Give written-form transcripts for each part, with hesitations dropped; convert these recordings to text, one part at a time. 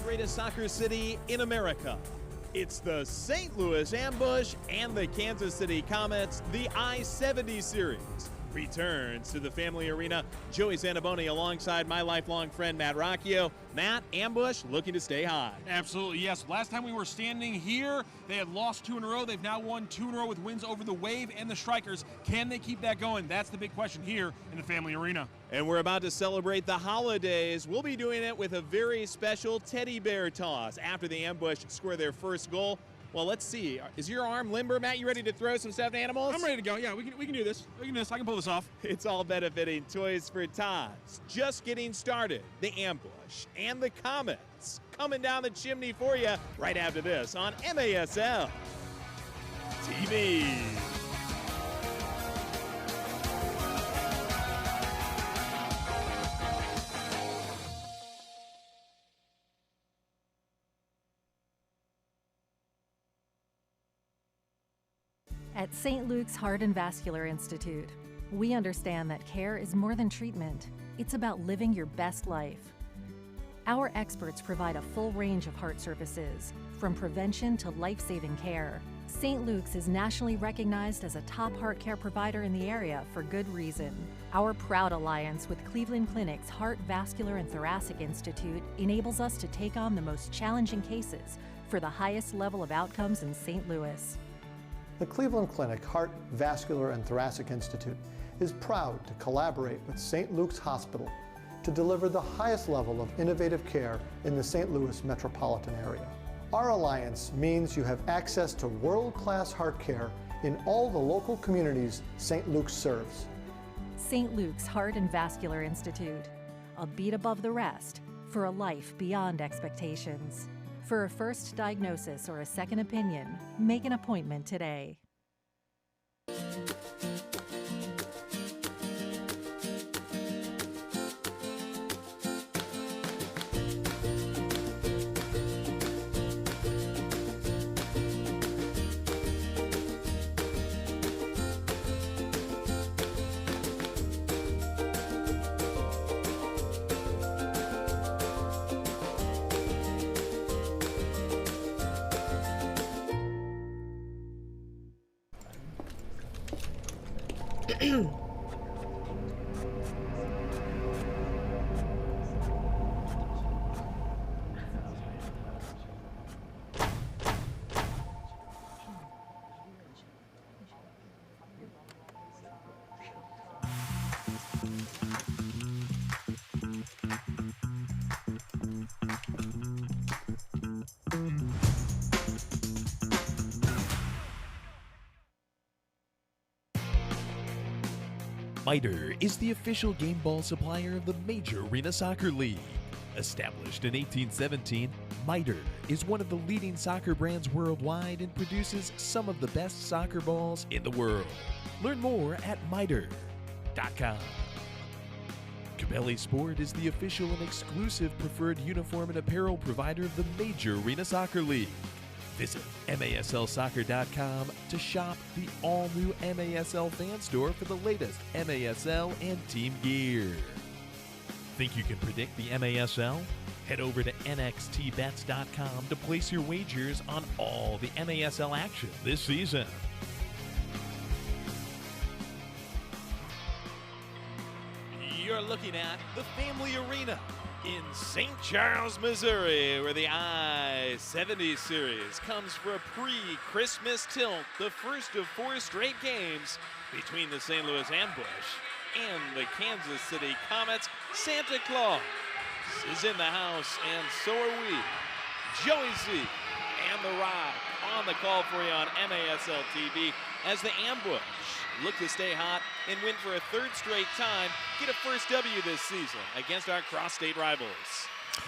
greatest soccer city in America. It's the St. Louis Ambush and the Kansas City Comets. The I-70 series returns to the Family Arena. Joey Santaboni alongside my lifelong friend Matt Rocchio. Matt, Ambush looking to stay high. Absolutely, yes. Last time we were standing here, they had lost 2 in a row. They've now won 2 in a row with wins over the Wave and the Strikers. Can they keep that going? That's the big question here in the Family Arena. And we're about to celebrate the holidays. We'll be doing it with a very special teddy bear toss after the Ambush score their first goal. Well, let's see. Is your arm limber, Matt? You ready to throw some stuffed animals? I'm ready to go. Yeah, we can do this. I can pull this off. It's all benefiting Toys for Tots. Just getting started. The Ambush and the Comets coming down the chimney for you right after this on MASL TV. At St. Luke's Heart and Vascular Institute, we understand that care is more than treatment. It's about living your best life. Our experts provide a full range of heart services, from prevention to life-saving care. St. Luke's is nationally recognized as a top heart care provider in the area for good reason. Our proud alliance with Cleveland Clinic's Heart, Vascular, and Thoracic Institute enables us to take on the most challenging cases for the highest level of outcomes in St. Louis. The Cleveland Clinic Heart, Vascular, and Thoracic Institute is proud to collaborate with St. Luke's Hospital to deliver the highest level of innovative care in the St. Louis metropolitan area. Our alliance means you have access to world-class heart care in all the local communities St. Luke's serves. St. Luke's Heart and Vascular Institute, a beat above the rest for a life beyond expectations. For a first diagnosis or a second opinion, make an appointment today. Miter is the official game ball supplier of the Major Arena Soccer League. Established in 1817, Miter is one of the leading soccer brands worldwide and produces some of the best soccer balls in the world. Learn more at miter.com. Cabelli Sport is the official and exclusive preferred uniform and apparel provider of the Major Arena Soccer League. Visit MASLsoccer.com to shop the all-new MASL fan store for the latest MASL and team gear. Think you can predict the MASL? Head over to NXTbets.com to place your wagers on all the MASL action this season. You're looking at the Family Arena in St. Charles, Missouri, where the I-70 series comes for a pre-Christmas tilt, the first of 4 straight games between the St. Louis Ambush and the Kansas City Comets. Santa Claus is in the house, and so are we. Joey Z and The Rock on the call for you on MASL TV as the Ambush look to stay hot and win for a 3rd straight time, get a first W this season against our cross-state rivals.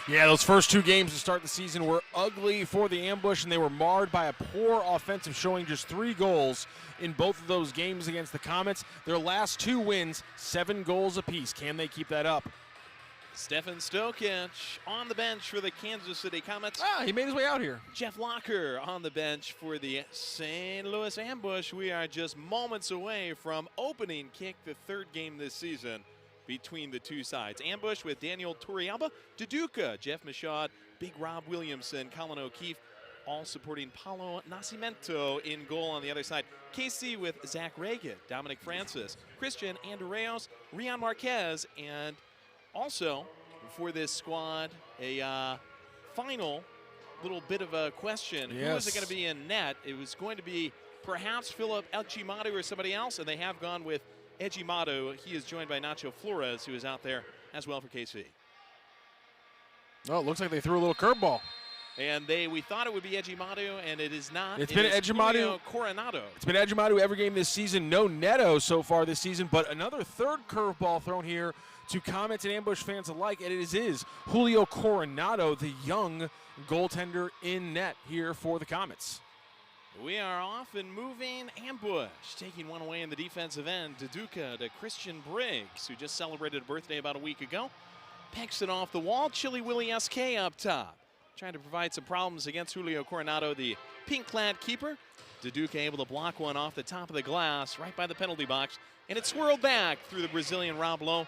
Yeah, those first 2 games to start the season were ugly for the Ambush, and they were marred by a poor offensive showing, just 3 goals in both of those games against the Comets. Their last 2 wins, 7 goals apiece. Can they keep that up? Stefan Stokic on the bench for the Kansas City Comets. He made his way out here. Jeff Locker on the bench for the St. Louis Ambush. We are just moments away from opening kick, the 3rd game this season between the two sides. Ambush with Daniel Turrialba, Duduka, Jeff Michaud, Big Rob Williamson, Colin O'Keefe, all supporting Paulo Nascimento in goal on the other side. KC with Zach Reagan, Dominic Francis, Christian Andreos, Rion Marquez, and also for this squad, a final little bit of a question. Yes. Who is it going to be in net? It was going to be perhaps Philip Ejimadu or somebody else, and they have gone with Ejimadu. He is joined by Nacho Flores, who is out there as well for KC. Oh, it looks like they threw a little curveball. And we thought it would be Ejimadu, and it is not. It's been Ejimadu. Coronado. It's been Ejimadu every game this season. No Neto so far this season, but another third curveball thrown here to Comets and Ambush fans alike, and it is Julio Coronado, the young goaltender in net here for the Comets. We are off and moving. Ambush taking one away in the defensive end. Duduka to Christian Briggs, who just celebrated a birthday about a week ago. Pecks it off the wall. Chili Willie SK up top, trying to provide some problems against Julio Coronado, the pink-clad keeper. Duduka able to block one off the top of the glass right by the penalty box, and it swirled back through the Brazilian Rob Lowe.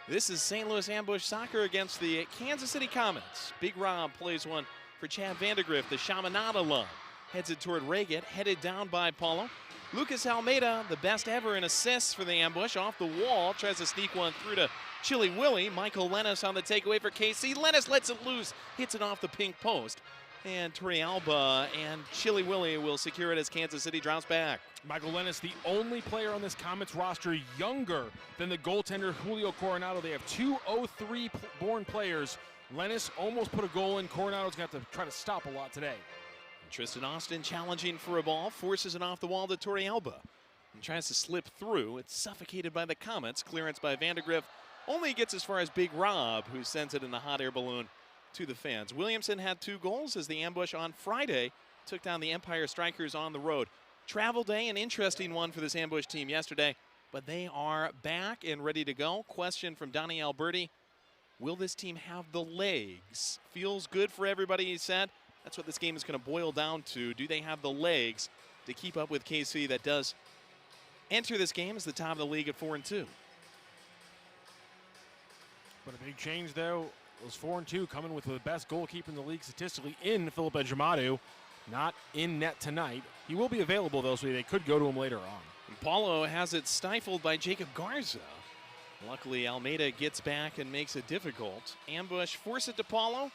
This is St. Louis Ambush soccer against the Kansas City Comets. Big Rob plays one for Chad Vandergrift, the Chaminade alum. Heads it toward Reagan, headed down by Paulo. Lucas Almeida, the best ever in assists for the Ambush, off the wall, tries to sneak one through to Chili Willie. Michael Lennis on the takeaway for KC. Lennis lets it loose, hits it off the pink post. And Torrealba and Chili Willie will secure it as Kansas City drops back. Michael Lennis, the only player on this Comets roster younger than the goaltender Julio Coronado. They have two 03 born players. Lennis almost put a goal in. Coronado's got to try to stop a lot today. Tristan Austin challenging for a ball, forces it off the wall to Torrealba and tries to slip through. It's suffocated by the Comets. Clearance by Vandergrift only gets as far as Big Rob, who sends it in the hot air balloon to the fans. Williamson had 2 goals as the Ambush on Friday took down the Empire Strikers on the road. Travel day, an interesting one for this Ambush team yesterday, but they are back and ready to go. Question from Donnie Alberti: will this team have the legs? Feels good for everybody, he said. That's what this game is going to boil down to. Do they have the legs to keep up with KC that does enter this game as the top of the league at 4-2? But a big change, though. Those 4-2 coming with the best goalkeeper in the league statistically in Philip Ejimadu. Not in net tonight. He will be available, though, so they could go to him later on. And Paulo has it stifled by Jacob Garza. Luckily, Almeida gets back and makes it difficult. Ambush force it to Paulo.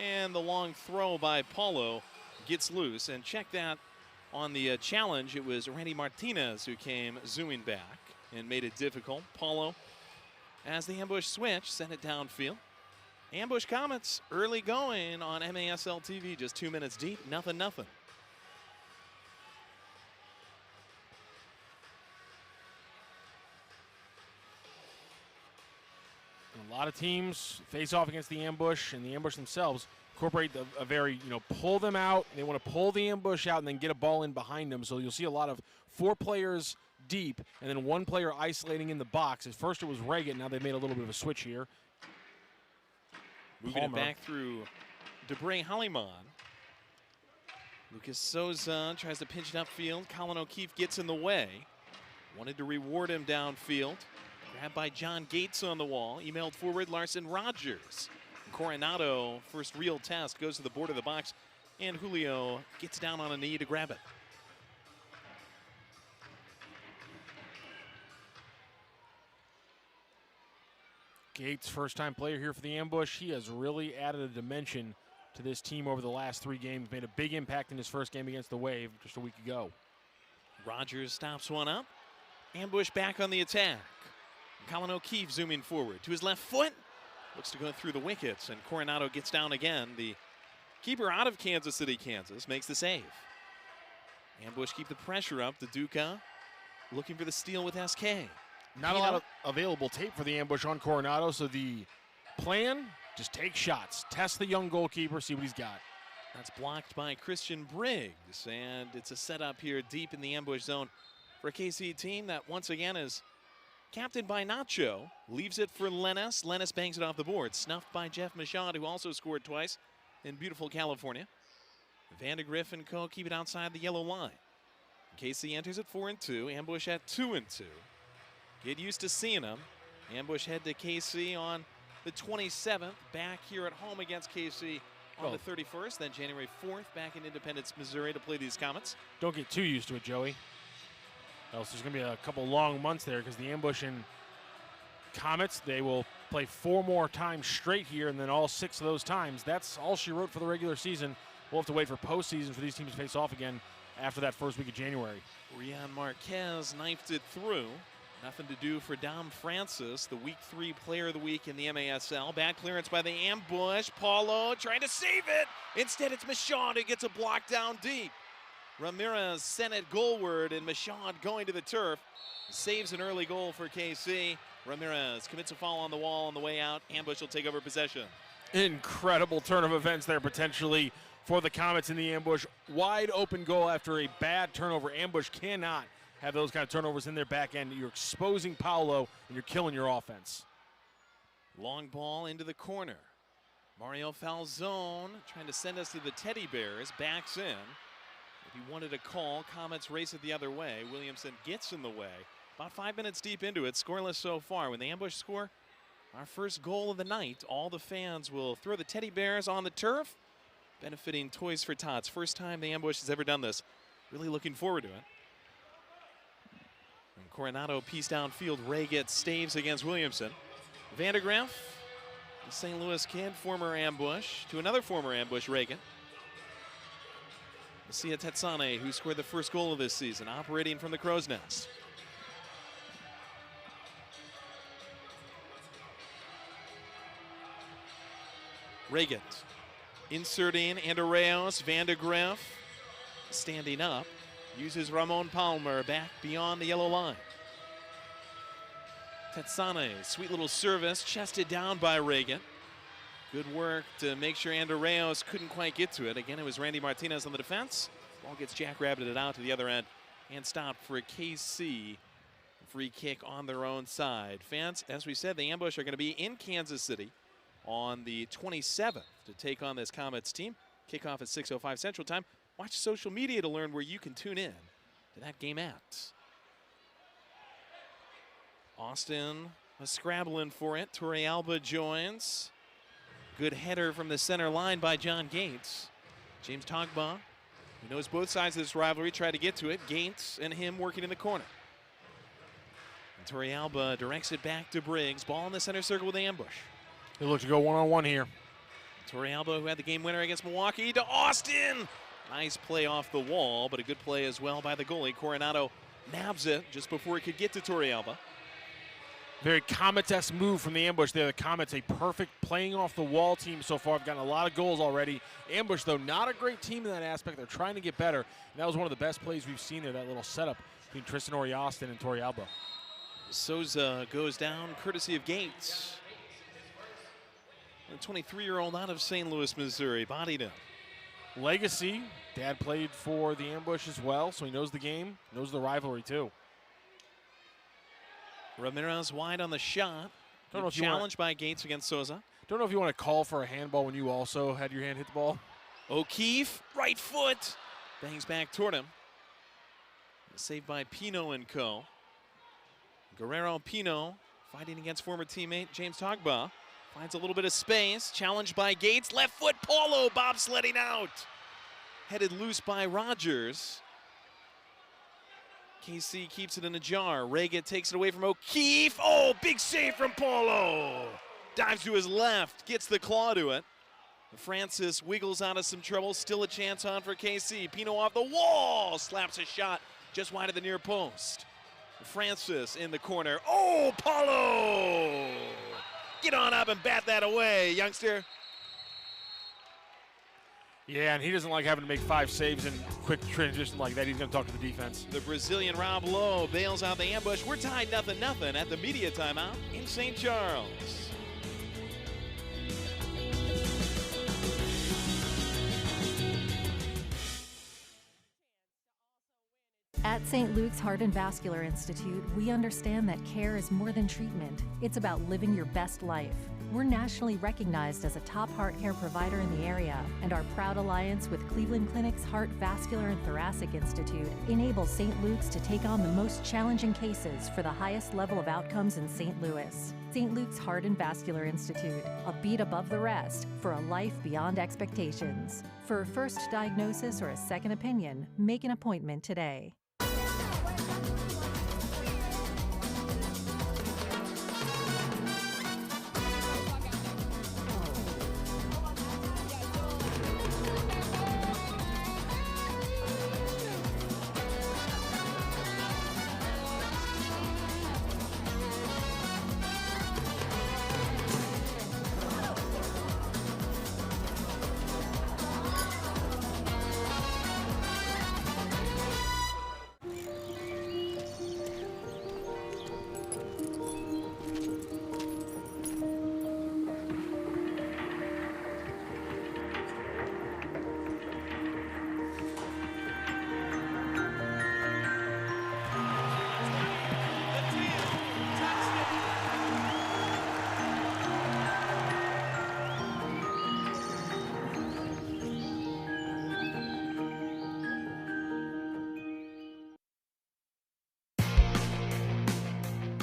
And the long throw by Paulo gets loose. And check that on the challenge. It was Randy Martinez who came zooming back and made it difficult. Paulo, as the Ambush switch, sent it downfield. Ambush Comets early going on MASL TV, just 2 minutes deep, 0-0. A lot of teams face off against the Ambush, and the Ambush themselves incorporate a very, pull them out. They want to pull the Ambush out and then get a ball in behind them. So you'll see a lot of 4 players deep and then 1 player isolating in the box. At first it was Reagan. Now they've made a little bit of a switch here. Moving it back through Debray Hollyman. Lucas Souza tries to pinch it upfield. Colin O'Keefe gets in the way. Wanted to reward him downfield. Grabbed by John Gates on the wall. Emailed forward Larson Rogers. Coronado, first real test, goes to the board of the box. And Julio gets down on a knee to grab it. Gates, first-time player here for the Ambush. He has really added a dimension to this team over the last 3 games. Made a big impact in his first game against the Wave just a week ago. Rogers stops one up. Ambush back on the attack. Colin O'Keefe zooming forward to his left foot. Looks to go through the wickets, and Coronado gets down again. The keeper out of Kansas City, Kansas, makes the save. Ambush keep the pressure up. Duduka looking for the steal with SK. Not a lot of available tape for the Ambush on Coronado, so the plan, just take shots. Test the young goalkeeper, see what he's got. That's blocked by Christian Briggs, and it's a setup here deep in the Ambush zone for a KC team that once again is captained by Nacho. Leaves it for Lennis. Lennis bangs it off the board. Snuffed by Jeff Michaud, who also scored twice in beautiful California. Vandergrift and co keep it outside the yellow line. KC enters at 4-2. Ambush at 2-2. Get used to seeing them. Ambush head to KC on the 27th. Back here at home against KC on the 31st, then January 4th back in Independence, Missouri to play these Comets. Don't get too used to it, Joey. Else there's going to be a couple long months there because the Ambush and Comets, they will play 4 more times straight here, and then all 6 of those times. That's all she wrote for the regular season. We'll have to wait for postseason for these teams to face off again after that first week of January. Rian Marquez knifed it through. Nothing to do for Dom Francis, the Week 3 Player of the Week in the MASL. Bad clearance by the Ambush. Paulo trying to save it. Instead, it's Michaud who gets a block down deep. Ramirez sent it goalward, and Michaud going to the turf. Saves an early goal for KC. Ramirez commits a foul on the wall on the way out. Ambush will take over possession. Incredible turn of events there potentially for the Comets in the Ambush. Wide open goal after a bad turnover. Ambush cannot have those kind of turnovers in their back end. You're exposing Paulo, and you're killing your offense. Long ball into the corner. Mario Falzone trying to send us to the Teddy Bears. Backs in. If he wanted a call, Comets race it the other way. Williamson gets in the way. About 5 minutes deep into it, scoreless so far. When the Ambush score our first goal of the night, all the fans will throw the Teddy Bears on the turf, benefiting Toys for Tots. First time the Ambush has ever done this. Really looking forward to it. And Coronado piece downfield. Ray gets staves against Williamson. Vandegraff, the St. Louis kid, former Ambush, to another former Ambush, Reagan. Sia Tetsane, who scored the first goal of this season, operating from the Crow's Nest. Reagan inserting Andreas. Vandegraff standing up. Uses Ramon Palmer back beyond the yellow line. Tetsane, sweet little service, chested down by Reagan. Good work to make sure Andreas couldn't quite get to it. Again, it was Randy Martinez on the defense. Ball gets jackrabbited out to the other end and stopped for a KC free kick on their own side. Fans, as we said, the Ambush are going to be in Kansas City on the 27th to take on this Comets team. Kickoff at 6:05 Central Time. Watch social media to learn where you can tune in to that game at. Austin was scrabbling for it. Torrealba joins. Good header from the center line by John Gates. James Togba, who knows both sides of this rivalry, tried to get to it. Gates and him working in the corner. And Torrealba directs it back to Briggs. Ball in the center circle with the Ambush. They look to go one-on-one here. Torrealba, who had the game winner against Milwaukee, to Austin. Nice play off the wall, but a good play as well by the goalie. Coronado nabs it just before he could get to Torrealba. Very Comets-esque move from the Ambush there. The Comets, a perfect playing off the wall team so far. Have gotten a lot of goals already. Ambush, though, not a great team in that aspect. They're trying to get better. And that was one of the best plays we've seen there, that little setup between Tristan Oriaston and Torrealba. Souza goes down courtesy of Gates. The 23-year-old out of St. Louis, Missouri, bodied him. Legacy, dad played for the Ambush as well, so he knows the game, knows the rivalry too. Ramirez wide on the shot. Challenged by Gates against Souza. Don't know if you want to call for a handball when you also had your hand hit the ball. O'Keefe, right foot, bangs back toward him. Saved by Pino and co. Guerrero Pino fighting against former teammate James Togba. Finds a little bit of space. Challenged by Gates. Left foot, Paulo bobsledding out. Headed loose by Rogers. KC keeps it in a jar. Reagan takes it away from O'Keefe. Oh, big save from Paulo. Dives to his left. Gets the claw to it. Francis wiggles out of some trouble. Still a chance on for KC. Pino off the wall. Slaps a shot just wide of the near post. Francis in the corner. Oh, Paulo! Get on up and bat that away, youngster. Yeah, and he doesn't like having to make 5 saves in quick transition like that. He's going to talk to the defense. The Brazilian Rob Lowe bails out the Ambush. We're tied 0-0 at the media timeout in St. Charles. At St. Luke's Heart and Vascular Institute, we understand that care is more than treatment. It's about living your best life. We're nationally recognized as a top heart care provider in the area, and our proud alliance with Cleveland Clinic's Heart, Vascular, and Thoracic Institute enables St. Luke's to take on the most challenging cases for the highest level of outcomes in St. Louis. St. Luke's Heart and Vascular Institute, a beat above the rest for a life beyond expectations. For a first diagnosis or a second opinion, make an appointment today.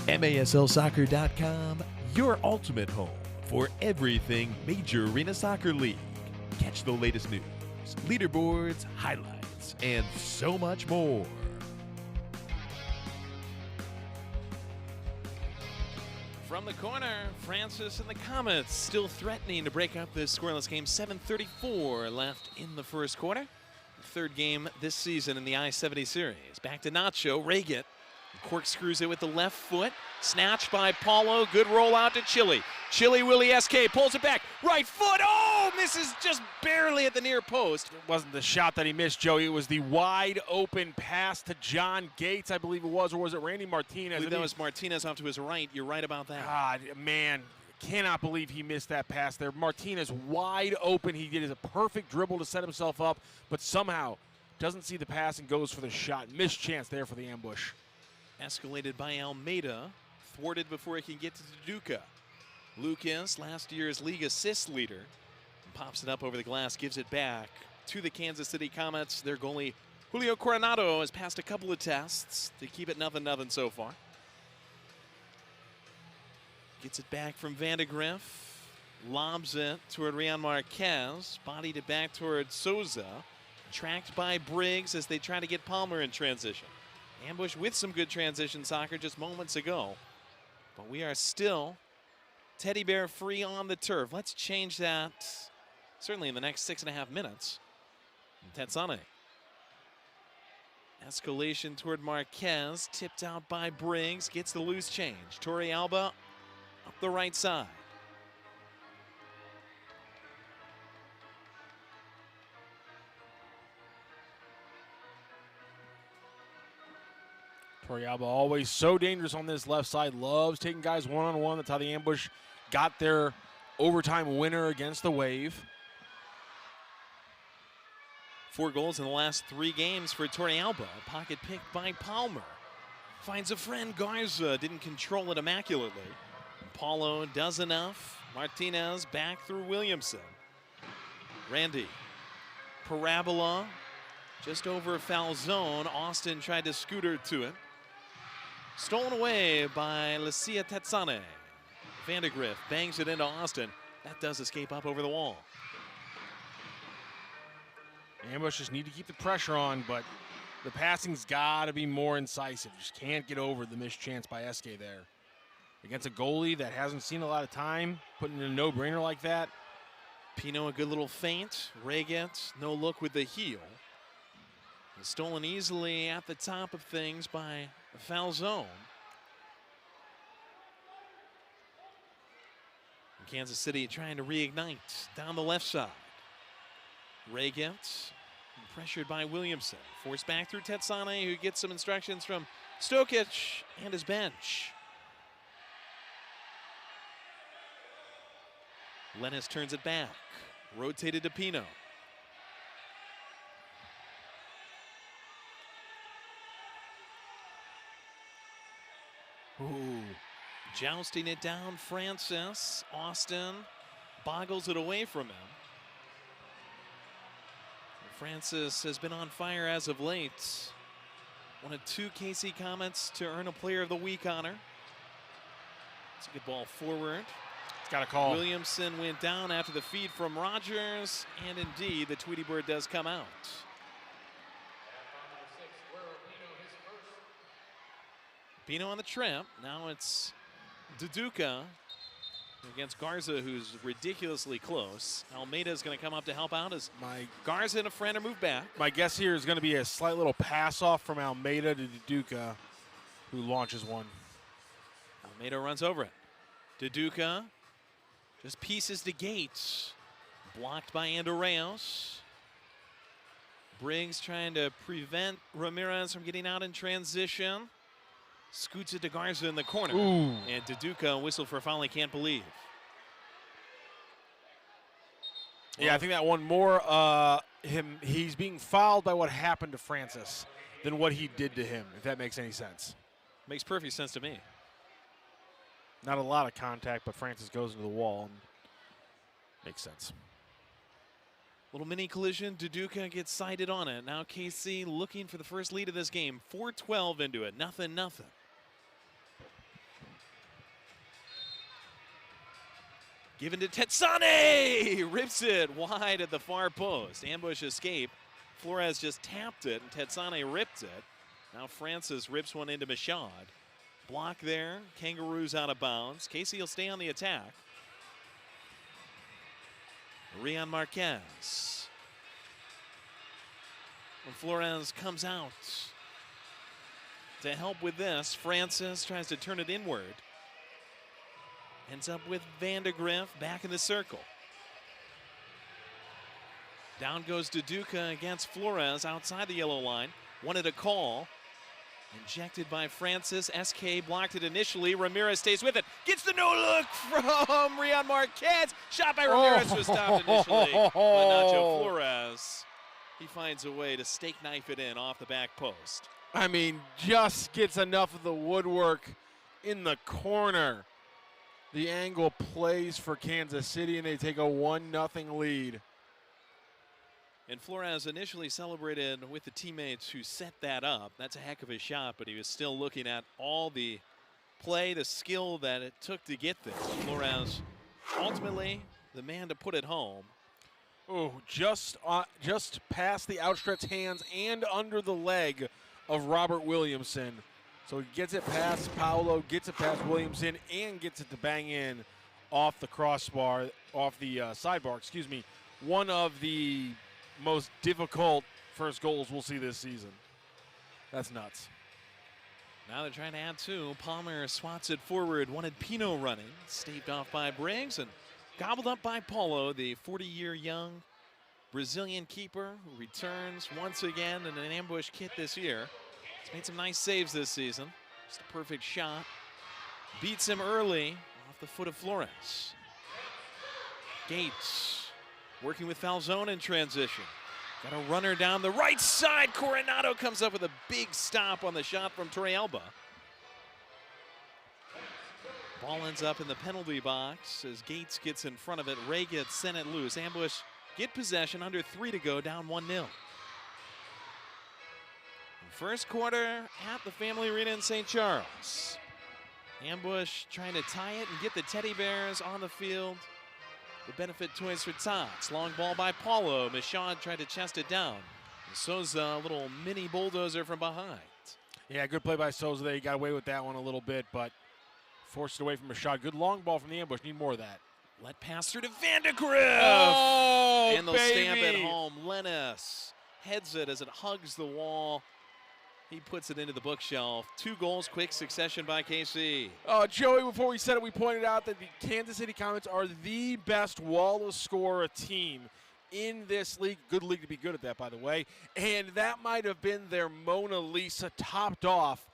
MASLsoccer.com, your ultimate home for everything Major Arena Soccer League. Catch the latest news, leaderboards, highlights, and so much more. From the corner, Francis and the Comets still threatening to break up this scoreless game. 7:34 left in the first quarter. The third game this season in the I-70 series. Back to Nacho. Reagan corkscrews it with the left foot. Snatched by Paulo. Good roll out to Chile. Chile Willie SK pulls it back. Right foot. Oh, misses just barely at the near post. It wasn't the shot that he missed, Joey. It was the wide open pass to John Gates, I believe it was, or was it Randy Martinez? I believe that was Martinez off to his right. You're right about that. God, man, cannot believe he missed that pass there. Martinez wide open. He did a perfect dribble to set himself up, but somehow doesn't see the pass and goes for the shot. Missed chance there for the ambush. Escalated by Almeida. Thwarted before he can get to Duca. Lucas, last year's league assist leader, pops it up over the glass, gives it back to the Kansas City Comets. Their goalie, Julio Coronado, has passed a couple of tests to keep it 0-0 so far. Gets it back from Vandegrift. Lobs it toward Rian Marquez. Bodied it back toward Souza. Tracked by Briggs as they try to get Palmer in transition. Ambush with some good transition soccer just moments ago. But we are still teddy bear free on the turf. Let's change that certainly in the next 6.5 minutes. Tetsane. Escalation toward Marquez. Tipped out by Briggs. Gets the loose change. Torre Alba up the right side. Torrealba always so dangerous on this left side. Loves taking guys one-on-one. That's how the ambush got their overtime winner against the Wave. 4 goals in the last 3 games for Torrealba. Pocket picked by Palmer. Finds a friend, Garza. Didn't control it immaculately. Paulo does enough. Martinez back through Williamson. Randy. Parabola. Just over foul zone. Austin tried to scooter to it. Stolen away by Lucia Tetsane. Vandegrift bangs it into Austin. That does escape up over the wall. Ambushes need to keep the pressure on, but the passing's got to be more incisive. Just can't get over the missed chance by SK there. Against a goalie that hasn't seen a lot of time, putting in a no-brainer like that. Pino, a good little feint. Reget, no look with the heel. Stolen easily at the top of things by the foul zone. And Kansas City trying to reignite down the left side. Reget, pressured by Williamson. Forced back through Tetsane, who gets some instructions from Stokic and his bench. Lennis turns it back. Rotated to Pino. Ooh. Jousting it down, Francis. Austin boggles it away from him. Francis has been on fire as of late. One of 2 KC Comets to earn a Player of the Week honor. It's a good ball forward. It's got a call. Williamson went down after the feed from Rogers, and indeed, the Tweety Bird does come out. Pino on the trap. Now it's Duduka against Garza, who's ridiculously close. Almeida's going to come up to help out as Garza and a friend are moved back. My guess here is going to be a slight little pass off from Almeida to Duduka, who launches one. Almeida runs over it. Duduka just pieces to Gates. Blocked by Andorreos. Briggs trying to prevent Ramirez from getting out in transition. Scoots it to Garza in the corner. Ooh. And Duduka whistle for a foul he can't believe. Yeah, I think that one more, he's being fouled by what happened to Francis than what he did to him, if that makes any sense. Makes perfect sense to me. Not a lot of contact, but Francis goes into the wall and makes sense. Little mini collision. Duduka gets sighted on it. Now KC looking for the first lead of this game. 4:12 into it. Nothing. Given to Tetsane! Rips it wide at the far post. Ambush escape. Flores just tapped it, and Tetsane ripped it. Now Francis rips one into Michaud. Block there. Kangaroos out of bounds. KC will stay on the attack. Rian Marquez. When Flores comes out to help with this, Francis tries to turn it inward. Ends up with Vandegrift back in the circle. Down goes Duduka against Flores outside the yellow line. Wanted a call. Injected by Francis. SK blocked it initially. Ramirez stays with it. Gets the no-look from Rian Marquez. Shot by Ramirez was stopped initially by Nacho Flores. He finds a way to steak knife it in off the back post. I mean, just gets enough of the woodwork in the corner. The angle plays for Kansas City, and they take a 1-0 lead. And Flores initially celebrated with the teammates who set that up. That's a heck of a shot, but he was still looking at all the play, the skill that it took to get there. Flores ultimately the man to put it home. Oh, just past the outstretched hands and under the leg of Robert Williamson. So he gets it past Paolo, gets it past Williamson, and gets it to bang in off the crossbar, off the sidebar, excuse me. One of the most difficult first goals we'll see this season. That's nuts. Now they're trying to add 2. Palmer swats it forward, wanted Pino running. Staved off by Briggs and gobbled up by Paulo, the 40-year young Brazilian keeper who returns once again in an ambush kit this year. He's made some nice saves this season. Just a perfect shot. Beats him early off the foot of Flores. Gates working with Falzone in transition. Got a runner down the right side. Coronado comes up with a big stop on the shot from Torrealba. Ball ends up in the penalty box as Gates gets in front of it. Ray gets sent it loose. Ambush get possession, under 3 to go, down 1-0. First quarter at the Family Arena in St. Charles. Ambush trying to tie it and get the Teddy Bears on the field. The benefit Toys for Tots. Long ball by Paulo. Michaud tried to chest it down. Souza, a little mini bulldozer from behind. Yeah, good play by Souza there. He got away with that one a little bit, but forced it away from Michaud. Good long ball from the ambush. Need more of that. Let pass through to Vandegrift. Oh, and they'll stamp it home. Lennis heads it as it hugs the wall. He puts it into the bookshelf. 2 goals, quick succession by KC. Joey, before we said it, we pointed out that the Kansas City Comets are the best wall scorer team in this league. Good league to be good at that, by the way. And that might have been their Mona Lisa, topped off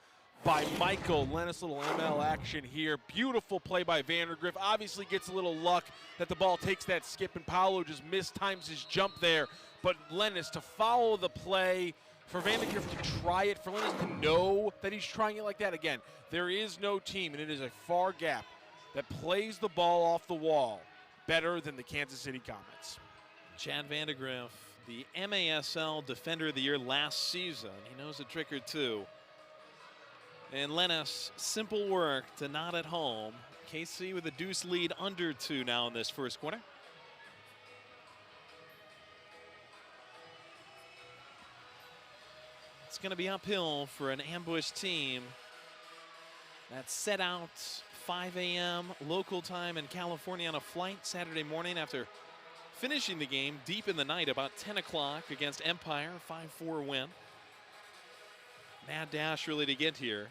by Michael. Lennis, little ML action here. Beautiful play by Vandegrift. Obviously gets a little luck that the ball takes that skip, and Paolo just mistimes his jump there. But Lennis to follow the play, For Vandergrift to try it, for Lennis to know that he's trying it like that, again, there is no team, and it is a far gap, that plays the ball off the wall better than the Kansas City Comets. Chad Vandergrift, the MASL Defender of the Year last season. He knows a trick or two. And Lennis, simple work to not at home. KC with a deuce lead, under 2 now in this first quarter. It's going to be uphill for an ambush team that set out 5 a.m. local time in California on a flight Saturday morning after finishing the game deep in the night about 10 o'clock against Empire, 5-4 win. Mad dash really to get here.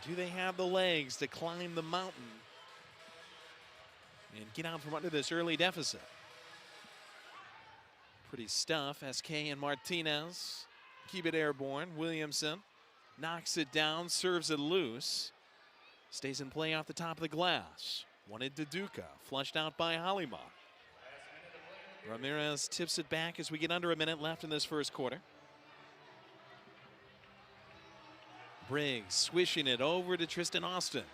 Do they have the legs to climb the mountain and get out from under this early deficit? Pretty stuff. SK and Martinez keep it airborne. Williamson knocks it down, serves it loose. Stays in play off the top of the glass. Wanted to Duca, flushed out by Hollyman. Ramirez tips it back as we get under a minute left in this first quarter. Briggs swishing it over to Tristan Austin.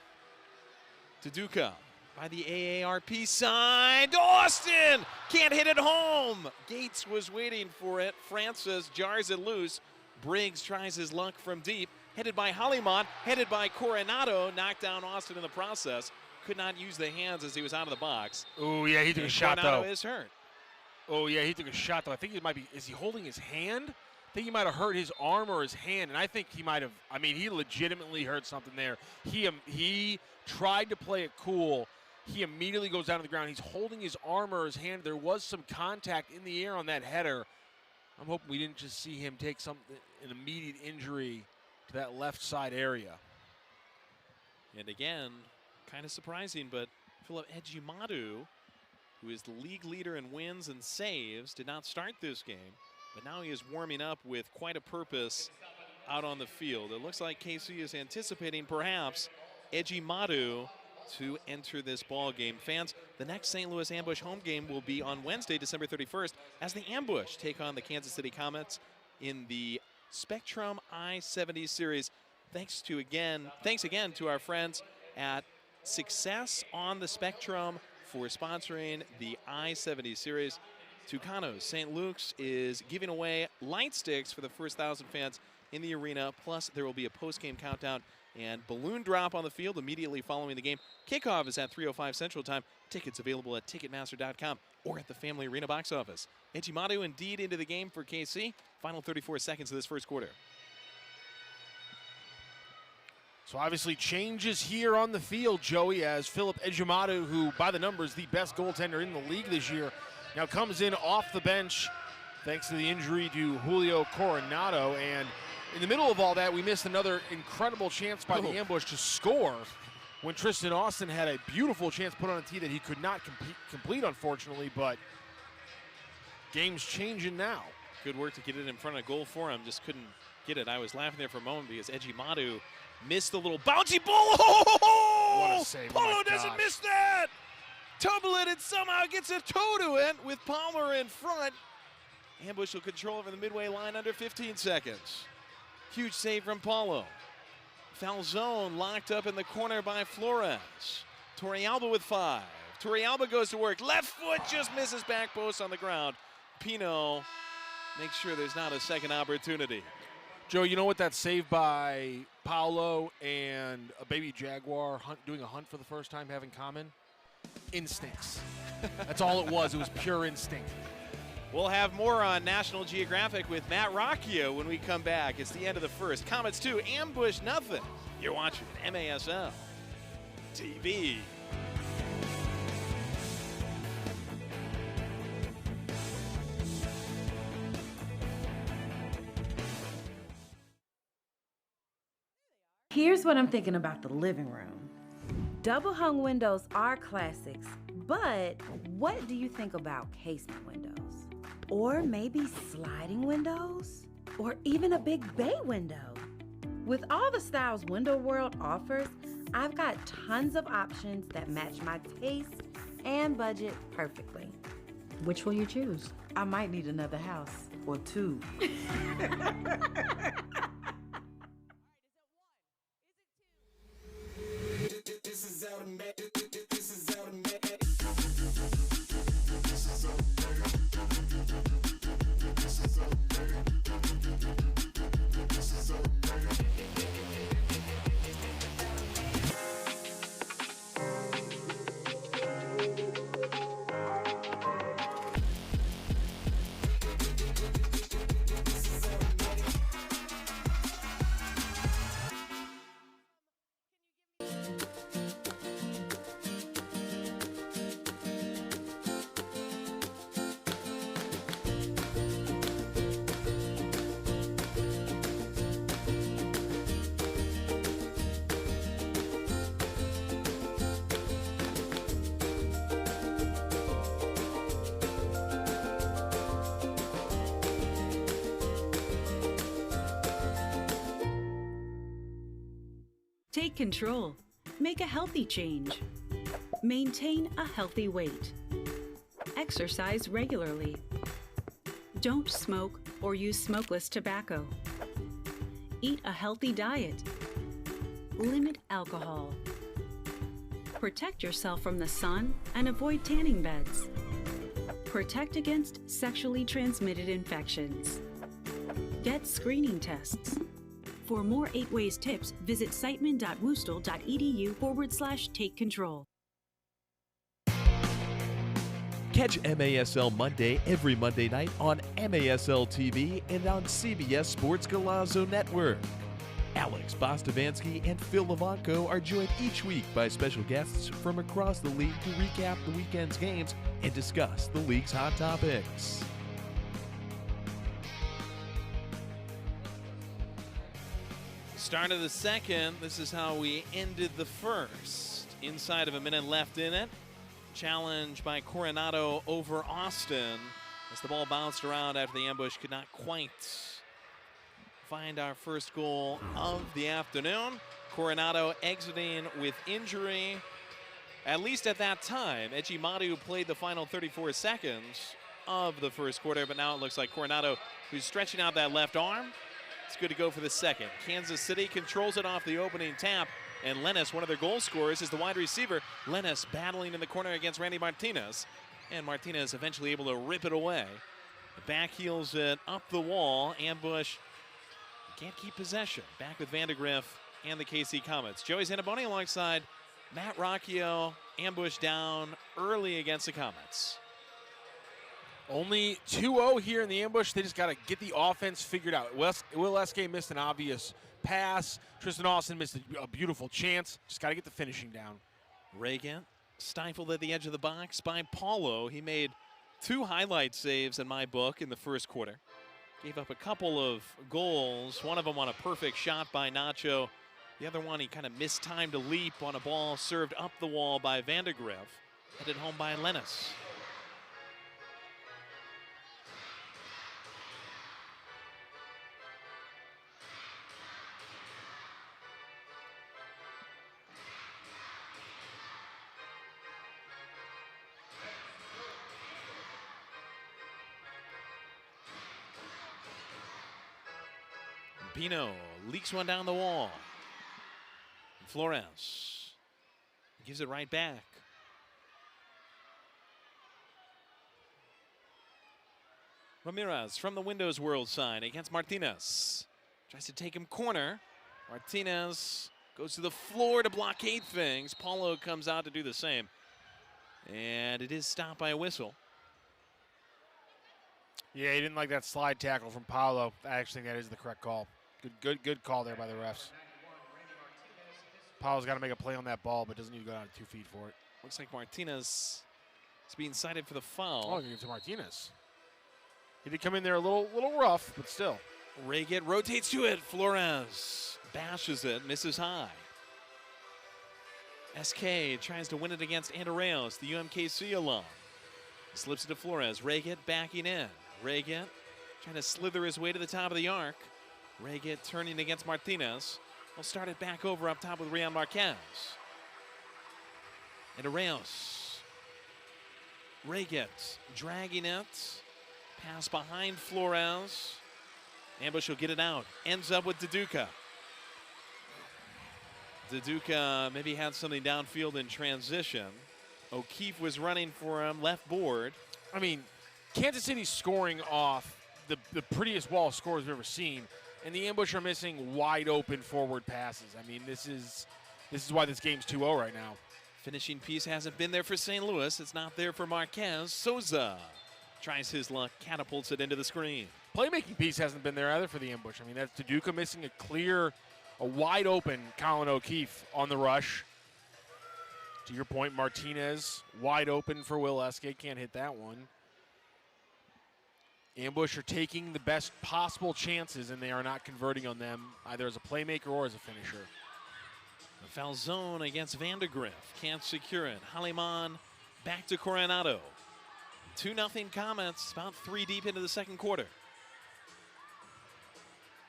To Duca by the AARP side. Austin can't hit it home. Gates was waiting for it. Francis jars it loose. Briggs tries his luck from deep. Headed by Hollyman, headed by Coronado. Knocked down Austin in the process. Could not use the hands as he was out of the box. Oh, yeah, he took a shot, Coronado though. is hurt. Oh, yeah, he took a shot, though. I think it might be, is he holding his hand? I think he might have hurt his arm or his hand, and I think he might have, I mean, he legitimately hurt something there. He tried to play it cool. He immediately goes down to the ground. He's holding his arm or his hand. There was some contact in the air on that header. I'm hoping we didn't just see him take an immediate injury to that left side area. And again, kind of surprising, but Philip Ejimadu, who is the league leader in wins and saves, did not start this game, but now he is warming up with quite a purpose out on the field. It looks like KC is anticipating perhaps Ejimadu to enter this ball game. Fans, the next St. Louis Ambush home game will be on Wednesday, December 31st, as the Ambush take on the Kansas City Comets in the Spectrum I-70 series. Thanks again to our friends at Success on the Spectrum for sponsoring the I-70 series. Tucano's St. Luke's is giving away light sticks for the first 1,000 fans in the arena. Plus, there will be a post-game countdown and balloon drop on the field immediately following the game. Kickoff is at 3:05 Central Time. Tickets available at Ticketmaster.com or at the Family Arena box office. Ejimadu indeed into the game for KC. Final 34 seconds of this first quarter. So obviously changes here on the field, Joey, as Philip Ejimadu, who by the numbers the best goaltender in the league this year, now comes in off the bench thanks to the injury to Julio Coronado. And in the middle of all that, we missed another incredible chance by the Ambush to score when Tristan Austin had a beautiful chance put on a tee that he could not complete, unfortunately, but game's changing now. Good work to get it in front of goal for him. Just couldn't get it. I was laughing there for a moment because Ejimadu missed the little bouncy ball. What a save. Paulo doesn't miss that. Tumble it and somehow gets a toe to it with Palmer in front. Ambush will control over the midway line under 15 seconds. Huge save from Paulo. Falzone locked up in the corner by Flores. Torrealba with 5. Torrealba goes to work. Left foot just misses back post on the ground. Pino makes sure there's not a second opportunity. Joe, you know what that save by Paulo and a baby jaguar doing a hunt for the first time have in common? Instincts. That's all it was. It was pure instinct. We'll have more on National Geographic with Matt Rocchio when we come back. It's the end of the first. Comets 2, Ambush nothing. You're watching MASL TV. Here's what I'm thinking about the living room. Double hung windows are classics, but what do you think about casement windows? Or maybe sliding windows? Or even a big bay window? With all the styles Window World offers, I've got tons of options that match my taste and budget perfectly. Which will you choose? I might need another house. or two. Take control. Make a healthy change. Maintain a healthy weight. Exercise regularly. Don't smoke or use smokeless tobacco. Eat a healthy diet. Limit alcohol. Protect yourself from the sun and avoid tanning beds. Protect against sexually transmitted infections. Get screening tests. For more 8 Ways tips, visit siteman.woostel.edu/take control. Catch MASL Monday every Monday night on MASL TV and on CBS Sports Golazo Network. Alex Bostavansky and Phil Levanko are joined each week by special guests from across the league to recap the weekend's games and discuss the league's hot topics. Start of the second. This is how we ended the first. Inside of a minute left in it. Challenge by Coronado over Austin as the ball bounced around after the ambush could not quite find our first goal of the afternoon. Coronado exiting with injury. At least at that time, Ejimadu played the final 34 seconds of the first quarter, but now it looks like Coronado, who's stretching out that left arm, it's good to go for the second. Kansas City controls it off the opening tap, and Lennis, one of their goal scorers, is the wide receiver. Lennis battling in the corner against Randy Martinez, and Martinez eventually able to rip it away. Back heels it up the wall. Ambush can't keep possession. Back with Vandegrift and the KC Comets. Joey Zanaboni alongside Matt Rocchio. Ambush down early against the Comets. Only 2-0 here in the ambush. They just got to get the offense figured out. Will Eske missed an obvious pass. Tristan Austin missed a beautiful chance. Just got to get the finishing down. Reagan stifled at the edge of the box by Paulo. He made 2 highlight saves in my book in the first quarter. Gave up a couple of goals. One of them on a perfect shot by Nacho. The other one, he kind of missed time to leap on a ball served up the wall by Vandegrift. Headed home by Lennis. Pino leaks one down the wall. Flores gives it right back. Ramirez from the Windows World side against Martinez. Tries to take him corner. Martinez goes to the floor to blockade things. Paulo comes out to do the same. And it is stopped by a whistle. Yeah, he didn't like that slide tackle from Paulo. I actually think that is the correct call. Good call there by the refs. Paulo's got to make a play on that ball, but doesn't need to go down to 2 feet for it. Looks like Martinez is being cited for the foul. Oh, give it to Martinez. He did come in there a little rough, but still. Reagan rotates to it. Flores bashes it, misses high. SK tries to win it against Andreas, the UMKC alum. Slips it to Flores. Reagan backing in. Reagan trying to slither his way to the top of the arc. Reagan turning against Martinez. He'll start it back over up top with Rian Marquez. And Arreos. Reagan dragging it Pass behind Flores. Ambush will get it out. Ends up with Deduca. Deduca maybe had something downfield in transition. O'Keefe was running for him, left board. I mean, Kansas City's scoring off the prettiest wall of scores we've ever seen, and the Ambush are missing wide open forward passes. I mean, this is why this game's 2-0 right now. Finishing piece hasn't been there for St. Louis. It's not there for Marquez. Souza tries his luck, catapults it into the screen. Playmaking piece hasn't been there either for the Ambush. I mean, that's Deduca missing a wide open Colin O'Keefe on the rush. To your point, Martinez wide open for Will Eskay. Can't hit that one. Ambush are taking the best possible chances, and they are not converting on them either as a playmaker or as a finisher. The foul zone against Vandegrift. Can't secure it. Haliman back to Coronado. 2-0 Comets, about 3 deep into the second quarter.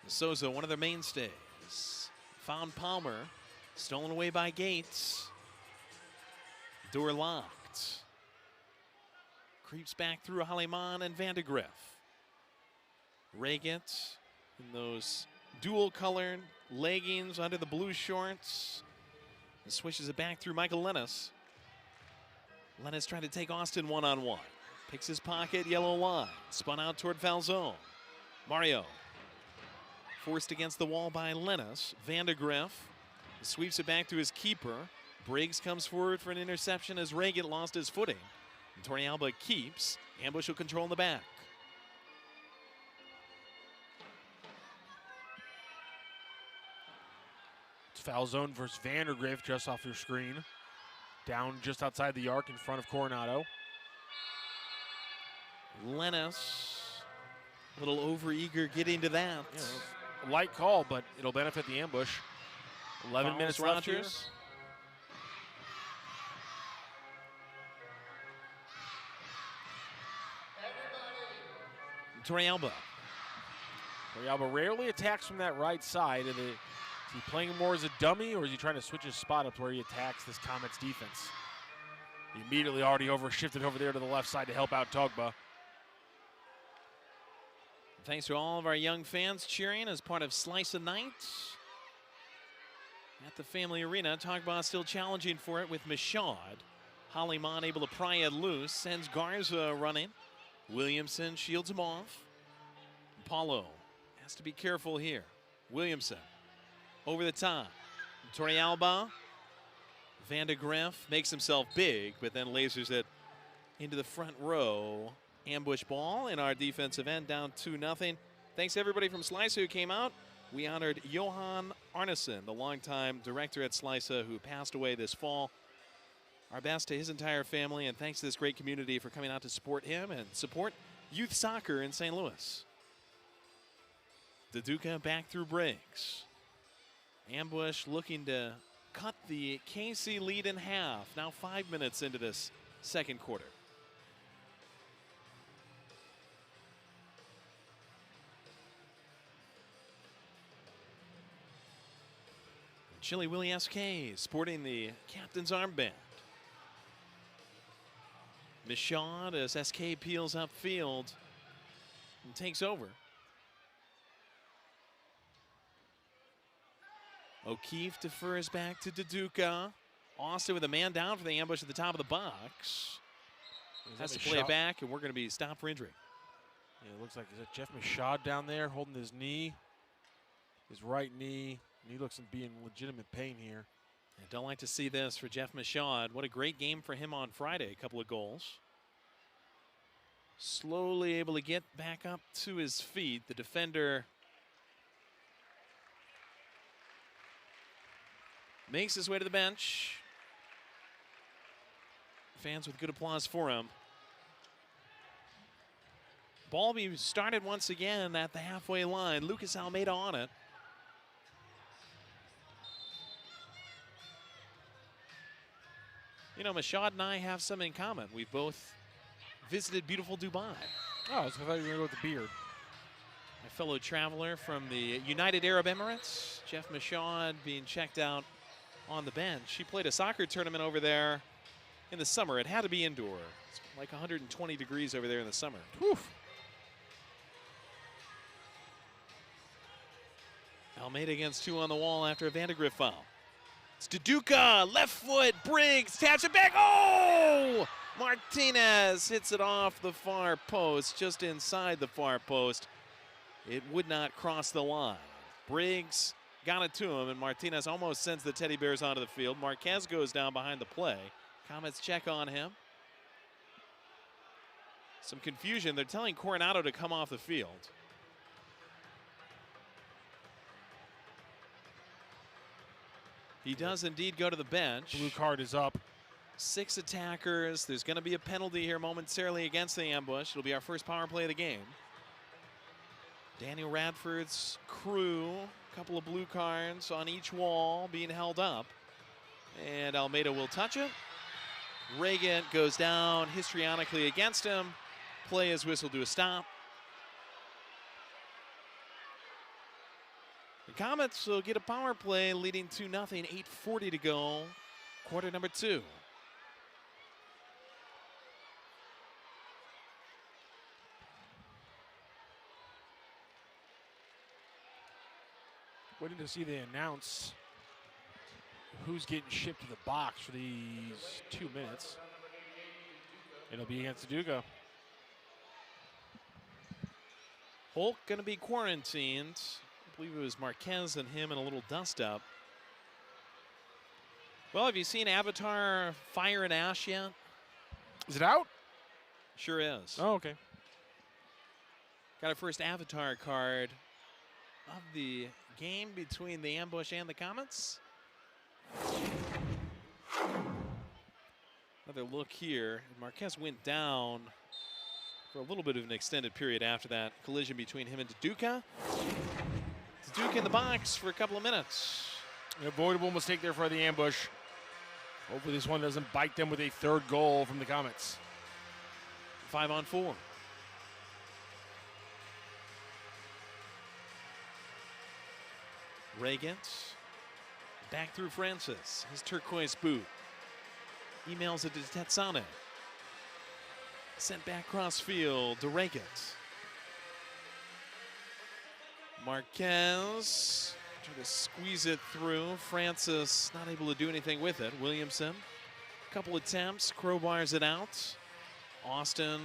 Souza, one of their mainstays. Found Palmer. Stolen away by Gates. Door locked. Creeps back through Haliman and Vandegrift. Reagant in those dual-colored leggings under the blue shorts. And swishes it back through Michael Lennis. Lennis trying to take Austin one-on-one. Picks his pocket, yellow line. Spun out toward foul zone. Mario. Forced against the wall by Lennis. Vandegrift sweeps it back to his keeper. Briggs comes forward for an interception as Reagant lost his footing. And Torrealba keeps. Ambush will control in the back. It's foul zone versus Vandegrift just off your screen. Down just outside the arc in front of Coronado. Lennis, a little overeager getting to that. Yeah, a light call, but it'll benefit the Ambush. 11 minutes left here. Torrealba. Torrealba rarely attacks from that right side. Is he playing more as a dummy, or is he trying to switch his spot up to where he attacks this Comets defense? He immediately already shifted over there to the left side to help out Togba. Thanks to all of our young fans cheering as part of Slice of Night at the Family Arena. Togba still challenging for it with Michaud. Haliman able to pry it loose, sends Garza running. Williamson shields him off. Paulo has to be careful here. Williamson over the top. Torrealba. Vandegrift makes himself big, but then lasers it into the front row. Ambush ball in our defensive end, down 2-0. Thanks to everybody from Slice who came out. We honored Johan Arneson, the longtime director at Slice, who passed away this fall. Our best to his entire family, and thanks to this great community for coming out to support him and support youth soccer in St. Louis. Deduca back through Briggs. Ambush looking to cut the KC lead in half. Now 5 minutes into this second quarter. Chili Willie SK sporting the captain's armband. Michaud as SK peels upfield and takes over. O'Keefe defers back to Deduca. Austin with a man down for the Ambush at the top of the box. Has to play it back, and we're going to be stopped for injury. Yeah, it looks like, is that Jeff Michaud down there holding his knee? His right knee. And he looks to be in legitimate pain here. I don't like to see this for Jeff Michaud. What a great game for him on Friday. A couple of goals. Slowly able to get back up to his feet. The defender makes his way to the bench. Fans with good applause for him. Ball be started once again at the halfway line. Lucas Almeida on it. You know, Michaud and I have something in common. We've both visited beautiful Dubai. Oh, I thought you were going to go with the beard. My fellow traveler from the United Arab Emirates, Jeff Michaud, being checked out on the bench. He played a soccer tournament over there in the summer. It had to be indoor. It's like 120 degrees over there in the summer. Whew. Almeida against 2 on the wall after a Vandegrift foul. It's Duduka, left foot, Briggs, taps it back. Oh! Martinez hits it off the far post, just inside the far post. It would not cross the line. Briggs got it to him, and Martinez almost sends the Teddy Bears onto the field. Marquez goes down behind the play. Comets check on him. Some confusion. They're telling Coronado to come off the field. He does indeed go to the bench. Blue card is up. 6 attackers. There's going to be a penalty here momentarily against the ambush. It'll be our first power play of the game. Daniel Radford's crew, a couple of blue cards on each wall being held up. And Almeida will touch it. Reagan goes down histrionically against him. Play is whistled to a stop. The Comets will get a power play leading 2-0, 8:40 to go, quarter number 2. Waiting to see they announce who's getting shipped to the box for these 2 minutes. It'll be against Duduka. Hulk going to be quarantined. I believe it was Marquez and him in a little dust-up. Well, have you seen Avatar Fire and Ash yet? Is it out? Sure is. Oh, okay. Got our first Avatar card of the game between the ambush and the Comets. Another look here. Marquez went down for a little bit of an extended period after that collision between him and Duduka. Duduka in the box for a couple of minutes. An avoidable mistake there for the ambush. Hopefully this one doesn't bite them with a 3rd goal from the Comets. 5-on-4. Reagan back through Francis. His turquoise boot. Emails it to Tetsane. Sent back cross field to Reagan. Marquez trying to squeeze it through. Francis not able to do anything with it. Williamson, a couple attempts, crowbars it out. Austin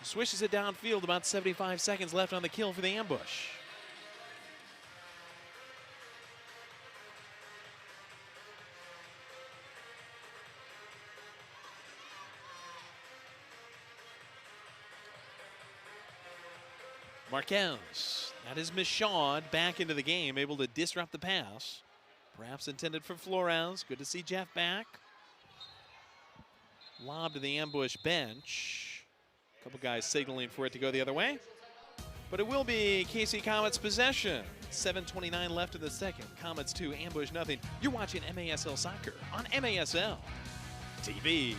swishes it downfield. About 75 seconds left on the kill for the ambush. Marquez, that is Michaud back into the game, able to disrupt the pass. Perhaps intended for Flores. Good to see Jeff back. Lob to the ambush bench. A couple guys signaling for it to go the other way. But it will be KC Comets possession. 7:29 left in the second. Comets 2, ambush nothing. You're watching MASL Soccer on MASL TV.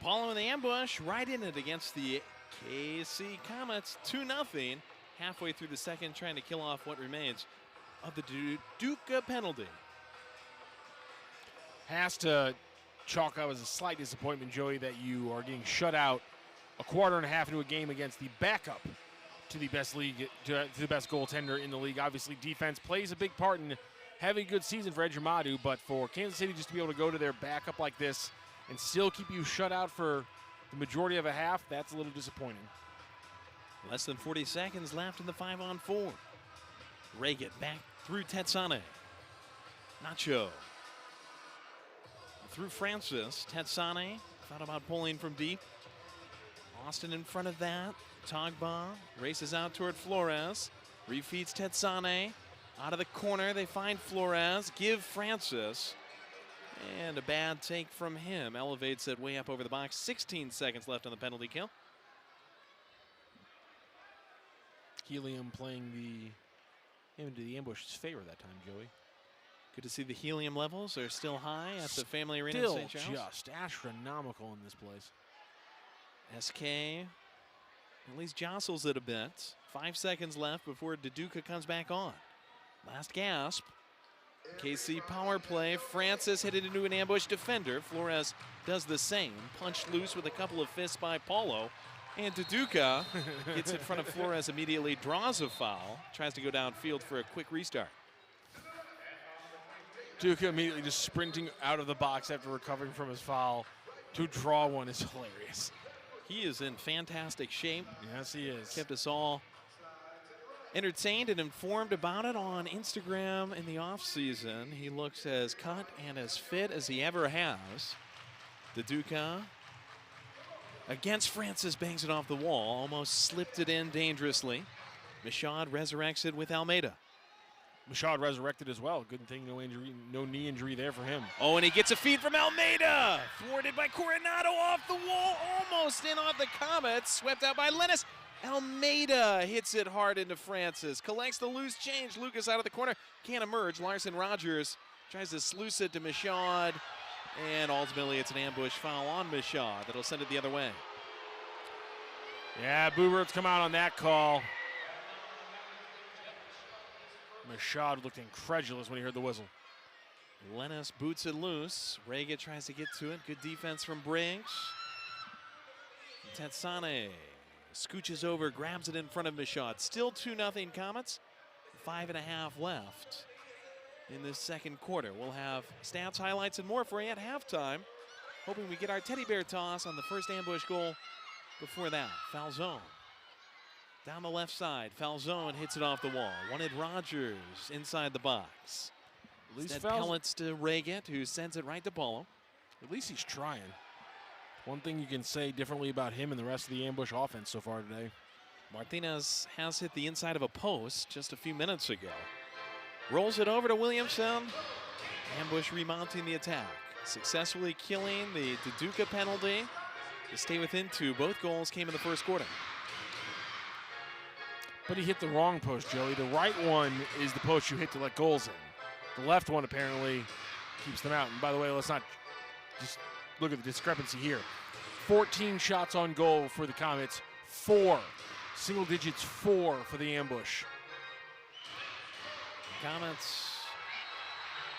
Paulo in the ambush, right in it against the KC Comets, 2-0. Halfway through the second, trying to kill off what remains of the Duca penalty. Has to chalk up as a slight disappointment, Joey, that you are getting shut out a quarter and a half into a game against the backup to the best league, to the best goaltender in the league. Obviously, defense plays a big part in having a good season for Ejimadu, but for Kansas City just to be able to go to their backup like this and still keep you shut out for the majority of a half, that's a little disappointing. Less than 40 seconds left in the 5-on-4. Reagan back through Tetsane. Nacho. Through Francis. Tetsane thought about pulling from deep. Austin in front of that. Togba races out toward Flores. Refeeds Tetsane. Out of the corner, they find Flores. Give Francis. And a bad take from him. Elevates it way up over the box. 16 seconds left on the penalty kill. Helium playing into the ambush's favor that time, Joey. Good to see the helium levels are still high at the Family Arena in Still St. Charles. just astronomical in this place. SK at least jostles it a bit. 5 seconds left before Duca comes back on. Last gasp. KC power play. Francis hit it into an ambush defender. Flores does the same. Punched loose with a couple of fists by Paulo. And Duca gets in front of Flores immediately, draws a foul, tries to go downfield for a quick restart. Duca immediately just sprinting out of the box after recovering from his foul to draw one is hilarious. He is in fantastic shape. Yes, he is. Kept us all entertained and informed about it on Instagram in the offseason. He looks as cut and as fit as he ever has. Duca against Francis, bangs it off the wall, almost slipped it in dangerously. Michaud resurrects it with Almeida. Michaud resurrected as well. Good thing no injury, no knee injury there for him. Oh, and he gets a feed from Almeida. Thwarted by Coronado off the wall, almost in off the Comets. Swept out by Lennis. Almeida hits it hard into Francis. Collects the loose change. Lucas out of the corner. Can't emerge. Larson Rogers tries to sluice it to Michaud. And ultimately, it's an ambush foul on Michaud that'll send it the other way. Yeah, Boobert's come out on that call. Michaud looked incredulous when he heard the whistle. Lennis boots it loose. Reagan tries to get to it. Good defense from Briggs. Tetsane scooches over, grabs it in front of Michaud. Still 2-0 Comets. 5.5 left in this second quarter. We'll have stats, highlights, and more for you at halftime. Hoping we get our teddy bear toss on the first ambush goal before that. Falzone down the left side. Falzone hits it off the wall. Wanted Rogers inside the box. At least pellets to Reagan, who sends it right to Paulo. At least he's trying. One thing you can say differently about him and the rest of the ambush offense so far today. Martinez has hit the inside of a post just a few minutes ago. Rolls it over to Williamson. Ambush remounting the attack. Successfully killing the Duca penalty to stay within 2. Both goals came in the first quarter. But he hit the wrong post, Joey. The right one is the post you hit to let goals in. The left one apparently keeps them out. And by the way, let's not just look at the discrepancy here. 14 shots on goal for the Comets. 4. Single digits 4 for the ambush. Comets,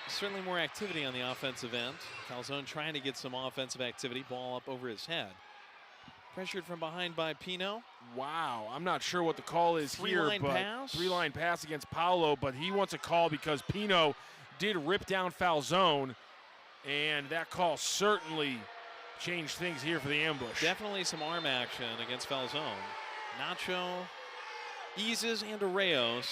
certainly more activity on the offensive end. Falzone trying to get some offensive activity. Ball up over his head. Pressured from behind by Pino. Wow, I'm not sure what the call is here, but pass. 3-line pass against Paulo, but he wants a call because Pino did rip down Falzone, and that call certainly changed things here for the ambush. Definitely some arm action against Falzone. Nacho eases Andorreos,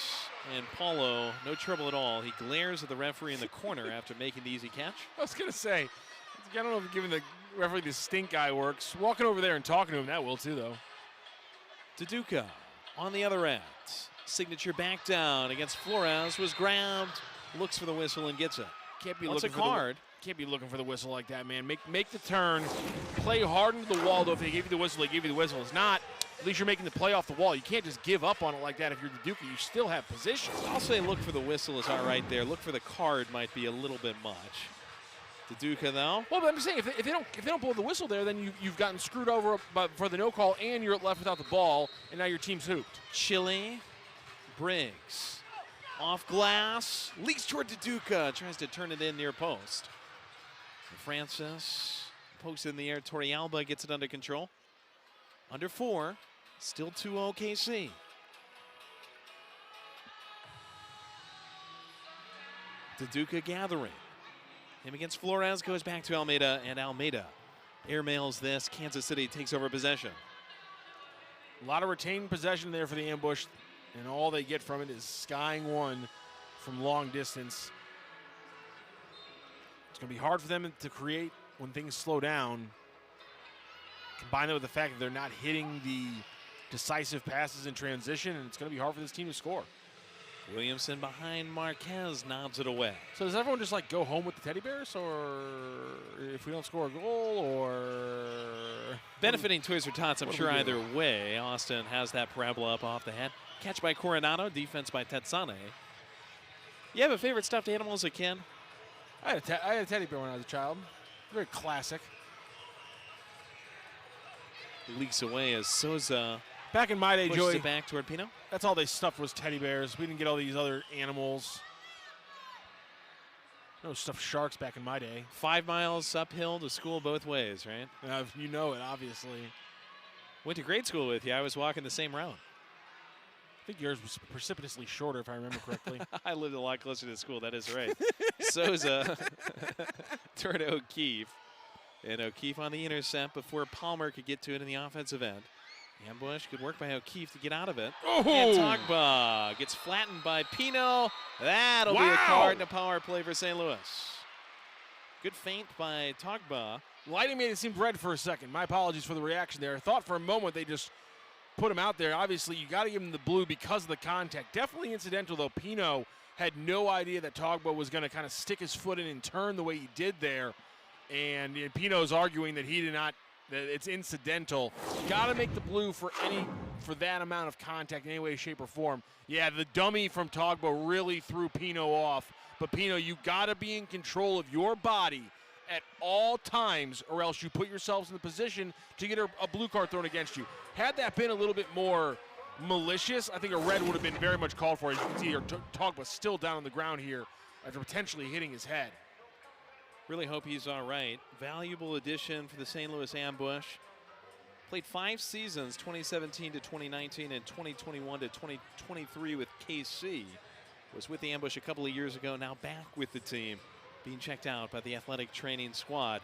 and Paulo, no trouble at all. He glares at the referee in the corner after making the easy catch. I was going to say, I don't know if giving the referee the stink eye works. Walking over there and talking to him, that will too, though. Duca on the other end. Signature back down against Flores, was grabbed, looks for the whistle and gets it. Can't be What's looking a card? Can't be looking for the whistle like that, man. Make the turn, play hard into the wall, though. If they gave you the whistle, they gave you the whistle. It's not, at least you're making the play off the wall. You can't just give up on it like that if you're the Duca. You still have position. I'll say look for the whistle is all right there. Look for the card might be a little bit much. DeDuca, though. Well, but I'm just saying, if they don't blow the whistle there, then you've gotten screwed over for the no call, and you're left without the ball, and now your team's hooped. Chile, Briggs, off glass, leaks toward DeDuca, tries to turn it in near post. Francis pokes it in the air. Torrealba gets it under control. Under 4, still 2-0 KC. DeDuca gathering. Him against Flores, goes back to Almeida, and Almeida airmails this. Kansas City takes over possession. A lot of retained possession there for the Ambush, and all they get from it is skying one from long distance. It's going to be hard for them to create when things slow down. Combine it with the fact that they're not hitting the decisive passes in transition, and it's going to be hard for this team to score. Williamson behind Marquez knobs it away. So does everyone just like go home with the teddy bears, or if we don't score a goal, or benefiting Toys for Tots, I'm sure either way. Austin has that parabola up off the head. Catch by Coronado, defense by Tetsane. You have a favorite stuffed animal as a kid? I had a teddy bear when I was a child. Very classic. Leaks away as Souza back in my day, pushes Joey, it back toward Pino. That's all they stuffed was teddy bears. We didn't get all these other animals. No stuffed sharks back in my day. 5 miles uphill to school both ways, right? You know it, obviously. Went to grade school with you. I was walking the same route. I think yours was precipitously shorter, if I remember correctly. I lived a lot closer to school. That is right. Souza toward O'Keefe. And O'Keefe on the intercept before Palmer could get to it in the offensive end. Ambush, good work by O'Keefe to get out of it. Oh! And Togba gets flattened by Pino. That'll be a card and a power play for St. Louis. Good feint by Togba. Lighting made it seem red for a second. My apologies for the reaction there. I thought for a moment they just put him out there. Obviously, you got to give him the blue because of the contact. Definitely incidental, though. Pino had no idea that Togba was going to kind of stick his foot in and turn the way he did there. And Pino's arguing that he did not, that it's incidental. Got to make the blue for that amount of contact in any way, shape, or form. Yeah, the dummy from Togba really threw Pino off. But Pino, you got to be in control of your body at all times, or else you put yourselves in the position to get a blue card thrown against you. Had that been a little bit more malicious, I think a red would have been very much called for. As you can see here, Togba's still down on the ground here after potentially hitting his head. Really hope he's all right. Valuable addition for the St. Louis Ambush. Played 5 seasons, 2017 to 2019 and 2021 to 2023 with KC. Was with the Ambush a couple of years ago, now back with the team, being checked out by the athletic training squad.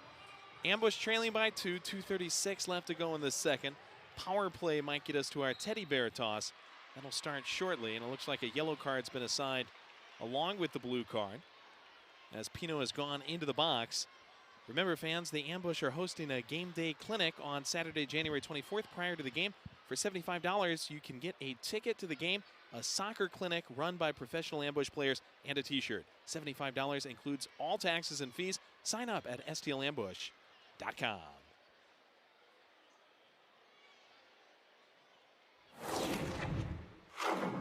Ambush trailing by 2, 2:36 left to go in the second. Power play might get us to our teddy bear toss. That'll start shortly, and it looks like a yellow card's been assigned along with the blue card as Pino has gone into the box. Remember, fans, the Ambush are hosting a game day clinic on Saturday, January 24th prior to the game. For $75, you can get a ticket to the game, a soccer clinic run by professional Ambush players, and a t-shirt. $75 includes all taxes and fees. Sign up at stlambush.com.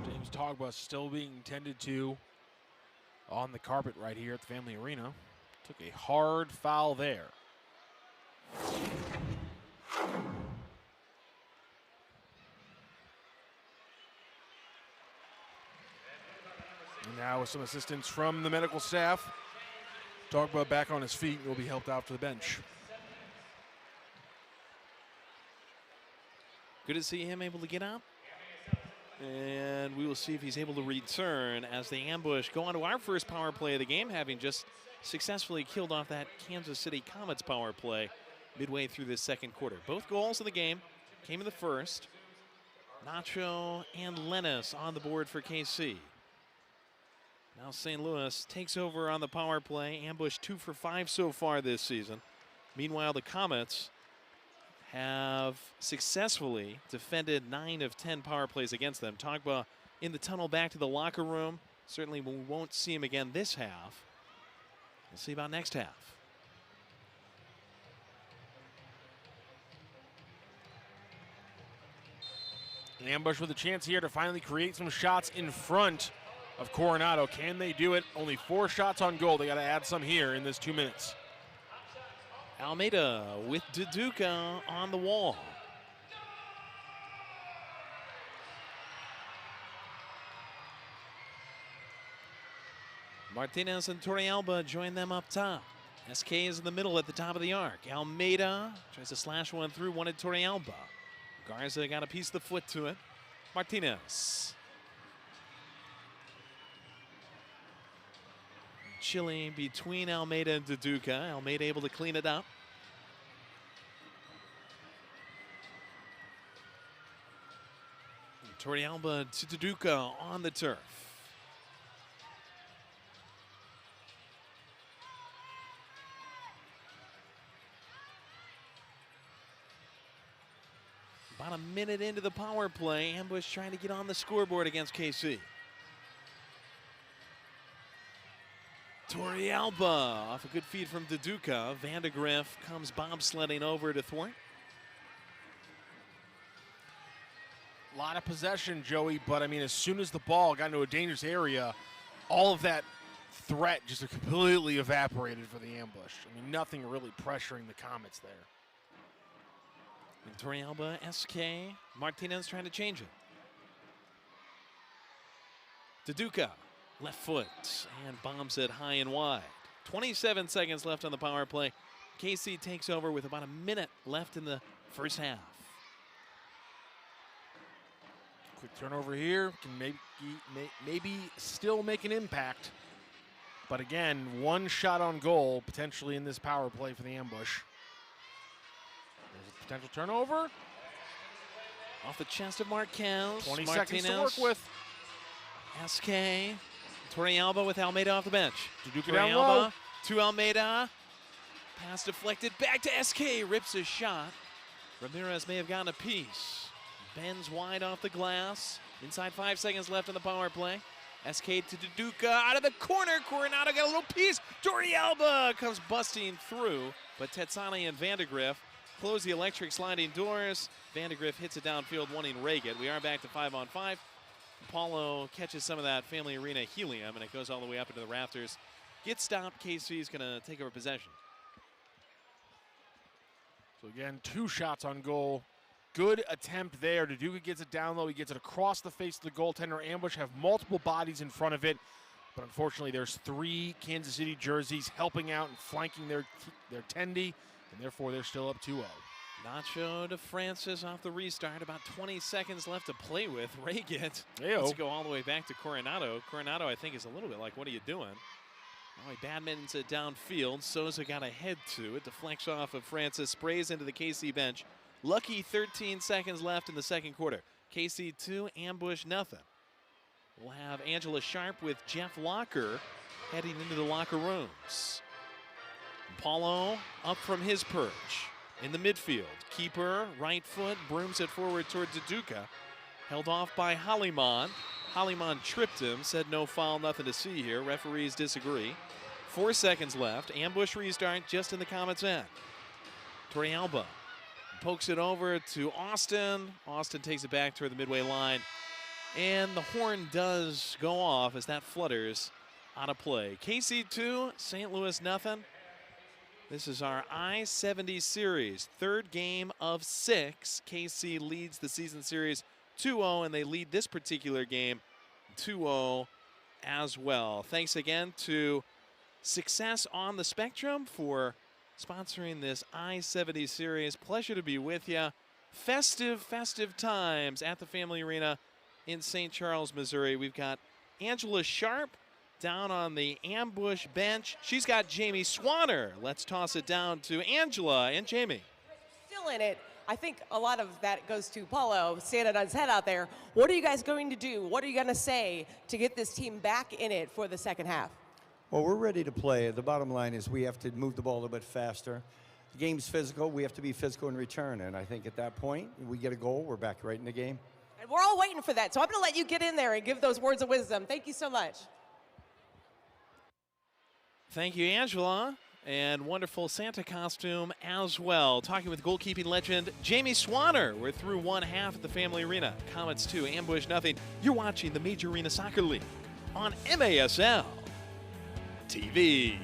James Togba still being tended to on the carpet right here at the Family Arena. Took a hard foul there. And now with some assistance from the medical staff, Togba back on his feet and will be helped out to the bench. Good to see him able to get up. And we will see if he's able to return as the Ambush go on to our first power play of the game, having just successfully killed off that Kansas City Comets power play midway through this second quarter. Both goals of the game came in the first. Nacho and Lennis on the board for KC. Now St. Louis takes over on the power play. Ambush 2 for 5 so far this season. Meanwhile, the Comets have successfully defended 9 of 10 power plays against them. Togba in the tunnel back to the locker room. Certainly we won't see him again this half. We'll see about next half. An Ambush with a chance here to finally create some shots in front of Coronado. Can they do it? Only 4 shots on goal. They got to add some here in this 2 minutes. Almeida with Duduka on the wall. Martinez and Torrealba join them up top. SK is in the middle at the top of the arc. Almeida tries to slash one through, wanted Torrealba. Garza got a piece of the foot to it. Martinez. Chile between Almeida and Duduka. Almeida able to clean it up. Torrealba to Duduka on the turf. About a minute into the power play, Ambush trying to get on the scoreboard against KC. Torrealba off a good feed from Duduka. Vandegrift comes bobsledding over to thwart. A lot of possession, Joey, but I mean, as soon as the ball got into a dangerous area, all of that threat just completely evaporated for the Ambush. I mean, nothing really pressuring the Comets there. And Torrealba, SK, Martinez trying to change it. Duduka, left foot, and bombs it high and wide. 27 seconds left on the power play. KC takes over with about a minute left in the first half. Quick turnover here, can maybe still make an impact. But again, one shot on goal potentially in this power play for the Ambush. There's a potential turnover. Off the chest of Marquez. 20 Martinez, seconds to work with. SK. Torrealba with Almeida off the bench. Duduka down low. Torrealba to Almeida. Pass deflected back to SK. Rips a shot. Ramirez may have gotten a piece. Bends wide off the glass. Inside 5 seconds left on the power play. SK to Duduka out of the corner. Coronado got a little piece. Torrealba comes busting through. But Tetsani and Vandegrift close the electric sliding doors. Vandegrift hits it downfield, wanting Reagan. We are back to 5-on-5. Paulo catches some of that Family Arena helium, and it goes all the way up into the rafters. Gets stopped. KC is going to take over possession. So again, 2 shots on goal. Good attempt there. Duduka gets it down low. He gets it across the face of the goaltender. Ambush have multiple bodies in front of it, but unfortunately there's 3 Kansas City jerseys helping out and flanking their tendy, and therefore they're still up 2-0. Nacho to Francis off the restart. About 20 seconds left to play with. Reagan Ayo. Let's go all the way back to Coronado. Coronado, I think, is a little bit like, what are you doing? Now he badmintons it downfield. Souza got a head to it. Deflects off of Francis. Sprays into the KC bench. Lucky 13 seconds left in the second quarter. KC 2, Ambush nothing. We'll have Angela Sharp with Jeff Locker heading into the locker rooms. Paulo up from his perch in the midfield. Keeper, right foot, brooms it forward toward Duduka. Held off by Holliman. Holliman tripped him, said no foul, nothing to see here. Referees disagree. 4 seconds left. Ambush restart just in the Comets' end. Torrealba pokes it over to Austin. Austin takes it back toward the midway line. And the horn does go off as that flutters out of play. KC 2, St. Louis nothing. This is our I-70 series, 3rd game of 6. KC leads the season series 2-0, and they lead this particular game 2-0 as well. Thanks again to Success on the Spectrum for sponsoring this I-70 series. Pleasure to be with you. Festive times at the Family Arena in St. Charles, Missouri. We've got Angela Sharp down on the Ambush bench. She's got Jamie Swanner. Let's toss it down to Angela and Jamie. Still in it. I think a lot of that goes to Paulo standing on his head out there. What are you guys going to do? What are you going to say to get this team back in it for the second half? Well, we're ready to play. The bottom line is we have to move the ball a little bit faster. The game's physical. We have to be physical in return. And I think at that point, we get a goal, we're back right in the game. And we're all waiting for that. So I'm going to let you get in there and give those words of wisdom. Thank you so much. Thank you, Angela. And wonderful Santa costume as well. Talking with goalkeeping legend Jamie Swanner. We're through one half at the Family Arena. Comets 2, Ambush nothing. You're watching the Major Arena Soccer League on MASL TV.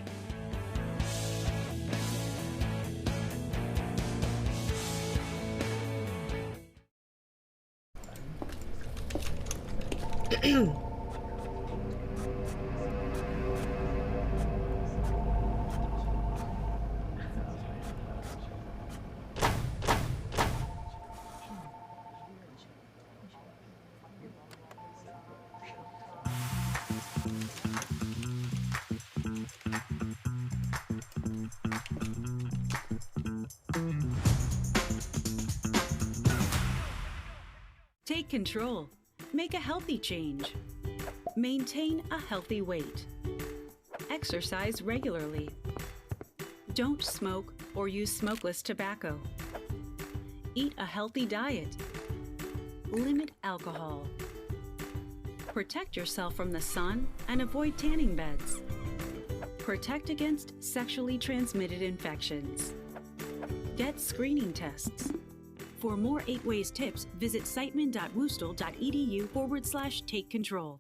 Take control. Make a healthy change. Maintain a healthy weight. Exercise regularly. Don't smoke or use smokeless tobacco. Eat a healthy diet. Limit alcohol. Protect yourself from the sun and avoid tanning beds. Protect against sexually transmitted infections. Get screening tests. For more 8 Ways tips, visit siteman.woostel.edu/take control.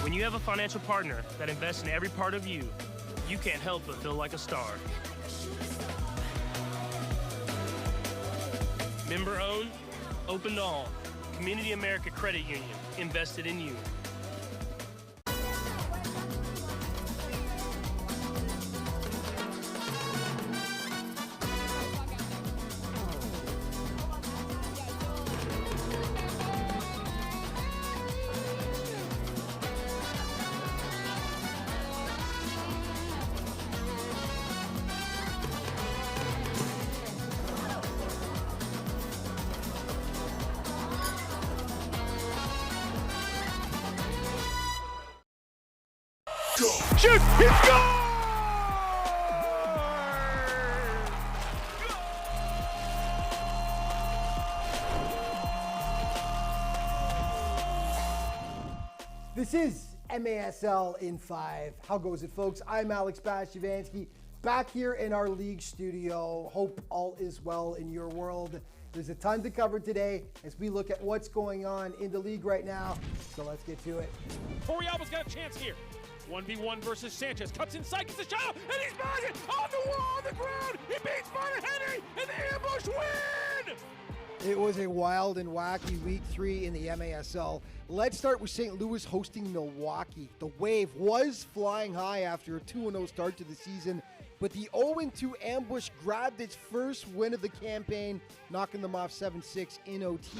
When you have a financial partner that invests in every part of you, you can't help but feel like a star. Member owned, open to all. Community America Credit Union, invested in you. Shoot! It's gone! This is MASL in 5. How goes it, folks? I'm Alex Bashavansky, back here in our league studio. Hope all is well in your world. There's a ton to cover today as we look at what's going on in the league right now. So let's get to it. Torrealba's got a chance here. 1v1 versus Sanchez. Cuts inside, gets a shot, and he's back it on the wall, on the ground. He beats Martin Henry, and the ambush win! It was a wild and wacky week 3 in the MASL. Let's start with St. Louis hosting Milwaukee. The Wave was flying high after a 2-0 start to the season, but the 0-2 ambush grabbed its first win of the campaign, knocking them off 7-6 in OT.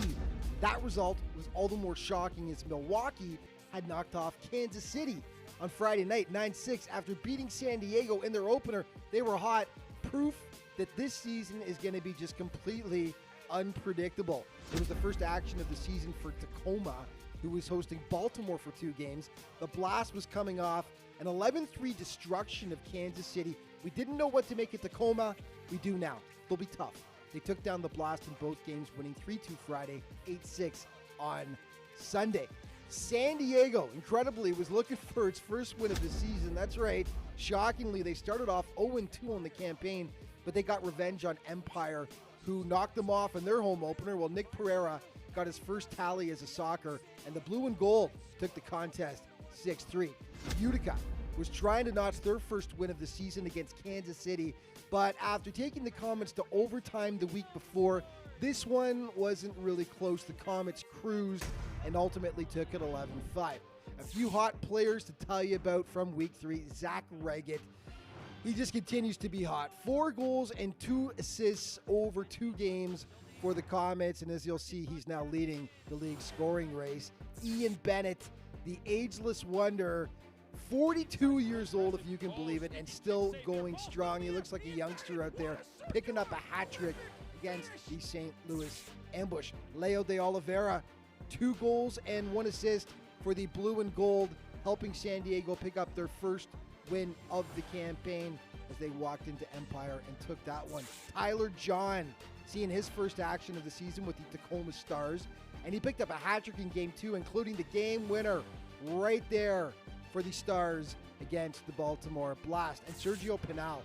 That result was all the more shocking as Milwaukee had knocked off Kansas City on Friday night, 9-6. After beating San Diego in their opener, they were hot. Proof that this season is going to be just completely unpredictable. It was the first action of the season for Tacoma, who was hosting Baltimore for 2 games. The Blast was coming off an 11-3 destruction of Kansas City. We didn't know what to make of Tacoma. We do now. They'll be tough. They took down the Blast in both games, winning 3-2 Friday, 8-6 on Sunday. San Diego, incredibly, was looking for its first win of the season. That's right. Shockingly, they started off 0-2 on the campaign, but they got revenge on Empire, who knocked them off in their home opener. Well, Nick Pereira got his first tally as a soccer, and the Blue and Gold took the contest 6-3. Utica was trying to notch their first win of the season against Kansas City, but after taking the Comets to overtime the week before, this one wasn't really close. The Comets cruised and ultimately took it 11-5. A few hot players to tell you about from week 3. Zach Reggett, he just continues to be hot. 4 goals and 2 assists over 2 games for the Comets, and as you'll see, he's now leading the league scoring race. Ian Bennett, the ageless wonder, 42 years old, if you can believe it, and still going strong. He looks like a youngster out there, picking up a hat trick against the St. Louis ambush. Leo de Oliveira, 2 goals and 1 assist for the Blue and Gold, helping San Diego pick up their first win of the campaign as they walked into Empire and took that one. Tyler John, seeing his first action of the season with the Tacoma Stars, and he picked up a hat trick in game 2, including the game winner right there for the Stars against the Baltimore Blast. And Sergio Pinal,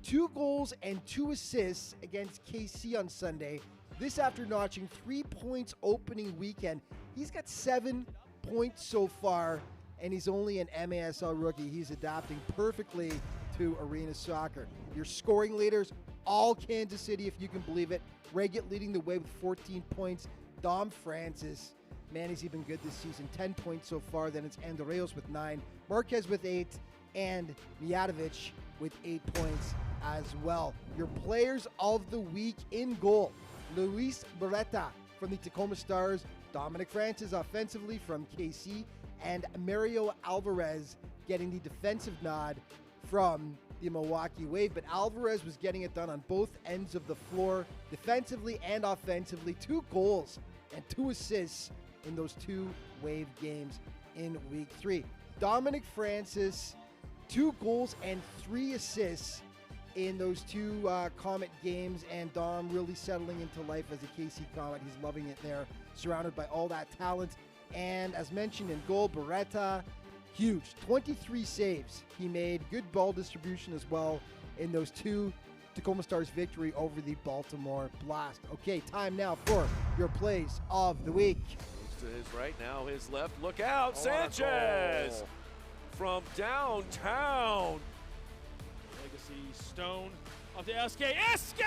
2 goals and 2 assists against KC on Sunday. This after notching 3 points opening weekend. He's got 7 points so far, and he's only an MASL rookie. He's adapting perfectly to arena soccer. Your scoring leaders, all Kansas City, if you can believe it. Reggett leading the way with 14 points. Dom Francis, man, he's even good this season. 10 points so far. Then it's Andreos with 9, Marquez with 8, and Mijatovic with 8 points as well. Your players of the week in goal: Luis Beretta from the Tacoma Stars, Dominic Francis offensively from KC, and Mario Alvarez getting the defensive nod from the Milwaukee Wave. But Alvarez was getting it done on both ends of the floor, defensively and offensively. 2 goals and 2 assists in those 2 Wave games in week 3. Dominic Francis, 2 goals and 3 assists in those 2 Comet games, and Dom really settling into life as a KC Comet. He's loving it there, surrounded by all that talent. And as mentioned in goal, Beretta, huge, 23 saves he made. Good ball distribution as well in those 2 Tacoma Stars victory over the Baltimore Blast. Okay, time now for your plays of the week. To his right, now his left. Look out, Sanchez from downtown. Legacy Stone off the SK. SK!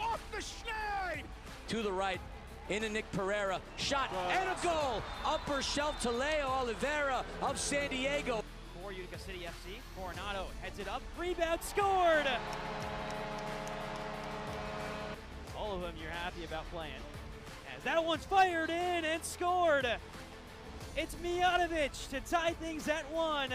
Off the schneid! To the right, into Nick Pereira. Shot and a goal. Upper shelf to Leo Oliveira of San Diego. For Utica City FC, Coronado heads it up. Rebound scored! All of them you're happy about playing. As that one's fired in and scored. It's Mijatovic to tie things at 1.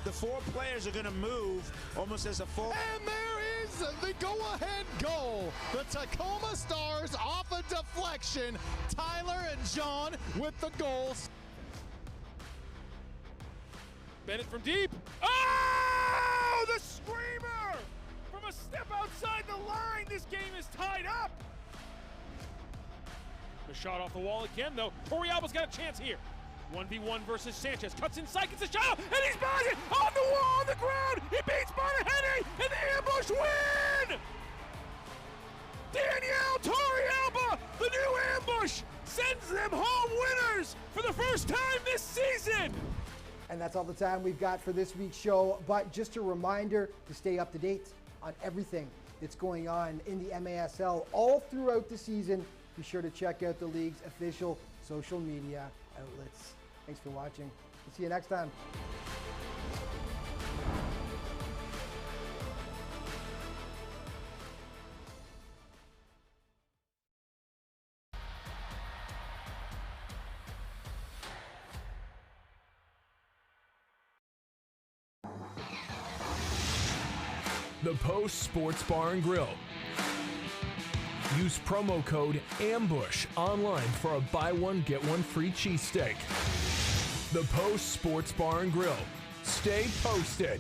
The 4 players are going to move almost as a full. And there is the go-ahead goal. The Tacoma Stars off a deflection. Tyler and John with the goals. Bennett from deep. Oh, the screamer! From a step outside the line, this game is tied up. The shot off the wall again, though. Torrealba's got a chance here. 1v1 versus Sanchez. Cuts inside, gets a shot, and he's by it! On the wall, on the ground! He beats Bonahetti, and the ambush win! Danielle Torrealba, the new ambush, sends them home winners for the first time this season! And that's all the time we've got for this week's show. But just a reminder to stay up to date on everything that's going on in the MASL all throughout the season. Be sure to check out the league's official social media outlets. Thanks for watching. We'll see you next time. The Post Sports Bar and Grill. Use promo code AMBUSH online for a buy one, get one free cheesesteak. The Post Sports Bar and Grill. Stay posted.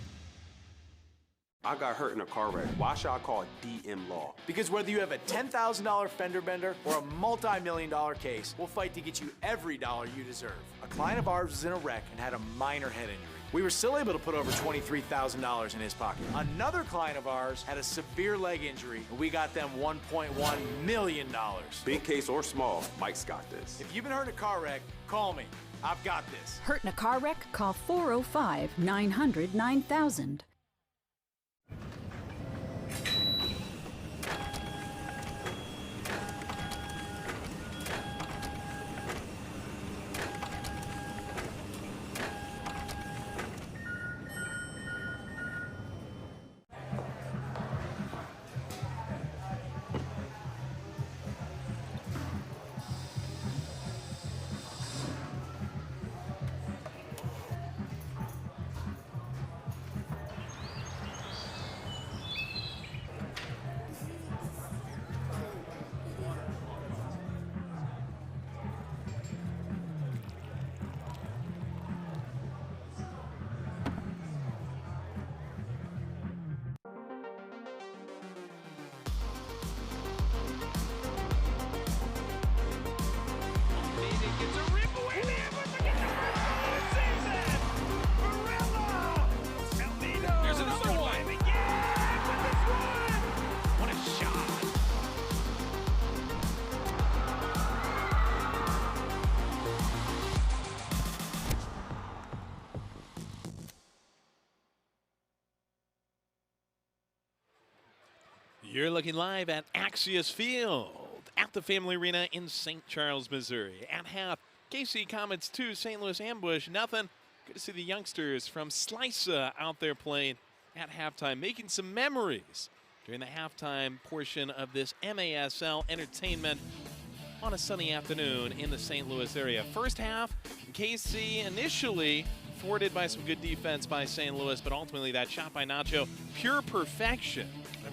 I got hurt in a car wreck. Why should I call DM Law? Because whether you have a $10,000 fender bender or a multi-million-dollar case, we'll fight to get you every dollar you deserve. A client of ours was in a wreck and had a minor head injury. We were still able to put over $23,000 in his pocket. Another client of ours had a severe leg injury, and we got them $1.1 million. Big case or small, Mike's got this. If you've been hurt in a car wreck, call me. I've got this. Hurt in a car wreck? Call 405-900-9000. You're looking live at Axios Field at the Family Arena in St. Charles, Missouri. At half, KC Comets 2, St. Louis Ambush nothing. Good to see the youngsters from Slica out there playing at halftime, making some memories during the halftime portion of this MASL entertainment on a sunny afternoon in the St. Louis area. First half, KC initially thwarted by some good defense by St. Louis, but ultimately that shot by Nacho, pure perfection. I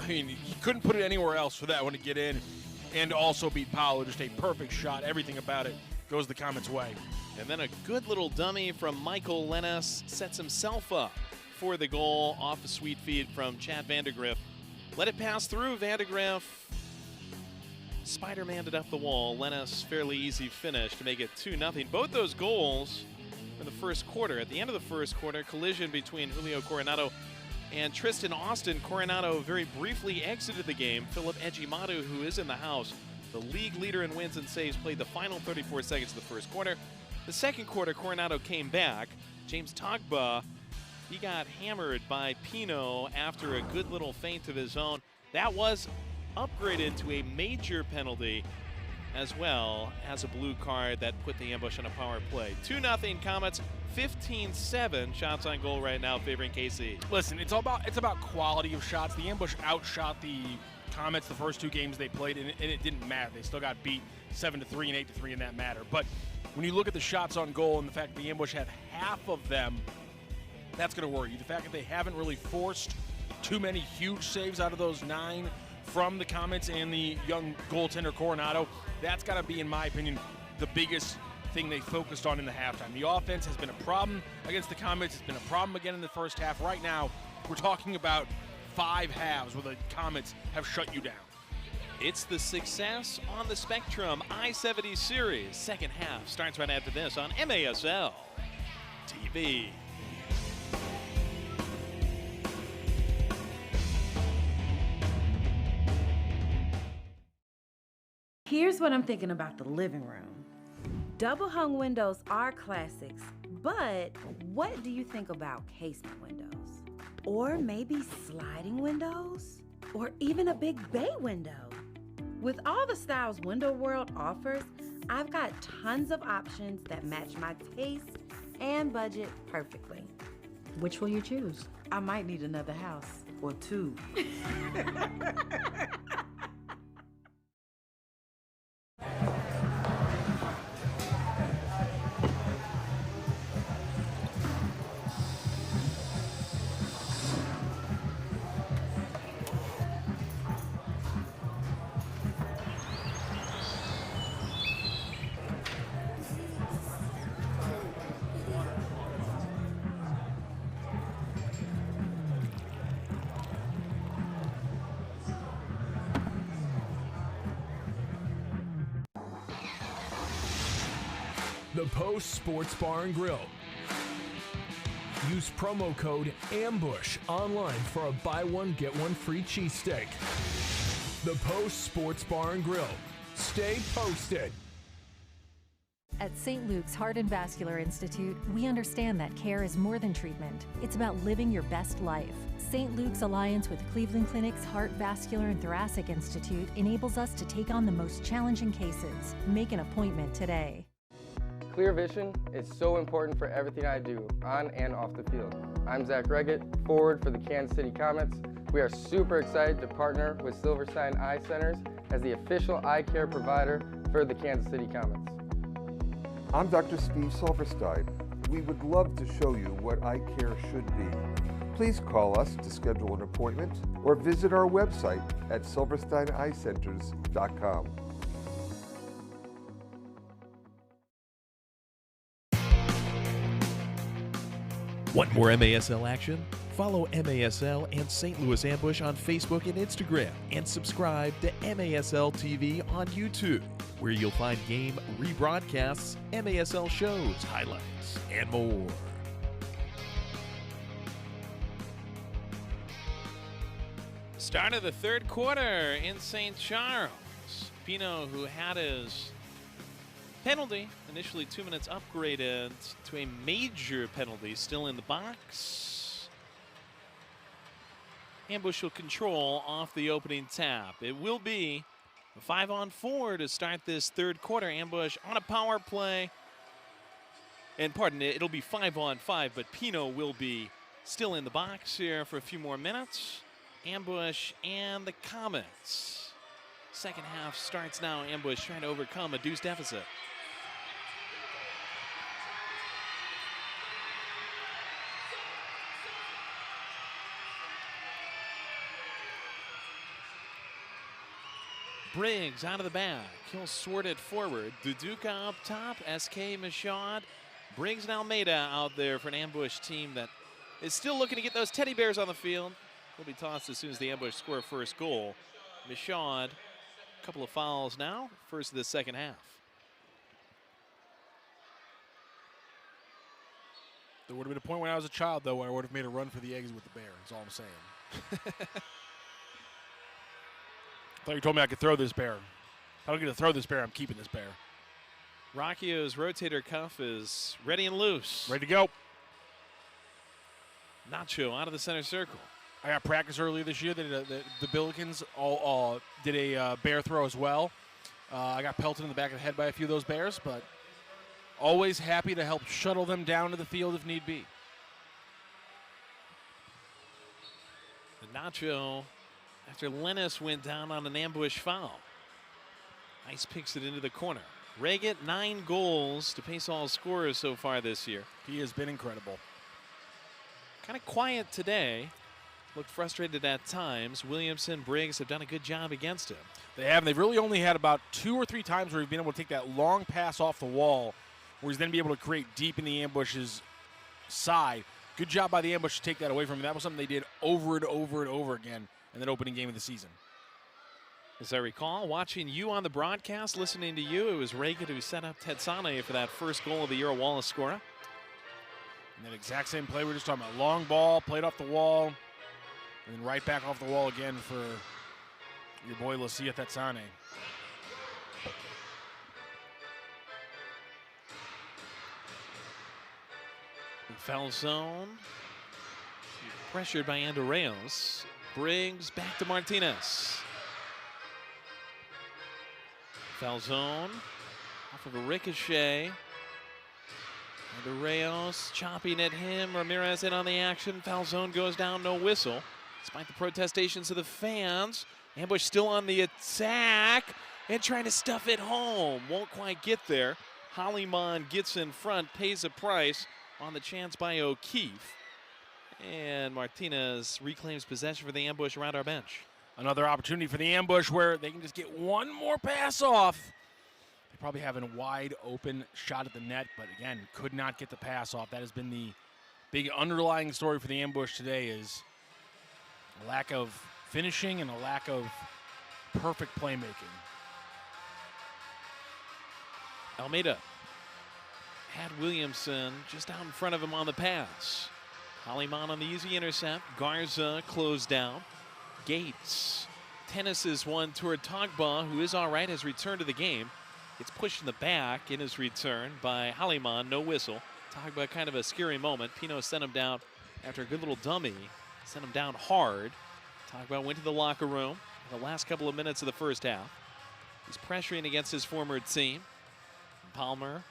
mean, you couldn't put it anywhere else for that one to get in and also beat Paolo. Just a perfect shot. Everything about it goes the Comets' way. And then a good little dummy from Michael Lennis sets himself up for the goal off a sweet feed from Chad Vandergriff. Let it pass through. Vandergriff Spider-Man'd up the wall. Lennis fairly easy finish to make it 2-0. Both those goals in the first quarter. At the end of the first quarter, collision between Julio Coronado and Tristan Austin. Coronado very briefly exited the game. Philip Ejimadu, who is in the house, the league leader in wins and saves, played the final 34 seconds of the first quarter. The second quarter, Coronado came back. James Togba, he got hammered by Pino after a good little feint of his own. That was upgraded to a major penalty as well as a blue card that put the Ambush on a power play. 2-0 Comets, 15-7 shots on goal right now favoring KC. Listen, it's about quality of shots. The Ambush outshot the Comets the first two games they played, and it didn't matter. They still got beat 7-3 and 8-3 in that matter. But when you look at the shots on goal and the fact that the Ambush had half of them, that's going to worry you. The fact that they haven't really forced too many huge saves out of those 9 from the Comets and the young goaltender Coronado, that's got to be, in my opinion, the biggest thing they focused on in the halftime. The offense has been a problem against the Comets. It's been a problem again in the first half. Right now, we're talking about 5 halves where the Comets have shut you down. It's the Success on the Spectrum I-70 series. Second half starts right after this on MASL TV. Here's what I'm thinking about the living room. Double hung windows are classics, but what do you think about casement windows? Or maybe sliding windows? Or even a big bay window? With all the styles Window World offers, I've got tons of options that match my taste and budget perfectly. Which will you choose? I might need another house or 2. The Post Sports Bar and Grill. Use promo code AMBUSH online for a buy one, get one free cheesesteak. The Post Sports Bar and Grill. Stay posted. At St. Luke's Heart and Vascular Institute, we understand that care is more than treatment. It's about living your best life. St. Luke's alliance with Cleveland Clinic's Heart, Vascular, and Thoracic Institute enables us to take on the most challenging cases. Make an appointment today. Clear vision is so important for everything I do, on and off the field. I'm Zach Reggett, forward for the Kansas City Comets. We are super excited to partner with Silverstein Eye Centers as the official eye care provider for the Kansas City Comets. I'm Dr. Steve Silverstein. We would love to show you what eye care should be. Please call us to schedule an appointment or visit our website at silversteineyecenters.com. Want more MASL action? Follow MASL and St. Louis Ambush on Facebook and Instagram, and subscribe to MASL TV on YouTube, where you'll find game rebroadcasts, MASL shows, highlights, and more. Start of the third quarter in St. Charles. Pino, who had his penalty, initially 2 minutes, upgraded to a major penalty, still in the box. Ambush will control off the opening tap. It will be a 5-on-4 to start this third quarter. Ambush on a power play. And pardon it, it'll be 5-on-5, but Pino will be still in the box here for a few more minutes. Ambush and the Comets. Second half starts now. Ambush trying to overcome a deuce deficit. Briggs out of the back. He'll sort it forward. Duduka up top. SK Michaud. Briggs and Almeida out there for an Ambush team that is still looking to get those teddy bears on the field. Will be tossed as soon as the Ambush score first goal. Michaud, a couple of fouls now. First of the second half. There would have been a point when I was a child, though, where I would have made a run for the eggs with the bear. That's all I'm saying. I thought you told me I could throw this bear. If I don't get to throw this bear, I'm keeping this bear. Rocchio's rotator cuff is ready and loose. Ready to go. Nacho out of the center circle. I got practice earlier this year. The Billikens all did a bear throw as well. I got pelted in the back of the head by a few of those bears, but always happy to help shuttle them down to the field if need be. The Nacho, after Lennis went down on an Ambush foul. Ice picks it into the corner. Reagan, 9 goals to pace all scorers so far this year. He has been incredible. Kind of quiet today. Looked frustrated at times. Williamson, Briggs have done a good job against him. They have. They've really only had about 2 or 3 times where he's been able to take that long pass off the wall, where he's then be able to create deep in the Ambush's side. Good job by the Ambush to take that away from him. That was something they did over and over and over again in that opening game of the season. As I recall, watching you on the broadcast, listening to you, it was Reagan who set up Tetsane for that first goal of the year, a Wallace scorer. And that exact same play we were just talking about. Long ball, played off the wall, and then right back off the wall again for your boy Lucia Tetsane. Foul zone. Pressured by Andorreos. Briggs back to Martinez. Foul zone. Off of a ricochet. Andorreos chopping at him. Ramirez in on the action. Foul zone goes down, no whistle. Despite the protestations of the fans. Ambush still on the attack and trying to stuff it home. Won't quite get there. Hollyman gets in front, pays a price on the chance by O'Keefe. And Martinez reclaims possession for the Ambush around our bench. Another opportunity for the Ambush where they can just get one more pass off. They probably have a wide open shot at the net, but again, could not get the pass off. That has been the big underlying story for the Ambush today, is a lack of finishing and a lack of perfect playmaking. Almeida had Williamson just out in front of him on the pass. Hollyman on the easy intercept. Garza closed down. Gates. Tennis's one toward Togba, who is all right, has returned to the game. Gets pushed in the back in his return by Hollyman, no whistle. Togba, kind of a scary moment. Pino sent him down after a good little dummy. Sent him down hard. Togba went to the locker room in the last couple of minutes of the first half. He's pressuring against his former team. Palmer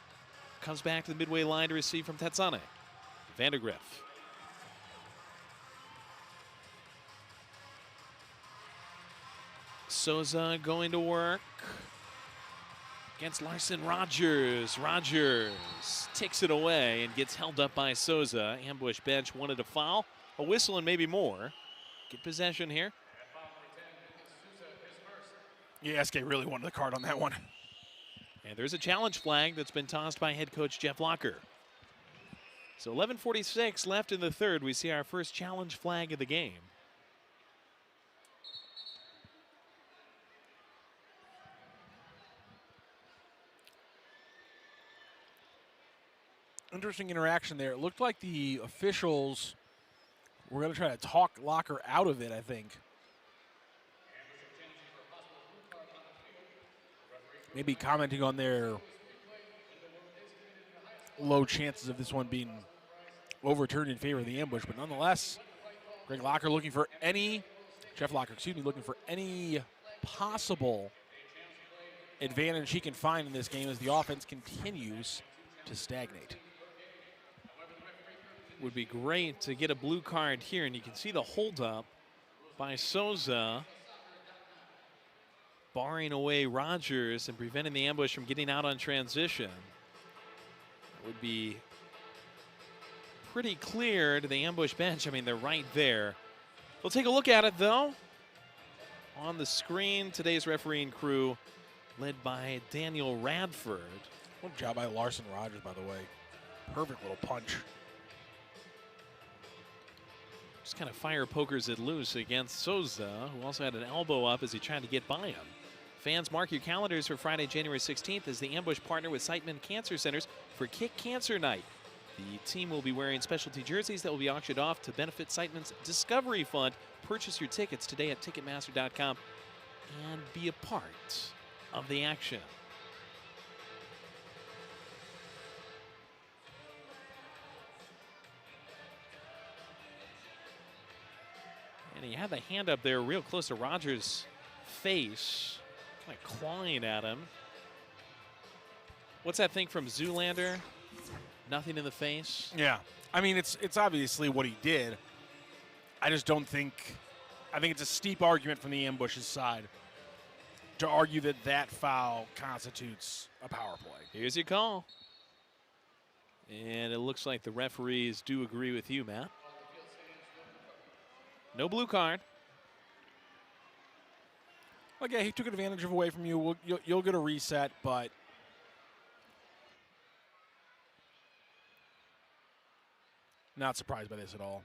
comes back to the midway line to receive from Tetsane. Vandergriff. Souza going to work against Larson Rogers. Rogers takes it away and gets held up by Souza. Ambush bench wanted a foul, a whistle, and maybe more. Get possession here. Yeah, SK really wanted the card on that one. And there's a challenge flag that's been tossed by head coach Jeff Locker. So 11:46 left in the third. We see our first challenge flag of the game. Interesting interaction there. It looked like the officials were going to try to talk Locker out of it, I think. Maybe commenting on their low chances of this one being overturned in favor of the Ambush, but nonetheless, Jeff Locker, looking for any possible advantage he can find in this game as the offense continues to stagnate. Would be great to get a blue card here, and you can see the holdup by Souza, barring away Rogers and preventing the ambush from getting out on transition. It would be pretty clear to the ambush bench. I mean, they're right there. We'll take a look at it, though. On the screen, today's refereeing crew led by Daniel Radford. What job by Larson Rogers, by the way. Perfect little punch. Just kind of fire pokers it loose against Souza, who also had an elbow up as he tried to get by him. Fans, mark your calendars for Friday, January 16th as the ambush partner with Siteman Cancer Centers for Kick Cancer Night. The team will be wearing specialty jerseys that will be auctioned off to benefit Siteman's Discovery Fund. Purchase your tickets today at Ticketmaster.com and be a part of the action. And he had the hand up there real close to Rogers' face, kind of clawing at him. What's that thing from Zoolander? Nothing in the face? Yeah. I mean, it's obviously what he did. I just don't think, I think it's a steep argument from the ambush's side to argue that that foul constitutes a power play. Here's your call. And it looks like the referees do agree with you, Matt. No blue card. Okay, he took advantage of away from you. You'll get a reset, but not surprised by this at all.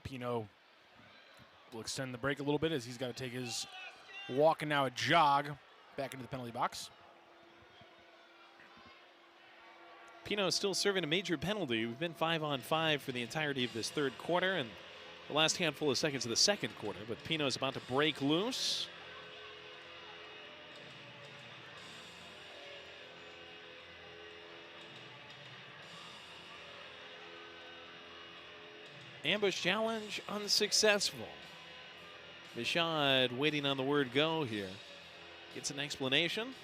Pino will extend the break a little bit as he's got to take his walk and now a jog back into the penalty box. Pino is still serving a major penalty. We've been 5-on-5 for the entirety of this third quarter and the last handful of seconds of the second quarter, but Pino is about to break loose. Ambush challenge unsuccessful. Bishad waiting on the word go here. Gets an explanation.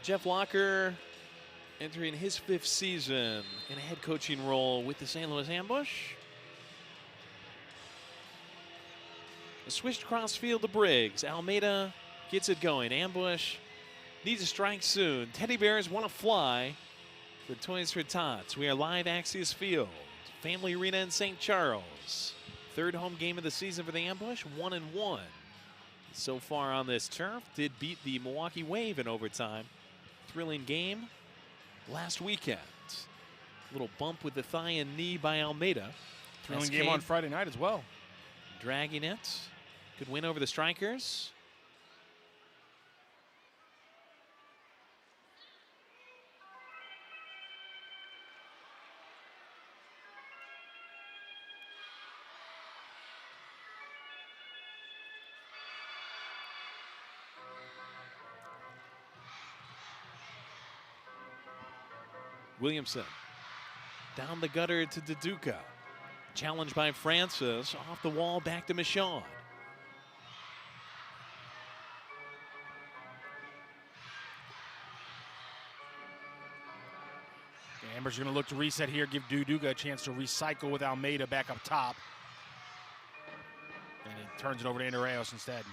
Jeff Locker entering his 5th season in a head coaching role with the St. Louis Ambush. Switched cross field to Briggs. Almeida gets it going. Ambush needs a strike soon. Teddy Bears want to fly for Toys for Tots. We are live Axios Field, Family Arena in St. Charles. Third home game of the season for the Ambush, 1-1. So far on this turf, did beat the Milwaukee Wave in overtime. Thrilling game last weekend. Little bump with the thigh and knee by Almeida. Thrilling game on Friday night as well. Dragging it. Good win over the Strikers. Williamson down the gutter to Deduca. Challenged by Francis. Off the wall, back to Michaud. Amber's going to look to reset here, give Duduga a chance to recycle with Almeida back up top. And he turns it over to Andreas instead.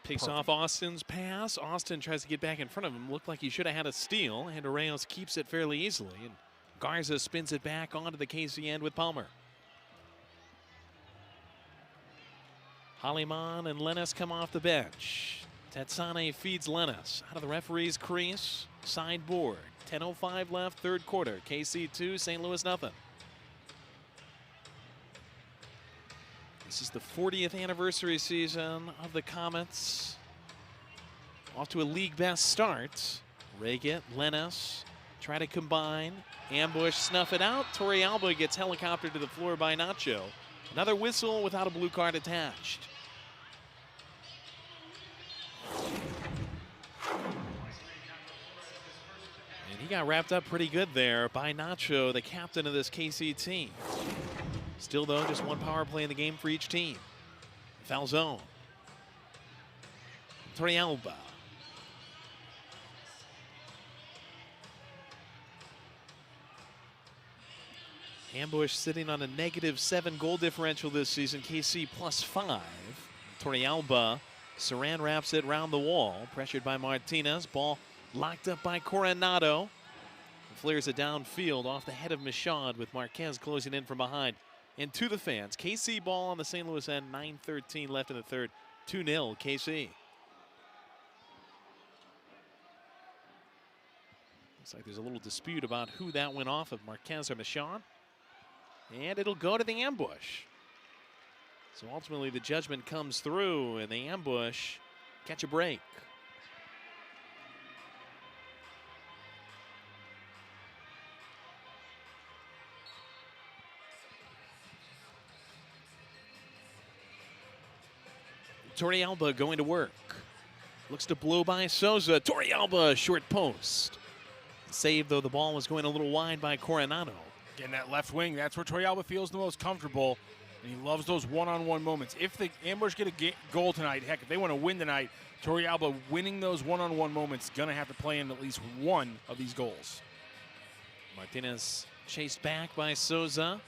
Picks off Austin's pass. Austin tries to get back in front of him. Looked like he should have had a steal. Andreas keeps it fairly easily. And Garza spins it back onto the KC end with Palmer. Haliman and Lennis come off the bench. Tetsane feeds Lennis out of the referee's crease. Sideboard. 10:05 left, third quarter. KC 2, St. Louis nothing. This is the 40th anniversary season of the Comets. Off to a league best start. Reget, Lennis try to combine. Ambush, snuff it out. Torrey Alba gets helicoptered to the floor by Nacho. Another whistle without a blue card attached. And he got wrapped up pretty good there by Nacho, the captain of this KC team. Still, though, just one power play in the game for each team. Foul zone. Torrealba. Ambush sitting on a -7 goal differential this season. KC +5. Torrealba. Saran wraps it round the wall. Pressured by Martinez. Ball locked up by Coronado. Flares it downfield off the head of Michaud with Marquez closing in from behind. And to the fans, KC ball on the St. Louis end. 9:13 left in the third. 2-0 KC. Looks like there's a little dispute about who that went off of, Marquez or Michaud. And it'll go to the ambush. So ultimately the judgment comes through and the ambush catch a break. Torrealba going to work. Looks to blow by Souza. Torrealba short post. Saved, though the ball was going a little wide by Coronado. Again, that left wing, that's where Torrealba feels the most comfortable, and he loves those one-on-one moments. If the Ambush get a goal tonight, heck, if they want to win tonight, Torrealba winning those one-on-one moments going to have to play in at least one of these goals. Martinez chased back by Souza.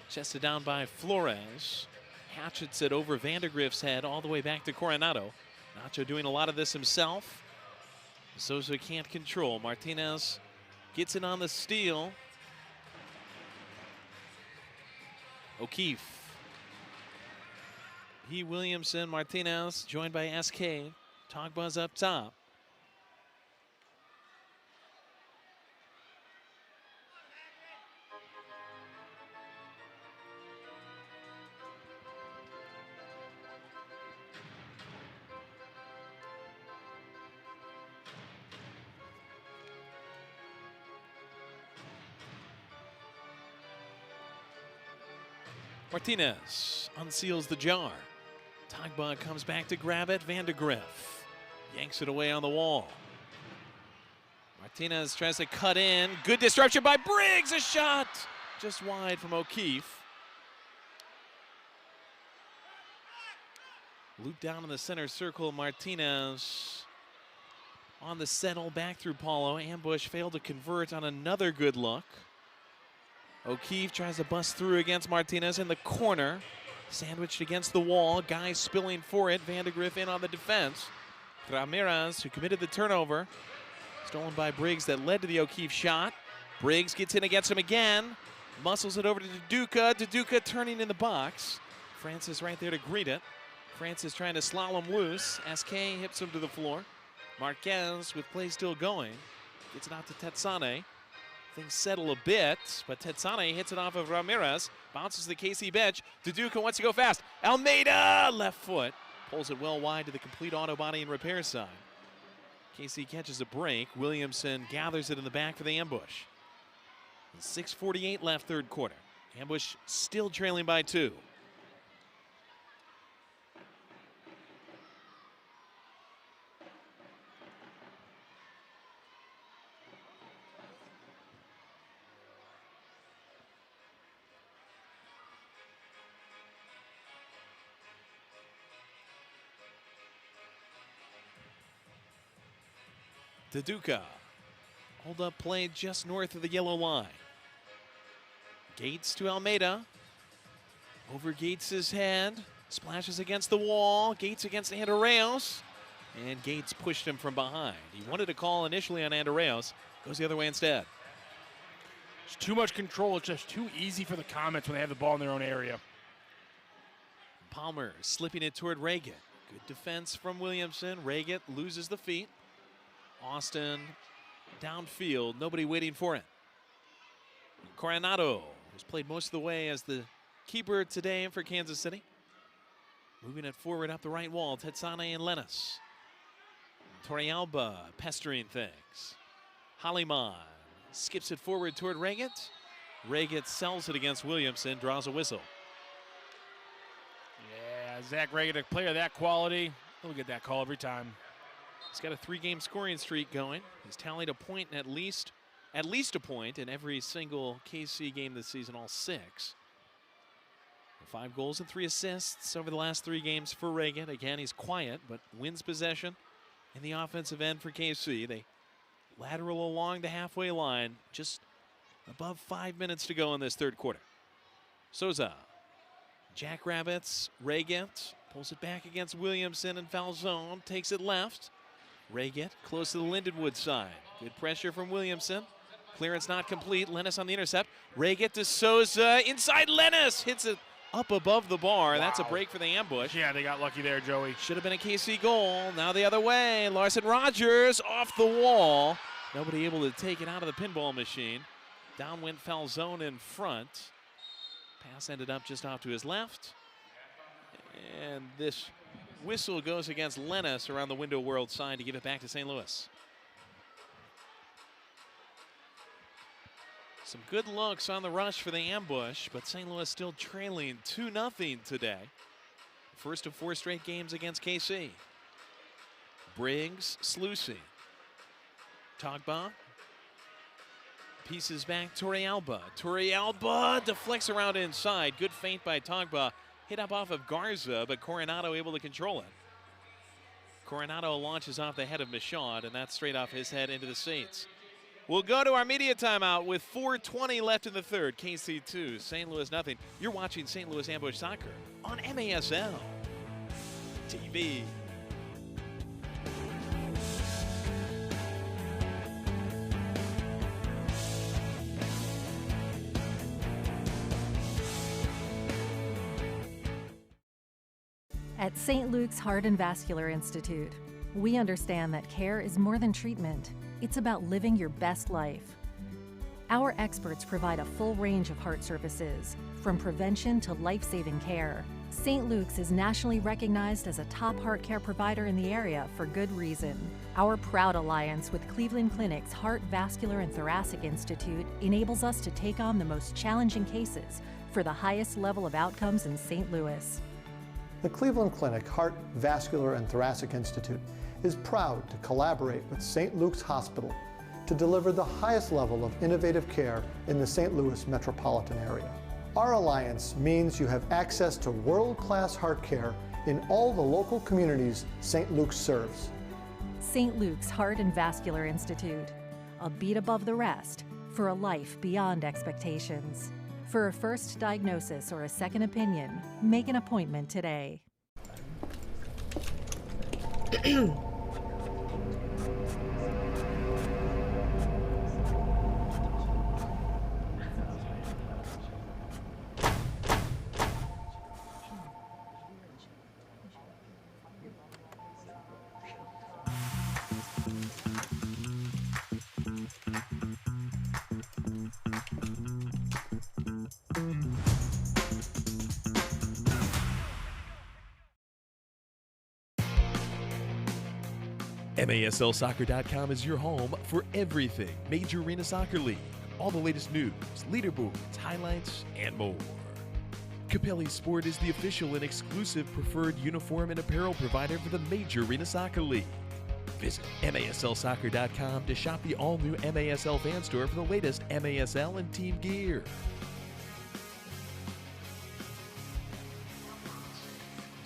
Chested down by Flores. Hatchets it over Vandergrift's head all the way back to Coronado. Nacho doing a lot of this himself. Souza can't control. Martinez gets it on the steal. O'Keefe. Williamson, Martinez, joined by SK. Togbuzz up top. Martinez unseals the jar. Togbuzz comes back to grab it. Vandergrift yanks it away on the wall. Martinez tries to cut in. Good disruption by Briggs. A shot just wide from O'Keefe. Loop down in the center circle. Martinez on the settle back through Paulo. Ambush failed to convert on another good look. O'Keefe tries to bust through against Martinez in the corner. Sandwiched against the wall. Guys spilling for it. Vandergrift in on the defense. Ramirez, who committed the turnover. Stolen by Briggs that led to the O'Keefe shot. Briggs gets in against him again. Muscles it over to Duduka. Duduka turning in the box. Francis right there to greet it. Francis trying to slalom loose. SK hips him to the floor. Marquez with play still going. Gets it out to Tetsane. Things settle a bit, but Tetsane hits it off of Ramirez. Bounces to the KC bench. Duduka wants to go fast. Almeida, left foot. Pulls it well wide to the complete auto body and repair side. KC catches a break. Williamson gathers it in the back for the ambush. 6:48 left third quarter. Ambush still trailing by 2. Duduka. Hold up play just north of the yellow line. Gates to Almeida. Over Gates' head. Splashes against the wall. Gates against Andreas. And Gates pushed him from behind. He wanted a call initially on Andreas. Goes the other way instead. It's too much control. It's just too easy for the Comets when they have the ball in their own area. Palmer slipping it toward Reagan. Good defense from Williamson. Reagan loses the feet. Austin downfield, nobody waiting for it. Coronado, who's played most of the way as the keeper today for Kansas City. Moving it forward up the right wall, Tetsane and Lennis. Torrealba pestering things. Haliman skips it forward toward Reagan. Reagan sells it against Williamson, draws a whistle. Yeah, Zach Reagan, a player of that quality, he'll get that call every time. He's got a 3-game scoring streak going. He's tallied a point and at least a point in every single KC game this season, all 6. 5 goals and 3 assists over the last 3 games for Reagan. Again, he's quiet, but wins possession in the offensive end for KC. They lateral along the halfway line, just above 5 minutes to go in this third quarter. Souza, Jackrabbits, Reagan pulls it back against Williamson and foul zone, takes it left. Reagan close to the Lindenwood side. Good pressure from Williamson. Clearance not complete. Lennis on the intercept. Reagan to Souza. Inside Lennis hits it up above the bar. Wow. That's a break for the ambush. Yeah, they got lucky there, Joey. Should have been a KC goal. Now the other way. Larson Rogers off the wall. Nobody able to take it out of the pinball machine. Down went foul zone in front. Pass ended up just off to his left. And this whistle goes against Lennis around the window world side to give it back to St. Louis. Some good looks on the rush for the ambush, but St. Louis still trailing 2-0 today. First of 4 straight games against KC. Briggs, Sluicy. Togba. Pieces back, Torrealba. Torrealba deflects around inside. Good feint by Togba. Hit up off of Garza, but Coronado able to control it. Coronado launches off the head of Michaud, and that's straight off his head into the seats. We'll go to our media timeout with 4:20 left in the third. KC 2, St. Louis nothing. You're watching St. Louis Ambush Soccer on MASL TV. At St. Luke's Heart and Vascular Institute, we understand that care is more than treatment. It's about living your best life. Our experts provide a full range of heart services, from prevention to life-saving care. St. Luke's is nationally recognized as a top heart care provider in the area for good reason. Our proud alliance with Cleveland Clinic's Heart, Vascular, and Thoracic Institute enables us to take on the most challenging cases for the highest level of outcomes in St. Louis. The Cleveland Clinic Heart, Vascular, and Thoracic Institute is proud to collaborate with St. Luke's Hospital to deliver the highest level of innovative care in the St. Louis metropolitan area. Our alliance means you have access to world-class heart care in all the local communities St. Luke's serves. St. Luke's Heart and Vascular Institute, a beat above the rest for a life beyond expectations. For a first diagnosis or a second opinion, make an appointment today. MASLsoccer.com is your home for everything Major Arena Soccer League. All the latest news, leaderboards, highlights, and more. Capelli Sport is the official and exclusive preferred uniform and apparel provider for the Major Arena Soccer League. Visit MASLsoccer.com to shop the all-new MASL fan store for the latest MASL and team gear.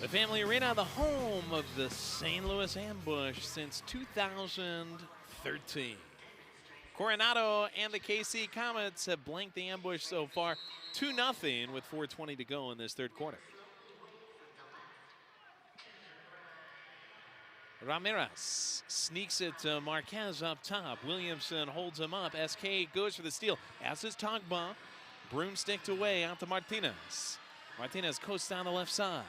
The Family Arena, the home of the St. Louis Ambush since 2013. Coronado and the KC Comets have blanked the ambush so far, 2-0 with 4:20 to go in this third quarter. Ramirez sneaks it to Marquez up top. Williamson holds him up. SK goes for the steal, as is Togba. Broomsticked away out to Martinez. Martinez coasts down the left side.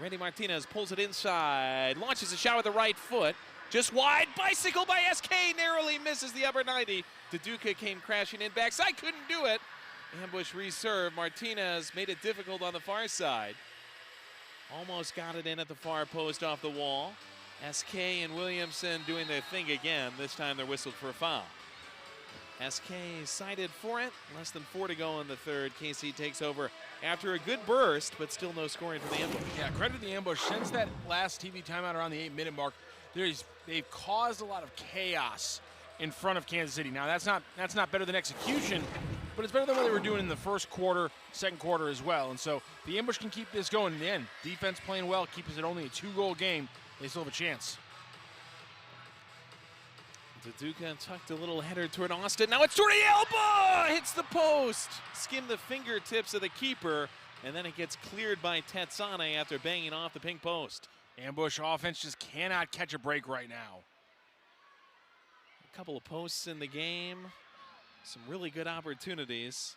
Randy Martinez pulls it inside, launches a shot with the right foot, just wide, bicycle by SK, narrowly misses the upper 90. Duduka came crashing in backside, couldn't do it. Ambush reserve, Martinez made it difficult on the far side. Almost got it in at the far post off the wall. SK and Williamson doing their thing again, this time they're whistled for a foul. SK cited for it, less than 4 to go in the third. KC takes over after a good burst, but still no scoring for the ambush. Yeah, credit to the ambush. Since that last TV timeout around the 8-minute mark, they've caused a lot of chaos in front of Kansas City. Now that's not better than execution, but it's better than what they were doing in the first quarter, second quarter as well. And so the Ambush can keep this going in the end. Defense playing well, keeps it only a 2-goal game. They still have a chance. Duduka tucked a little header toward Austin. Now it's toward the elbow! Hits the post. Skimmed the fingertips of the keeper, and then it gets cleared by Tetsane after banging off the pink post. Ambush offense just cannot catch a break right now. A couple of posts in the game. Some really good opportunities.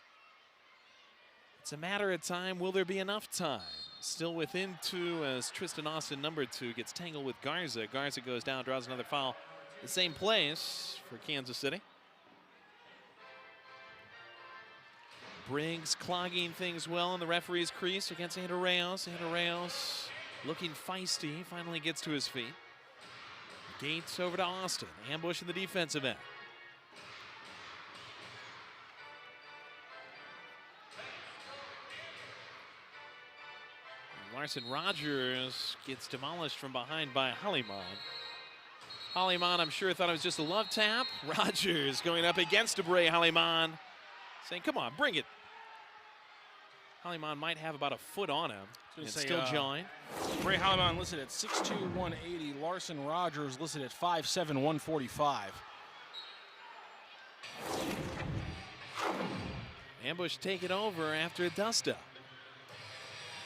It's a matter of time. Will there be enough time? Still within 2 as Tristan Austin, number 2, gets tangled with Garza. Garza goes down, draws another foul. The same place for Kansas City. Briggs clogging things well in the referee's crease against Ander Reyes. Ander Reyes looking feisty, finally gets to his feet. Gates over to Austin. Ambush in the defensive end. Larson Rogers gets demolished from behind by Hollyman. Hollyman, I'm sure, thought it was just a love tap. Rogers going up against Bray Hollyman, saying, come on, bring it. Hollyman might have about a foot on him and still join. Bray Hollyman listed at 6'2", 180. Larson Rogers listed at 5'7", 145. Ambush take it over after a dust-up.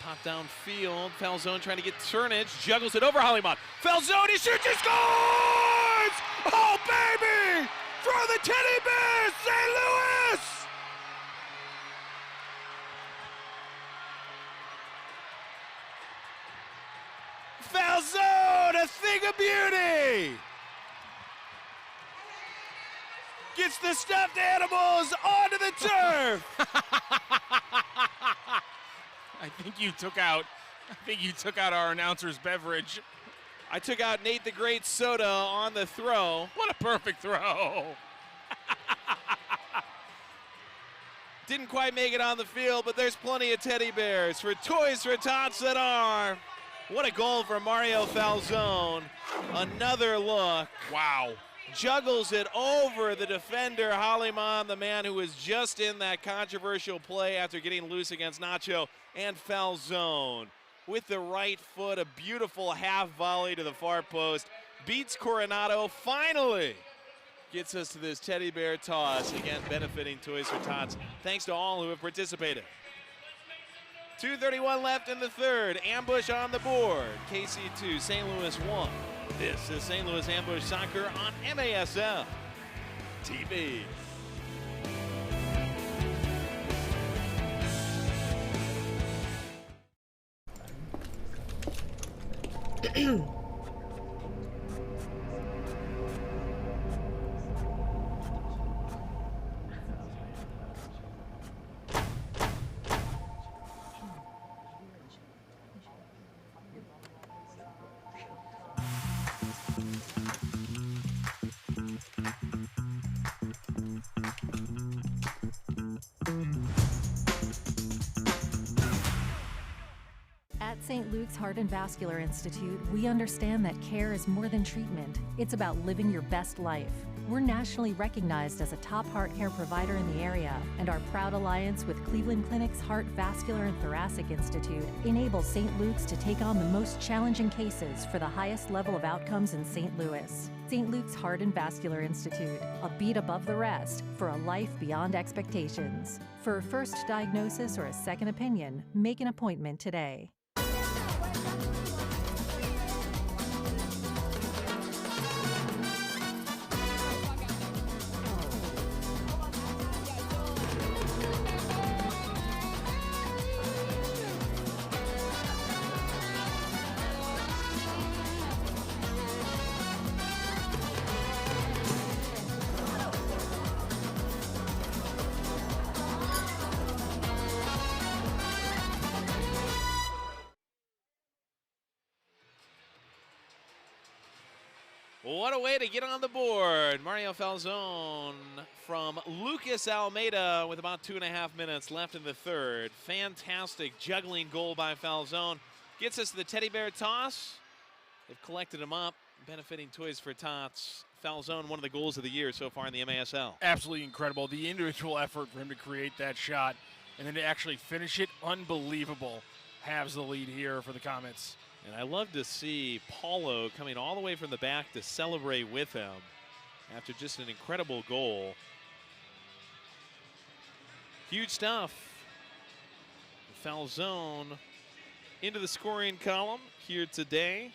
Pop downfield, Falzone trying to get turnage, juggles it over Hollyman. Falzone, he shoots, he scores! Oh, baby! For the Teddy Bears, St. Louis! Falzone, a thing of beauty! Gets the stuffed animals onto the turf! I think you took out our announcer's beverage. I took out Nate the Great Soda on the throw. What a perfect throw. Didn't quite make it on the field, but there's plenty of teddy bears for Toys for Tots that are. What a goal for Mario Falzone. Another look. Wow. Juggles it over the defender, Hollyman, the man who was just in that controversial play after getting loose against Nacho, and Falzone with the right foot, a beautiful half volley to the far post, beats Coronado, finally gets us to this teddy bear toss, again benefiting Toys for Tots. Thanks to all who have participated. 2:31 left in the third, Ambush on the board, KC 2, St. Louis 1. This is St. Louis Ambush Soccer on MASL TV. At St. Luke's Heart and Vascular Institute, we understand that care is more than treatment. It's about living your best life. We're nationally recognized as a top heart care provider in the area, and our proud alliance with Cleveland Clinic's Heart, Vascular, and Thoracic Institute enables St. Luke's to take on the most challenging cases for the highest level of outcomes in St. Louis. St. Luke's Heart and Vascular Institute, a beat above the rest for a life beyond expectations. For a first diagnosis or a second opinion, make an appointment today. What a way to get on the board. Mario Falzone from Lucas Almeida with about 2.5 minutes left in the third. Fantastic juggling goal by Falzone. Gets us to the teddy bear toss. They've collected him up, benefiting Toys for Tots Falzone, one of the goals of the year so far in the MASL. Absolutely incredible. The individual effort for him to create that shot and then to actually finish it, unbelievable. Halves the lead here for the Comets. And I love to see Paulo coming all the way from the back to celebrate with him after just an incredible goal. Huge stuff. Falzone into the scoring column here today.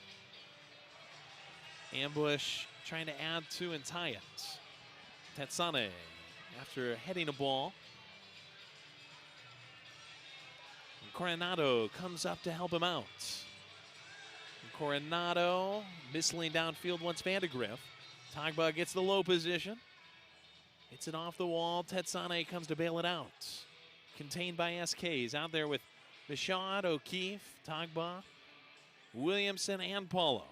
Ambush trying to add to and tie it. Tetsane after heading a ball. And Coronado comes up to help him out. And Coronado missling downfield once Vandegrift. Tagba gets the low position. Hits it off the wall. Tetsane comes to bail it out. Contained by SK. He's out there with Michaud, O'Keefe, Tagba, Williamson, and Paulo.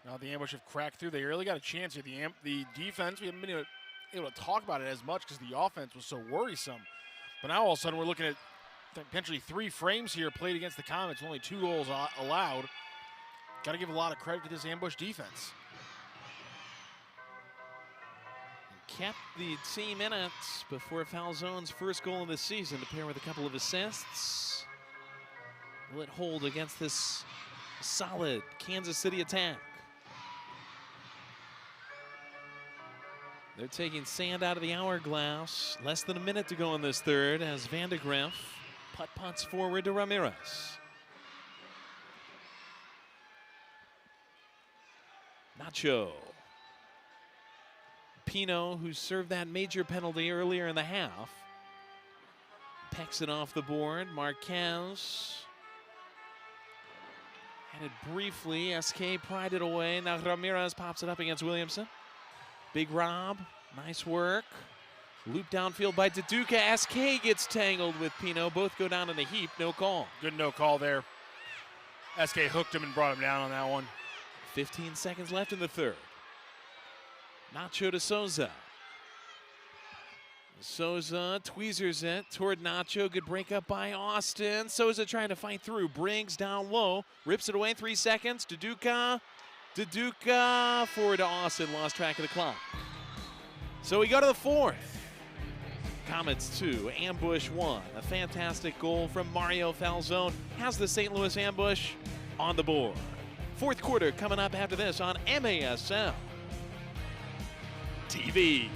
Now the Ambush have cracked through. They really got a chance here. The defense, we haven't been able to talk about it as much because the offense was so worrisome. But now all of a sudden we're looking at potentially 3 frames here played against the Comets. Only 2 goals allowed. Got to give a lot of credit to this Ambush defense. Kept the team in it before Falzone's first goal of the season to pair with a couple of assists. Will it hold against this solid Kansas City attack? They're taking sand out of the hourglass. Less than a minute to go in this third as Vandegrift putt-putts forward to Ramirez. Nacho. Pino, who served that major penalty earlier in the half, pecks it off the board. Marquez had it briefly. SK pried it away. Now Ramirez pops it up against Williamson. Big Rob, nice work. Loop downfield by Duduka. SK gets tangled with Pino. Both go down in a heap. No call. Good no call there. SK hooked him and brought him down on that one. 15 seconds left in the third. Nacho to Souza. Souza tweezers it toward Nacho. Good breakup by Austin. Souza trying to fight through. Briggs down low. Rips it away. 3 seconds. Duduka. Duduka forward to Austin. Lost track of the clock. So we go to the fourth. Comets 2, Ambush 1. A fantastic goal from Mario Falzone has the St. Louis Ambush on the board. Fourth quarter coming up after this on MASL TV.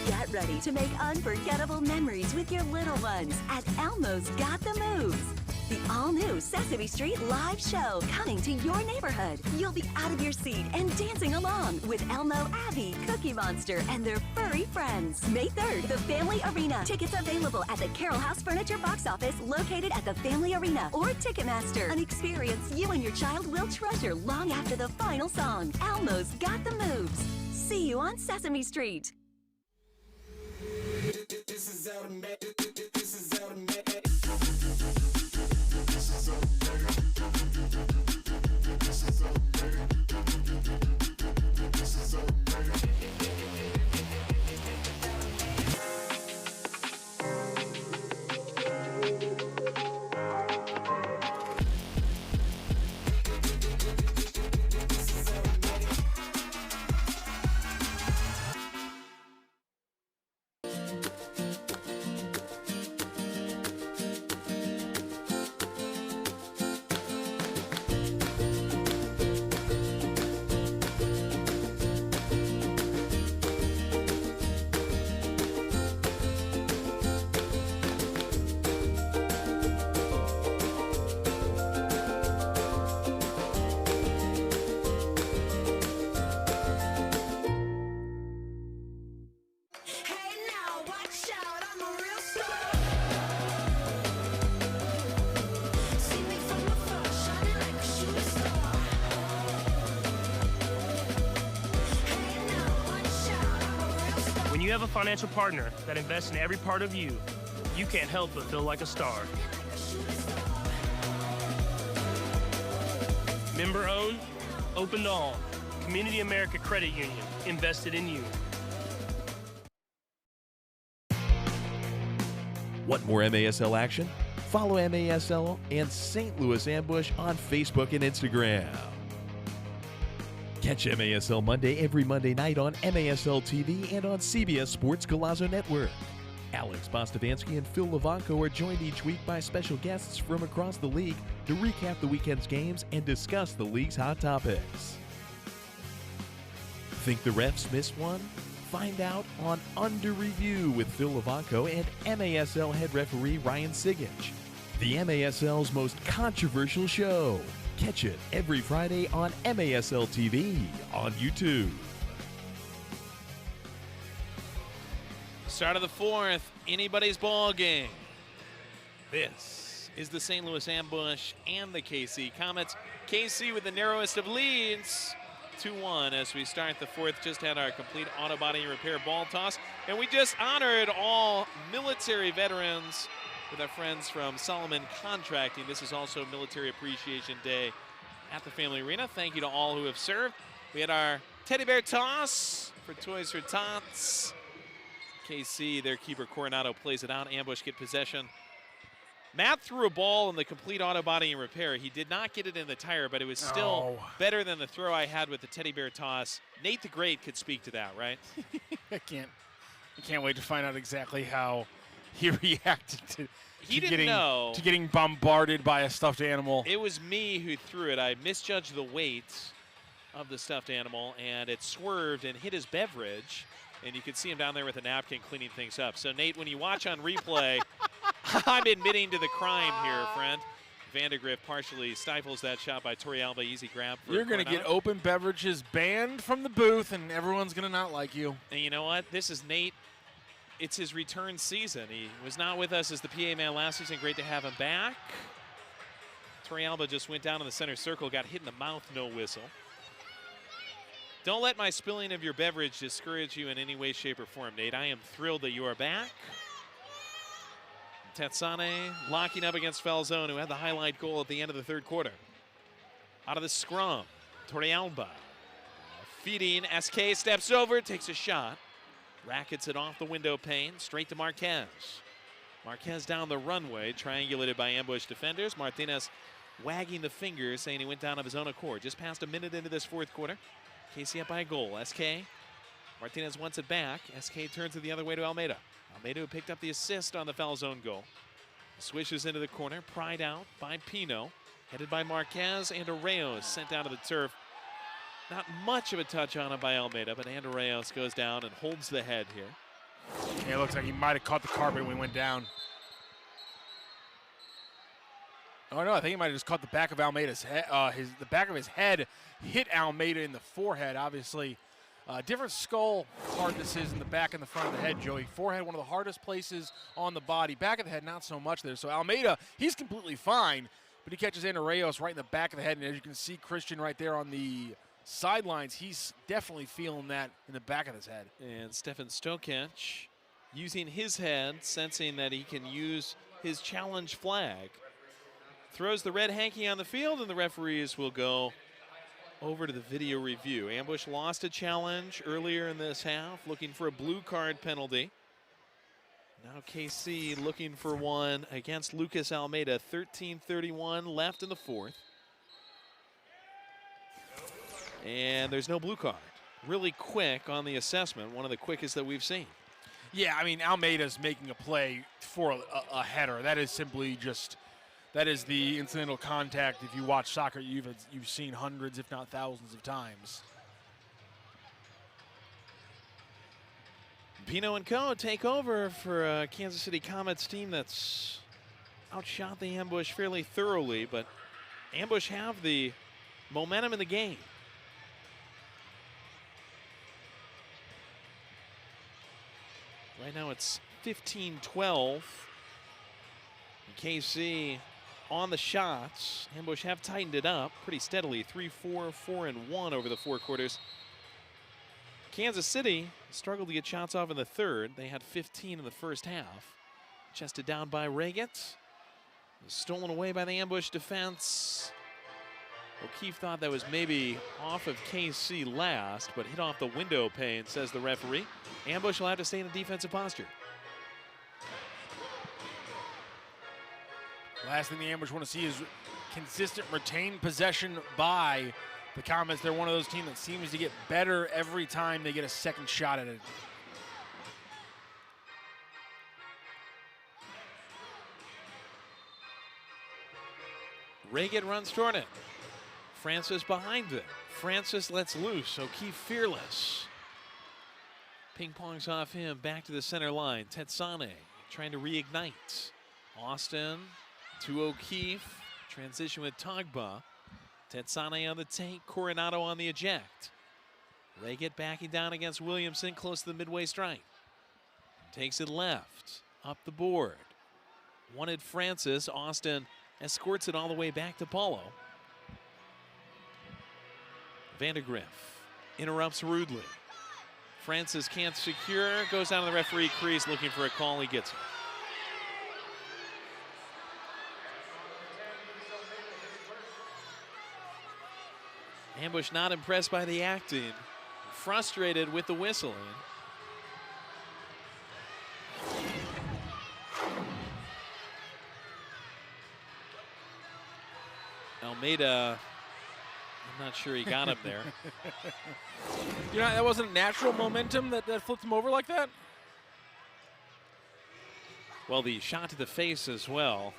Get ready to make unforgettable memories with your little ones at Elmo's Got the Moves. The all-new Sesame Street live show coming to your neighborhood. You'll be out of your seat and dancing along with Elmo, Abby, Cookie Monster, and their furry friends. May 3rd, the Family Arena. Tickets available at the Carroll House Furniture box office located at the Family Arena or Ticketmaster. An experience you and your child will treasure long after the final song. Elmo's Got the Moves. See you on Sesame Street. This is automatic. This is automatic. When you have a financial partner that invests in every part of you you can't help but feel like a star. Member owned, open to all. Community America Credit Union, invested in you. Want more MASL action? Follow MASL and St. Louis Ambush on Facebook and Instagram. Catch MASL Monday every Monday night on MASL TV and on CBS Sports Golazo Network. Alex Bostavansky and Phil Levanko are joined each week by special guests from across the league to recap the weekend's games and discuss the league's hot topics. Think the refs missed one? Find out on Under Review with Phil Levanko and MASL head referee Ryan Sigich. The MASL's most controversial show. Catch it every Friday on MASL TV on YouTube. Start of the fourth, anybody's ball game. This is the St. Louis Ambush and the KC Comets. KC with the narrowest of leads, 2-1 as we start the fourth. Just had our complete auto body repair ball toss, and we just honored all military veterans with our friends from Solomon Contracting. This is also Military Appreciation Day at the Family Arena. Thank you to all who have served. We had our teddy bear toss for Toys for Tots. KC, their keeper Coronado plays it out. Ambush get possession. Matt threw a ball in the complete auto body and repair. He did not get it in the tire, but it was still better than the throw I had with the teddy bear toss. Nate the Great could speak to that, right? I can't wait to find out exactly how he reacted to getting bombarded by a stuffed animal. It was me who threw it. I misjudged the weight of the stuffed animal, and it swerved and hit his beverage. And you can see him down there with a napkin cleaning things up. So, Nate, when you watch on replay, I'm admitting to the crime here, friend. Vandegrift partially stifles that shot by Torrealba. Easy grab for You're going to get open beverages banned from the booth, and everyone's going to not like you. And you know what? This is Nate. It's his return season. He was not with us as the PA man last season. Great to have him back. Torrealba just went down in the center circle, got hit in the mouth, no whistle. Don't let my spilling of your beverage discourage you in any way, shape, or form, Nate. I am thrilled that you are back. Tetsane locking up against Falzone, who had the highlight goal at the end of the third quarter. Out of the scrum, Torrealba feeding. SK steps over, takes a shot. Rackets it off the window pane, straight to Marquez. Marquez down the runway, triangulated by ambush defenders. Martinez wagging the finger, saying he went down of his own accord. Just past a minute into this fourth quarter. KC up by a goal. SK. Martinez wants it back. SK turns it the other way to Almeida. Almeida who picked up the assist on the foul zone goal. Swishes into the corner. Pried out by Pino. Headed by Marquez. And Arreos sent down to the turf. Not much of a touch on him by Almeida, but Andreas goes down and holds the head here. Yeah, it looks like he might have caught the carpet when he went down. Oh no, I think he might have just caught the back of Almeida's head. The back of his head hit Almeida in the forehead. Obviously, different skull hardnesses in the back and the front of the head, Joey. Forehead, one of the hardest places on the body. Back of the head, not so much there. So Almeida, he's completely fine, but he catches Andreas right in the back of the head. And as you can see, Christian right there on the sidelines, he's definitely feeling that in the back of his head. And Stefan Stokic using his head, sensing that he can use his challenge flag. Throws the red hanky on the field, and the referees will go over to the video review. Ambush lost a challenge earlier in this half, looking for a blue card penalty. Now KC looking for one against Lucas Almeida. 13:31 left in the fourth. And there's no blue card. Really quick on the assessment, one of the quickest that we've seen. Yeah, I mean, Almeida's making a play for a header. That is simply just, that is the incidental contact. If you watch soccer, you've seen hundreds, if not thousands of times. Pino and Co. take over for a Kansas City Comets team that's outshot the Ambush fairly thoroughly, but Ambush have the momentum in the game. Right now it's 15-12. KC on the shots. Ambush have tightened it up pretty steadily. 3-4, 4-1 over the four quarters. Kansas City struggled to get shots off in the third. They had 15 in the first half. Chested down by Reagant. Stolen away by the ambush defense. O'Keefe thought that was maybe off of KC last, but hit off the window pane, says the referee. Ambush will have to stay in a defensive posture. Last thing the Ambush want to see is consistent retained possession by the Comets. They're one of those teams that seems to get better every time they get a second shot at it. Reagan runs toward it. Francis behind it. Francis lets loose. O'Keefe fearless. Ping pongs off him. Back to the center line. Tetsane trying to reignite. Austin to O'Keefe. Transition with Togba. Tetsane on the take. Coronado on the eject. Reagan backing down against Williamson close to the midway stripe. Takes it left. Up the board. Wanted Francis. Austin escorts it all the way back to Paulo. Vandegrift interrupts rudely. Francis can't secure, goes down to the referee crease looking for a call, he gets it. Ambush not impressed by the acting, frustrated with the whistling. Almeida, I'm not sure he got him there. You know, that wasn't natural momentum that flipped him over like that? Well, the shot to the face as well.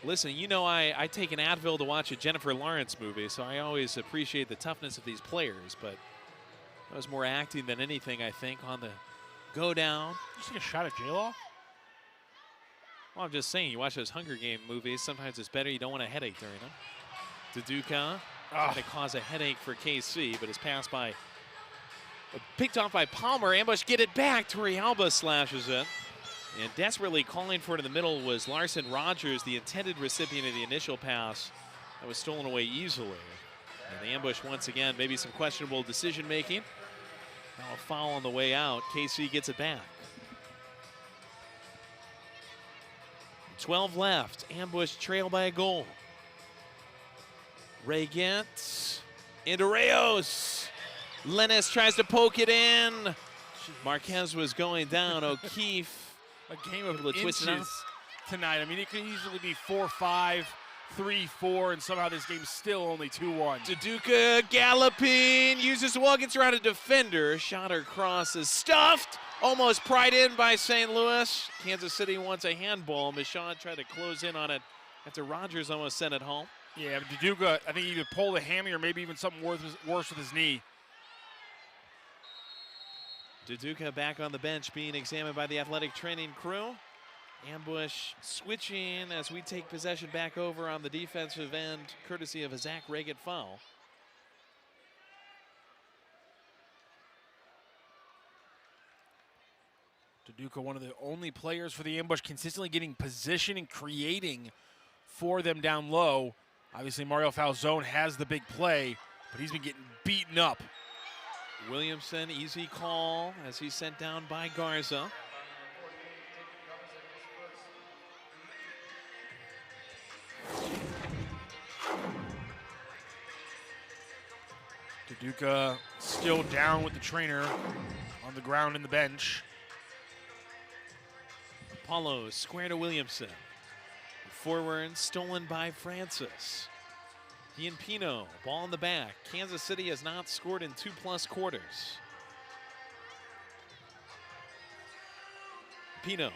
Listen, you know I take an Advil to watch a Jennifer Lawrence movie, so I always appreciate the toughness of these players, but that was more acting than anything, I think, on the go down. Just take a shot at J-Law? Well, I'm just saying, you watch those Hunger Game movies, sometimes it's better, you don't want a headache during them. Duduka trying to cause a headache for KC, but is passed by, picked off by Palmer. Ambush get it back. Torrealba slashes it. And desperately calling for it in the middle was Larson Rogers, the intended recipient of the initial pass that was stolen away easily. And the Ambush once again, maybe some questionable decision making. Now a foul on the way out. KC gets it back. 12 left. Ambush trail by a goal. Reagant into Reyes. Lennis tries to poke it in. Marquez was going down. O'Keefe. A game of inches tonight. I mean, it could easily be 4-5, 3-4, and somehow this game's still only 2-1. Duduka galloping, uses the wall, gets around a defender. Shot or cross is stuffed. Almost pried in by St. Louis. Kansas City wants a handball. Michaud tried to close in on it after Rogers almost sent it home. Yeah, but Duduka, I think he either pulled a hammy or maybe even something worse with his knee. Duduka back on the bench being examined by the athletic training crew. Ambush switching as we take possession back over on the defensive end, courtesy of a Zach Reagan foul. Duduka, one of the only players for the Ambush consistently getting position and creating for them down low. Obviously, Mario Falzone has the big play, but he's been getting beaten up. Williamson, easy call as he's sent down by Garza. Duduka still down with the trainer on the ground in the bench. Apollo square to Williamson. Forward stolen by Francis. Ian Pino, ball in the back. Kansas City has not scored in 2+ quarters. Pino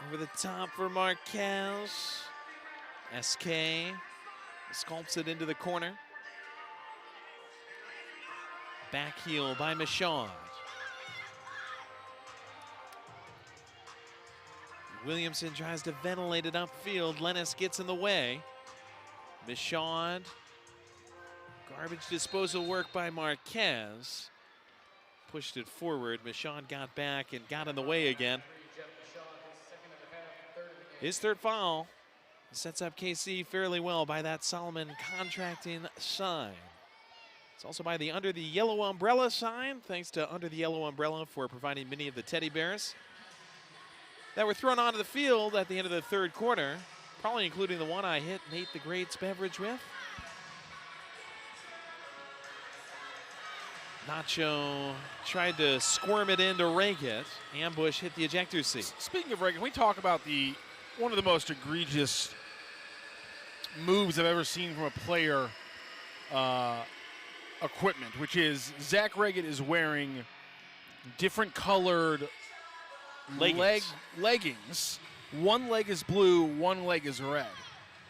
over the top for Marquez. SK sculpts it into the corner. Back heel by Michaud. Williamson tries to ventilate it upfield. Lennis gets in the way. Michaud. Garbage disposal work by Marquez. Pushed it forward. Michaud got back and got in the way again. His third foul sets up KC fairly well by that Solomon contracting sign. It's also by the Under the Yellow Umbrella sign. Thanks to Under the Yellow Umbrella for providing many of the teddy bears. that were thrown onto the field at the end of the third quarter, probably including the one I hit Nate the Great's beverage with. Nacho tried to squirm it into Reagan. Ambush hit the ejector seat. Speaking of Reagan, we talk about one of the most egregious moves I've ever seen from a player equipment, which is Zach Reagan is wearing different colored leggings. One leg is blue, one leg is red.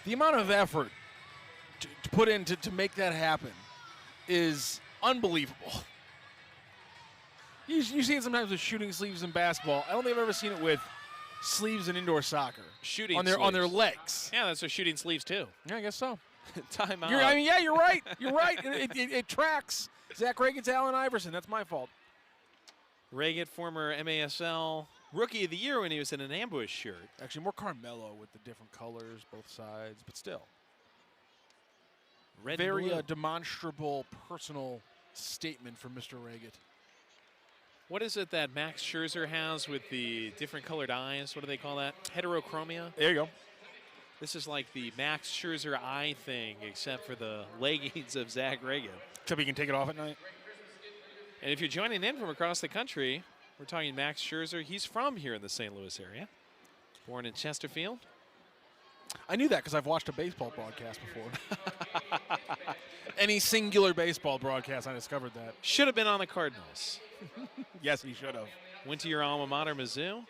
The amount of effort to put in to make that happen is unbelievable. You see it sometimes with shooting sleeves in basketball. I don't think I've ever seen it with sleeves in indoor soccer. Shooting on their legs. Yeah, that's what shooting sleeves too. Yeah, I guess so. Time out. You're right. You're right. It tracks. Zach Reagan's Allen Iverson. That's my fault. Reagan, former MASL Rookie of the Year when he was in an ambush shirt. Actually, more Carmelo with the different colors, both sides, but still. Red Very blue. demonstrable, personal statement from Mr. Reagan. What is it that Max Scherzer has with the different colored eyes? What do they call that? Heterochromia? There you go. This is like the Max Scherzer eye thing, except for the leggings of Zach Reagan. Except he can take it off at night. And if you're joining in from across the country, we're talking Max Scherzer. He's from here in the St. Louis area. Born in Chesterfield. I knew that because I've watched a baseball broadcast before. Any singular baseball broadcast, I discovered that. Should have been on the Cardinals. Yes, he should have. Went to your alma mater, Mizzou.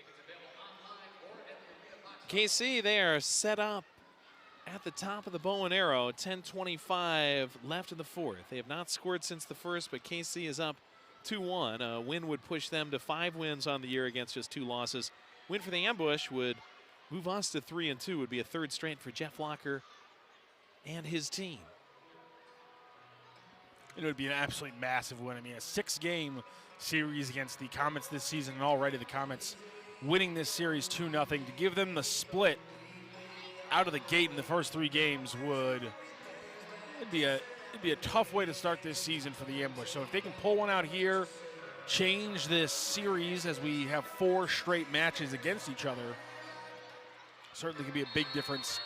KC, they are set up at the top of the bow and arrow. 10:25 left in the fourth. They have not scored since the first, but KC is up 2-1. A win would push them to 5 wins on the year against just 2 losses. Win for the Ambush would move us to 3-2. Would be a third straight for Jeff Locker and his team. It would be an absolutely massive win. I mean, a 6-game series against the Comets this season, and already the Comets winning this series 2-0. To give them the split out of the gate in the first 3 games it'd be a tough way to start this season for the Ambush. So if they can pull one out here, change this series as we have 4 straight matches against each other, certainly could be a big difference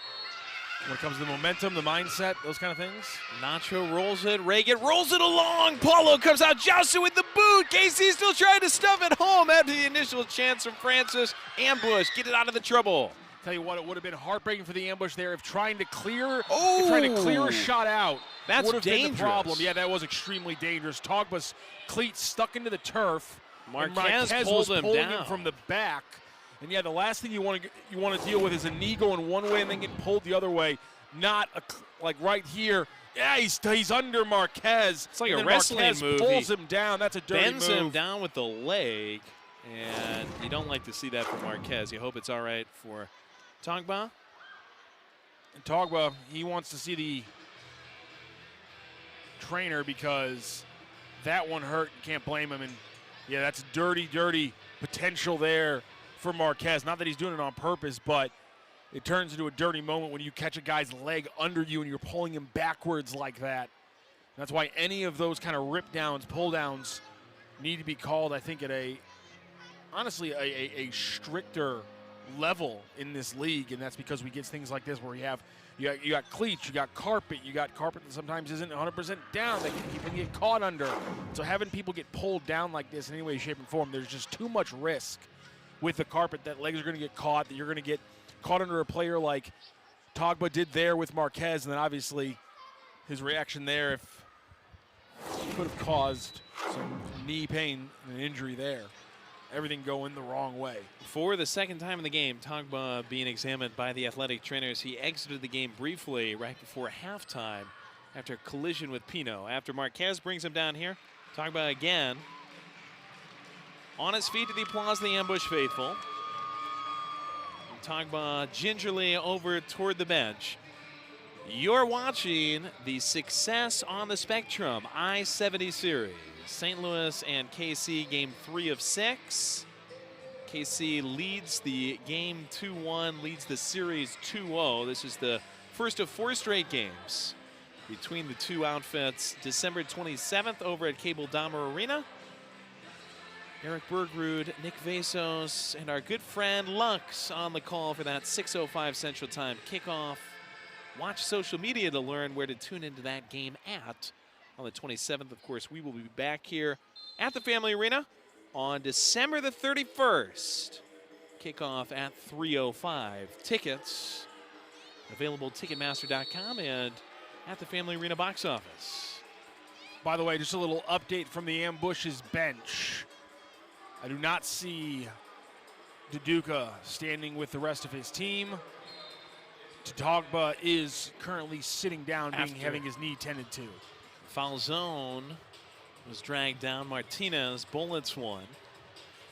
when it comes to the momentum, the mindset, those kind of things. Nacho rolls it. Reagan rolls it along. Paulo comes out, jousted with the boot. KC still trying to stuff it home after the initial chance from Francis. Ambush, get it out of the trouble. Tell you what, it would have been heartbreaking for the Ambush there if trying to clear a shot out. That's would have dangerous. Been the problem. Yeah, that was extremely dangerous. Togba's cleat stuck into the turf. Marquez was pulled him pulling down him from the back. And yeah, the last thing you want to deal with is a knee going one way and then getting pulled the other way. Not like right here. Yeah, he's under Marquez. It's like and a wrestling Marquez move. Pulls him down. That's a dirty bends move. him down with the leg, and you don't like to see that from Marquez. You hope it's all right for Togba. And Togba, he wants to see the trainer because that one hurt. You can't blame him. And yeah, that's dirty potential there for Marquez. Not that he's doing it on purpose, but it turns into a dirty moment when you catch a guy's leg under you and you're pulling him backwards like that. That's why any of those kind of rip downs, pull downs need to be called, I think, at a stricter level in this league. And that's because we get things like this where you got cleats, you got carpet that sometimes isn't 100% down that you can get caught under. So having people get pulled down like this in any way, shape, and form, there's just too much risk with the carpet that legs are going to get caught, that you're going to get caught under a player like Togba did there with Marquez, and then obviously his reaction there could have caused some knee pain and an injury there. Everything going the wrong way. For the second time in the game, Togba being examined by the athletic trainers. He exited the game briefly right before halftime after a collision with Pino. After Marquez brings him down here, Togba again on his feet to the applause of the Ambush faithful. Togba gingerly over toward the bench. You're watching the Success on the Spectrum I-70 series. St. Louis and KC game 3 of 6. KC leads the game 2-1, leads the series 2-0. This is the first of 4 straight games between the two outfits. December 27th over at Cable Dahmer Arena. Eric Bergrud, Nick Vasos, and our good friend Lux on the call for that 6:05 Central Time kickoff. Watch social media to learn where to tune into that game at on the 27th. Of course, we will be back here at the Family Arena on December the 31st. Kickoff at 3:05. Tickets available at Ticketmaster.com and at the Family Arena box office. By the way, just a little update from the Ambush's bench. I do not see Duduka standing with the rest of his team. Togba is currently sitting down, having his knee tended to. Falzone was dragged down. Martinez bullets one.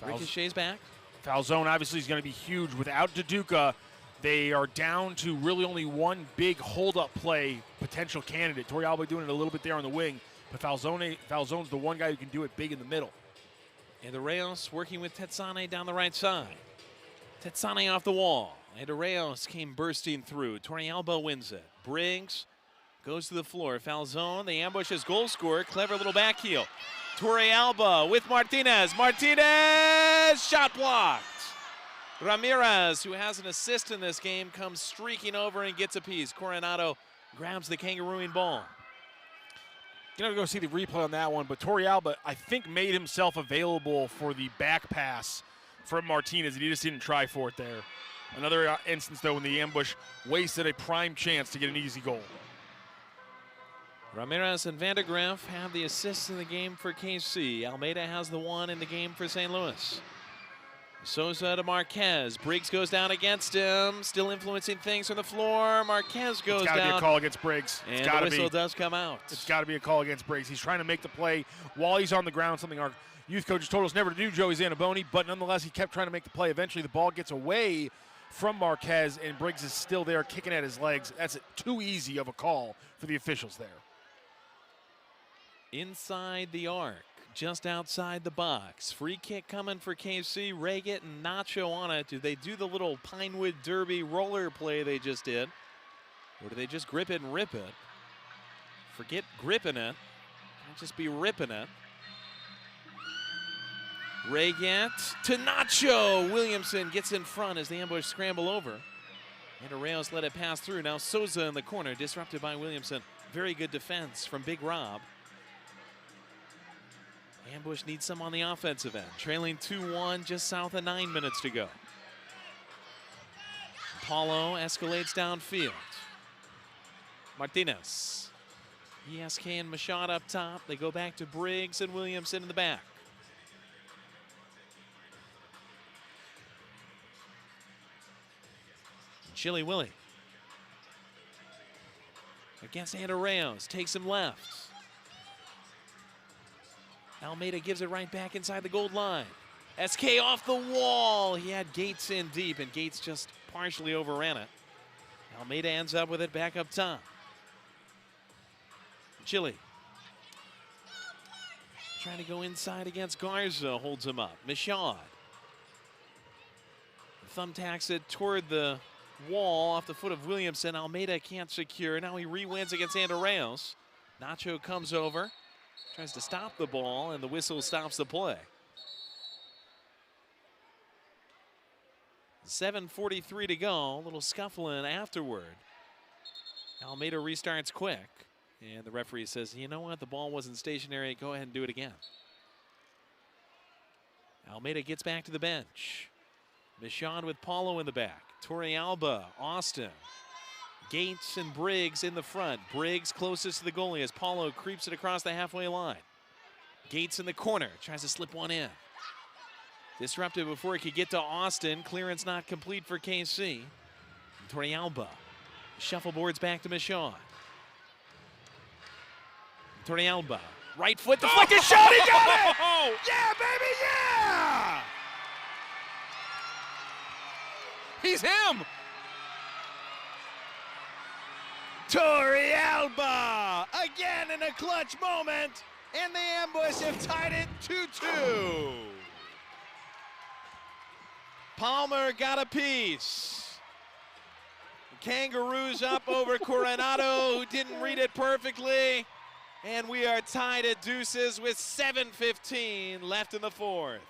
Ricochet's back. Falzone obviously is going to be huge. Without Duduka, they are down to really only one big hold-up play potential candidate. Torrealba doing it a little bit there on the wing, but Falzone's the one guy who can do it big in the middle. And Reyes working with Tetsane down the right side. Tetsane off the wall. And Reyes came bursting through. Torrealba wins it. Briggs goes to the floor. Falzone, the Ambush's goal scorer. Clever little back heel. Torrealba with Martinez. Martinez! Shot blocked. Ramirez, who has an assist in this game, comes streaking over and gets a piece. Coronado grabs the kangarooing ball. You're going to go see the replay on that one, but Torrealba, I think, made himself available for the back pass from Martinez, and he just didn't try for it there. Another instance, though, when the Ambush wasted a prime chance to get an easy goal. Ramirez and Vandergraaf have the assists in the game for KC. Almeida has the one in the game for St. Louis. Souza to Marquez. Briggs goes down against him. Still influencing things from the floor. Marquez goes down. It's got to be a call against Briggs. And the whistle does come out. It's got to be a call against Briggs. He's trying to make the play while he's on the ground, something our youth coaches told us never to do, Joey Zanaboni, but nonetheless, he kept trying to make the play. Eventually, the ball gets away from Marquez, and Briggs is still there kicking at his legs. That's too easy of a call for the officials there. Inside the arc, just outside the box. Free kick coming for KC. Reagit and Nacho on it. Do they do the little Pinewood Derby roller play they just did? Or do they just grip it and rip it? Forget gripping it. Might just be ripping it. Reagit to Nacho. Williamson gets in front as the Ambush scramble over. And Arreos let it pass through. Now Souza in the corner, disrupted by Williamson. Very good defense from Big Rob. Ambush needs some on the offensive end. Trailing 2-1, just south of 9 minutes to go. Paulo escalates downfield. Martinez. ESK and Machado up top. They go back to Briggs and Williamson in the back. Chili Willie. Against Andareos. Takes him left. Almeida gives it right back inside the gold line. SK off the wall. He had Gates in deep, and Gates just partially overran it. Almeida ends up with it back up top. Chile. Trying to go inside against Garza, holds him up. Michaud. Thumbtacks it toward the wall off the foot of Williamson. Almeida can't secure. Now he re-wins against Andareos. Nacho comes over. Tries to stop the ball, and the whistle stops the play. 7:43 to go. A little scuffling afterward. Almeida restarts quick, and the referee says, you know what? The ball wasn't stationary. Go ahead and do it again. Almeida gets back to the bench. Michaud with Paulo in the back. Torrealba, Austin. Gates and Briggs in the front. Briggs closest to the goalie as Paulo creeps it across the halfway line. Gates in the corner, tries to slip one in. Disrupted before he could get to Austin. Clearance not complete for KC. Torrealba shuffleboards back to Michaud. Torrealba, right foot, deflected shot, he got it! Yeah, baby, yeah! He's him! Torrealba again in a clutch moment, and the Ambush have tied it 2-2. Palmer got a piece. The Kangaroos up over Coronado, who didn't read it perfectly, and we are tied at deuces with 7:15 left in the fourth.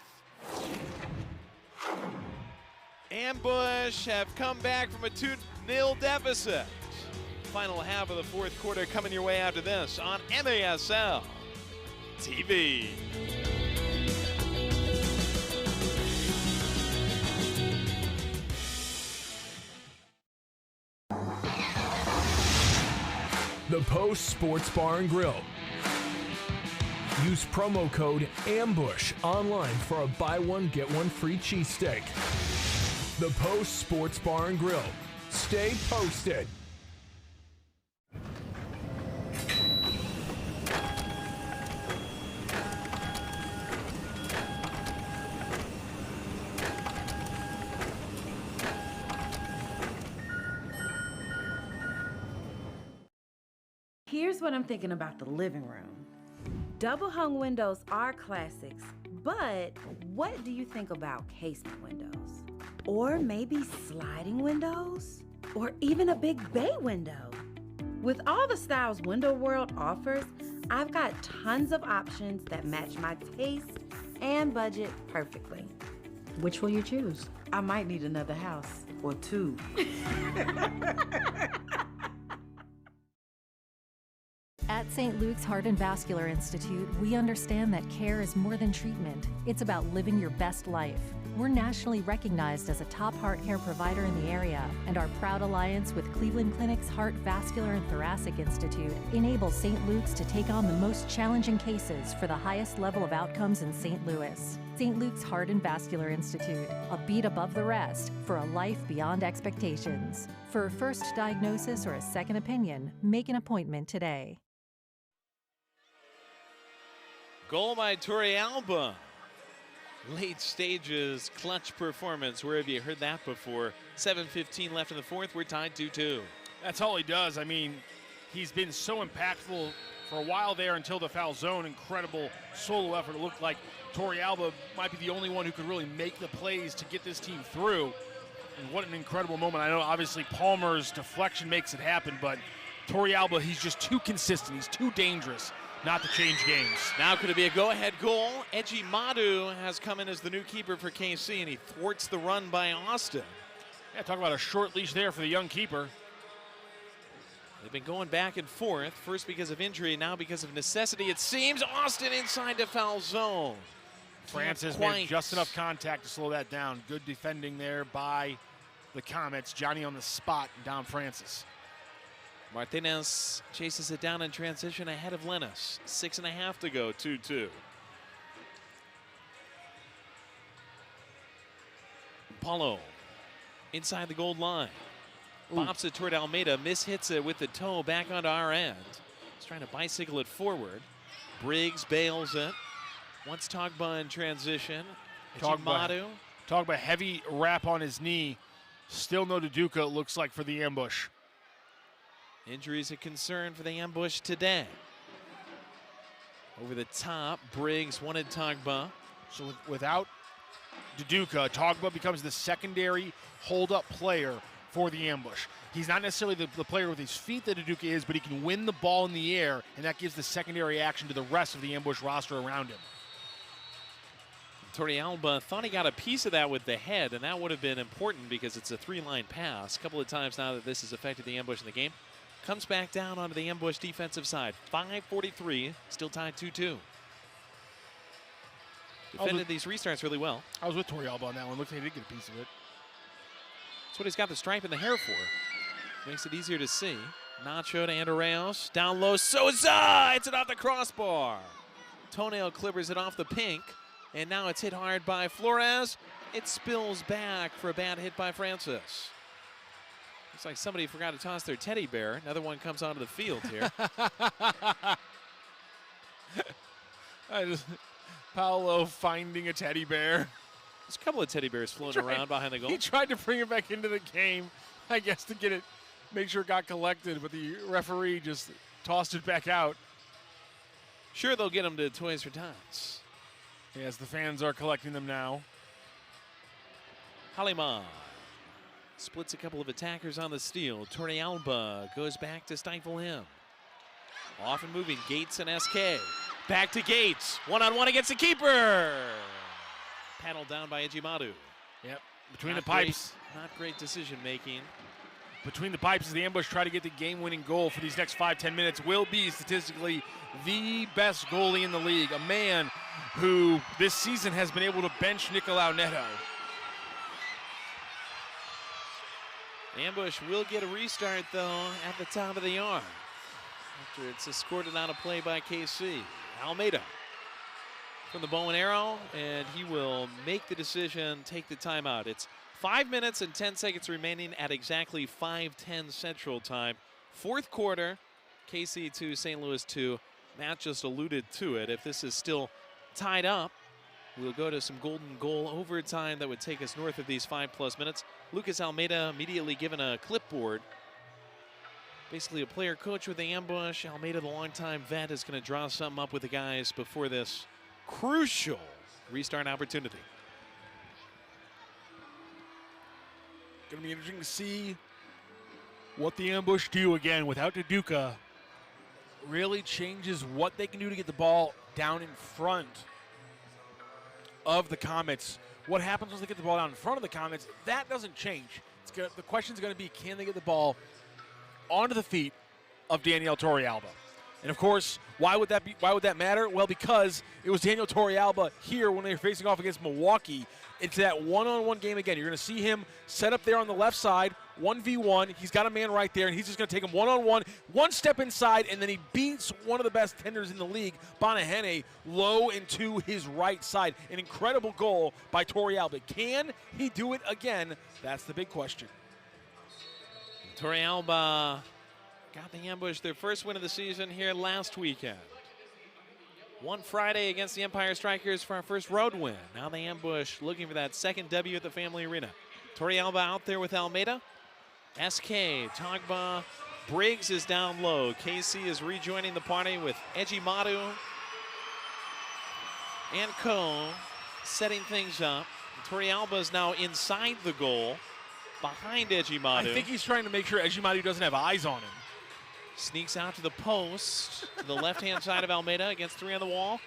Ambush have come back from a 2-0 deficit. Final half of the fourth quarter coming your way after this on MASL TV. The Post Sports Bar and Grill. Use promo code AMBUSH online for a buy one, get one free cheesesteak. The Post Sports Bar and Grill. Stay posted. Here's what I'm thinking about the living room. Double hung windows are classics, but what do you think about casement windows? Or maybe sliding windows? Or even a big bay window? With all the styles Window World offers, I've got tons of options that match my taste and budget perfectly. Which will you choose? I might need another house or two. At St. Luke's Heart and Vascular Institute, we understand that care is more than treatment. It's about living your best life. We're nationally recognized as a top heart care provider in the area, and our proud alliance with Cleveland Clinic's Heart, Vascular, and Thoracic Institute enables St. Luke's to take on the most challenging cases for the highest level of outcomes in St. Louis. St. Luke's Heart and Vascular Institute, a beat above the rest for a life beyond expectations. For a first diagnosis or a second opinion, make an appointment today. Goal by Torrealba. Late stages, clutch performance. Where have you heard that before? 7:15 left in the fourth. We're tied 2-2. That's all he does. I mean, he's been so impactful for a while there until the foul zone. Incredible solo effort. It looked like Torrealba might be the only one who could really make the plays to get this team through. And what an incredible moment. I know obviously Palmer's deflection makes it happen, but Torrealba, he's just too consistent. He's too dangerous not to change games. Now could it be a go-ahead goal? Eji Madu has come in as the new keeper for KC, and he thwarts the run by Austin. Yeah, talk about a short leash there for the young keeper. They've been going back and forth, first because of injury, now because of necessity. It seems Austin inside the foul zone. Francis made just enough contact to slow that down. Good defending there by the Comets. Johnny on the spot, down Francis. Martinez chases it down in transition ahead of Lennis. 6.5 to go, 2-2. Paulo inside the gold line. Bops it toward Almeida, mishits it with the toe back onto our end. He's trying to bicycle it forward. Briggs bails it. Wants Togba in transition. Togba heavy wrap on his knee. Still no Duduka, it looks like, for the ambush. Injuries a concern for the ambush today. Over the top, Briggs wanted Togba. So without Duduka, Togba becomes the secondary hold-up player for the ambush. He's not necessarily the player with his feet that Duduka is, but he can win the ball in the air, and that gives the secondary action to the rest of the ambush roster around him. Torrealba thought he got a piece of that with the head, and that would have been important because it's a three-line pass. A couple of times now that this has affected the ambush in the game. Comes back down onto the ambush defensive side. 5:43, still tied 2-2. Defended these restarts really well. I was with Torrealba on that one. Looks like he did get a piece of it. That's what he's got the stripe in the hair for. Makes it easier to see. Nacho to Andreas. Down low, Souza! Hits it off the crossbar. Toenail clippers it off the pink. And now it's hit hard by Flores. It spills back for a bad hit by Francis. Looks like somebody forgot to toss their teddy bear. Another one comes onto the field here. Paolo finding a teddy bear. There's a couple of teddy bears floating around behind the goal. He tried to bring it back into the game, I guess, to get it, make sure it got collected, but the referee just tossed it back out. Sure, they'll get them to Toys for Tots. Yes, the fans are collecting them now. Halima splits a couple of attackers on the steal. Torrealba goes back to stifle him. Often moving, Gates and SK. Back to Gates. One-on-one against the keeper. paddled down by Ejimadu. Yep, between the pipes. Not great decision making. Between the pipes as the ambush try to get the game-winning goal for these next 5-10 minutes. Will be statistically the best goalie in the league, a man who this season has been able to bench Nicolau Neto. Ambush will get a restart, though, at the top of the arm after it's escorted out of play by KC. Almeida from the bow and arrow, and he will make the decision, take the timeout. It's 5 minutes and 10 seconds remaining at exactly 5:10 Central Time. Fourth quarter, KC 2, St. Louis 2. Matt just alluded to it. If this is still tied up, we'll go to some golden goal overtime that would take us north of these 5+ minutes. Lucas Almeida immediately given a clipboard. Basically a player coach with the ambush. Almeida, the longtime vet, is going to draw something up with the guys before this crucial restart opportunity. Going to be interesting to see what the ambush do again without Duduka. Really changes what they can do to get the ball down in front of the Comets. What happens once they get the ball down in front of the Comets, that doesn't change. The question is going to be, can they get the ball onto the feet of Daniel Torrealba? And of course, why would that matter? Well, because it was Daniel Torrealba here when they were facing off against Milwaukee. It's that one-on-one game again. You're going to see him set up there on the left side, 1v1. He's got a man right there, and he's just going to take him one-on-one, one step inside, and then he beats one of the best tenders in the league, Bonahene, low into his right side. An incredible goal by Torrealba. Can he do it again? That's the big question. Torrealba got the ambush, their first win of the season here last weekend. Won Friday against the Empire Strikers for our first road win. Now the ambush looking for that second W at the Family Arena. Torrealba out there with Almeida. SK, Togba, Briggs is down low. KC is rejoining the party with Ejimadu and Co. setting things up. Torrealba is now inside the goal, behind Ejimadu. I think he's trying to make sure Ejimadu doesn't have eyes on him. Sneaks out to the post, to the left-hand side of Almeida against 3 on the wall.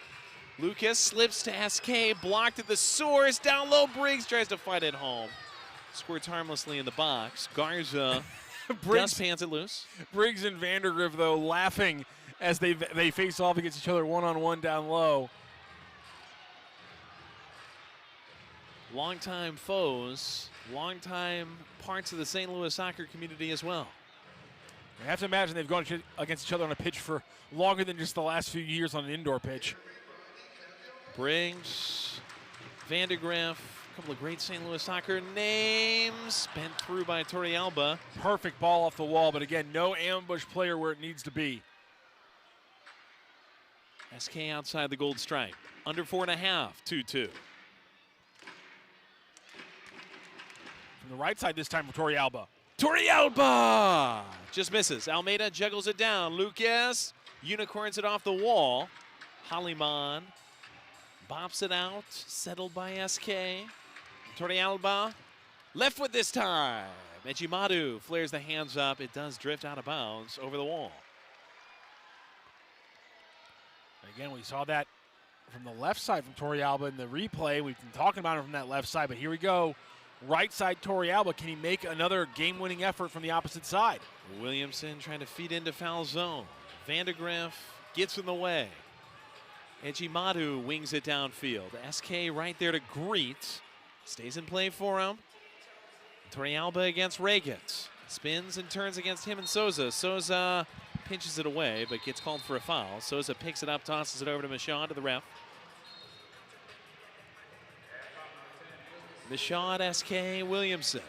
Lucas slips to SK, blocked at the source. Down low, Briggs tries to fight it home. Squirts harmlessly in the box. Garza just hands it loose. Briggs and Vandergriff, though, laughing as they face off against each other one-on-one down low. Longtime foes, longtime parts of the St. Louis soccer community as well. I have to imagine they've gone against each other on a pitch for longer than just the last few years on an indoor pitch. Briggs, Vandergriff, a couple of great St. Louis soccer names. Bent through by Torrealba. Perfect ball off the wall, but again, no ambush player where it needs to be. SK outside the gold stripe. Under 4.5, 2-2. From the right side this time for Torrealba. Torrealba just misses. Almeida juggles it down. Lucas unicorns it off the wall. Haliman bops it out. Settled by SK. Torrealba left foot this time. Ejimadu flares the hands up. It does drift out of bounds over the wall. Again, we saw that from the left side from Torrealba in the replay. We've been talking about it from that left side, but here we go. Right side Torrealba, can he make another game-winning effort from the opposite side? Williamson trying to feed into foul zone. Vandergriff gets in the way. Ejimadu wings it downfield. SK right there to greet. Stays in play for him. Torrealba against Regans. Spins and turns against him and Souza. Souza pinches it away, but gets called for a foul. Souza picks it up, tosses it over to Michaud, to the ref. Michaud, SK, Williamson.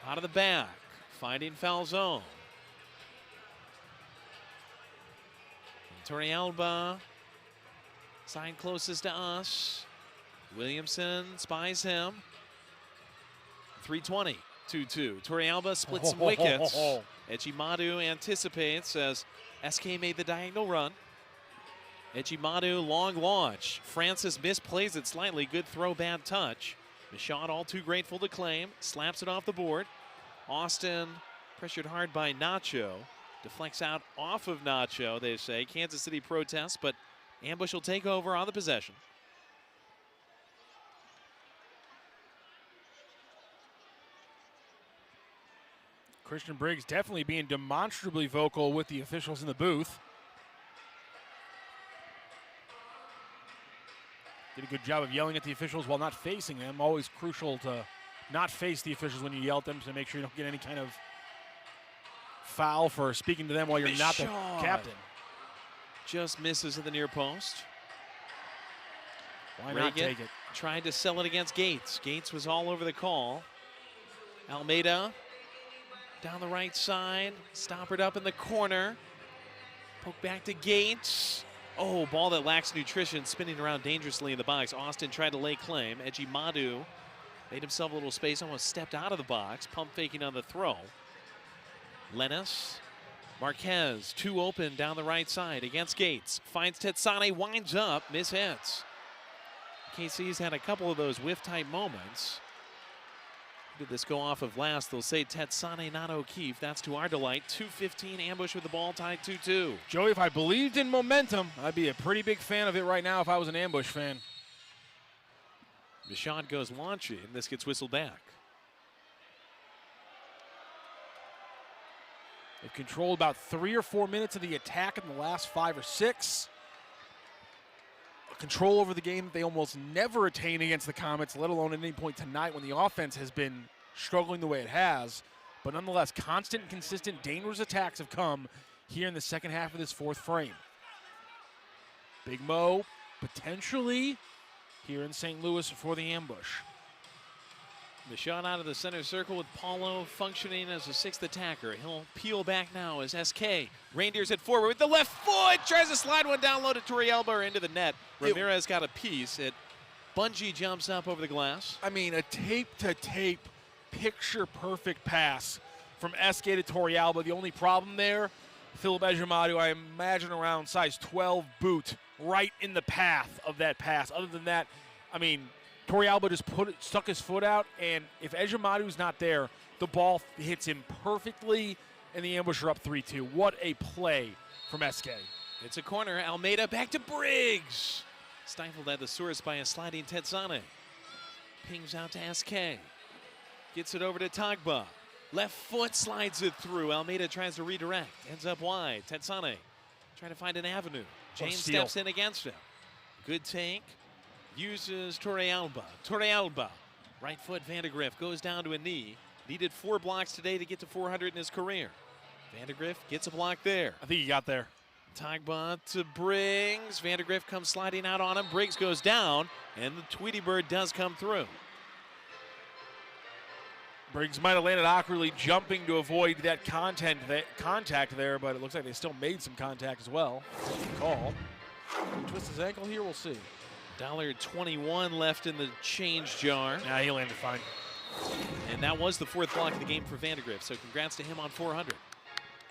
Out of the back, finding foul zone. Torrealba, side closest to us. Williamson spies him. 3:20, 2-2. Torrealba splits some wickets. Ejimadu anticipates as SK made the diagonal run. Ejimadu, long launch. Francis misplays it slightly. Good throw, bad touch. Michaud all too grateful to claim. Slaps it off the board. Austin pressured hard by Nacho. Deflects out off of Nacho, they say. Kansas City protests, but ambush will take over on the possession. Christian Briggs definitely being demonstrably vocal with the officials in the booth. Did a good job of yelling at the officials while not facing them. Always crucial to not face the officials when you yell at them to make sure you don't get any kind of foul for speaking to them while you're not the captain. Just misses at the near post. Why not take it? Tried to sell it against Gates. Gates was all over the call. Almeida down the right side. Stoppered up in the corner. Poke back to Gates. Oh, ball that lacks nutrition, spinning around dangerously in the box. Austin tried to lay claim. Edgy Madu made himself a little space, almost stepped out of the box. Pump faking on the throw. Lennis. Marquez, 2 open down the right side against Gates. Finds Tetsane, winds up, mishits. KC's had a couple of those whiff-type moments. Did this go off of last? They'll say Tetsane, not O'Keefe. That's to our delight. 2:15 ambush with the ball tied 2-2. Joey, if I believed in momentum, I'd be a pretty big fan of it right now if I was an ambush fan. Michaud goes launching. This gets whistled back. They've controlled about 3 or 4 minutes of the attack in the last 5 or 6. A control over the game that they almost never attain against the Comets, let alone at any point tonight when the offense has been struggling the way it has. But nonetheless, constant and consistent dangerous attacks have come here in the second half of this 4th frame. Big Mo potentially here in St. Louis for the ambush. The shot out of the center circle with Paulo functioning as a 6th attacker. He'll peel back now as SK. Reindeers it forward with the left foot. Tries to slide one down low to Torrealba into the net. Ramirez got a piece. It bungee jumps up over the glass. I mean, a tape-to-tape, picture-perfect pass from SK to Torrealba. The only problem there, Philip Ejimadu, I imagine around size 12 boot right in the path of that pass. Other than that, I mean, Torrealba just stuck his foot out, and if Ejimadu's not there, the ball hits him perfectly, and the ambusher up 3-2. What a play from SK. It's a corner. Almeida back to Briggs. Stifled at the source by a sliding Tetsane. Pings out to SK. Gets it over to Tagba. Left foot slides it through. Almeida tries to redirect. Ends up wide. Tetsane trying to find an avenue. James steps in against him. Good take. Uses Torrealba. Torrealba. Right foot Vandegrift goes down to a knee. Needed 4 blocks today to get to 400 in his career. Vandegrift gets a block there. I think he got there. Tagba to Briggs. Vandegrift comes sliding out on him. Briggs goes down, and the Tweety Bird does come through. Briggs might have landed awkwardly jumping to avoid that contact there, but it looks like they still made some contact as well. Call. Twist his ankle here, we'll see. $1.21 left in the change jar. Nah, he landed fine. And that was the 4th block of the game for Vandegrift, so congrats to him on 400.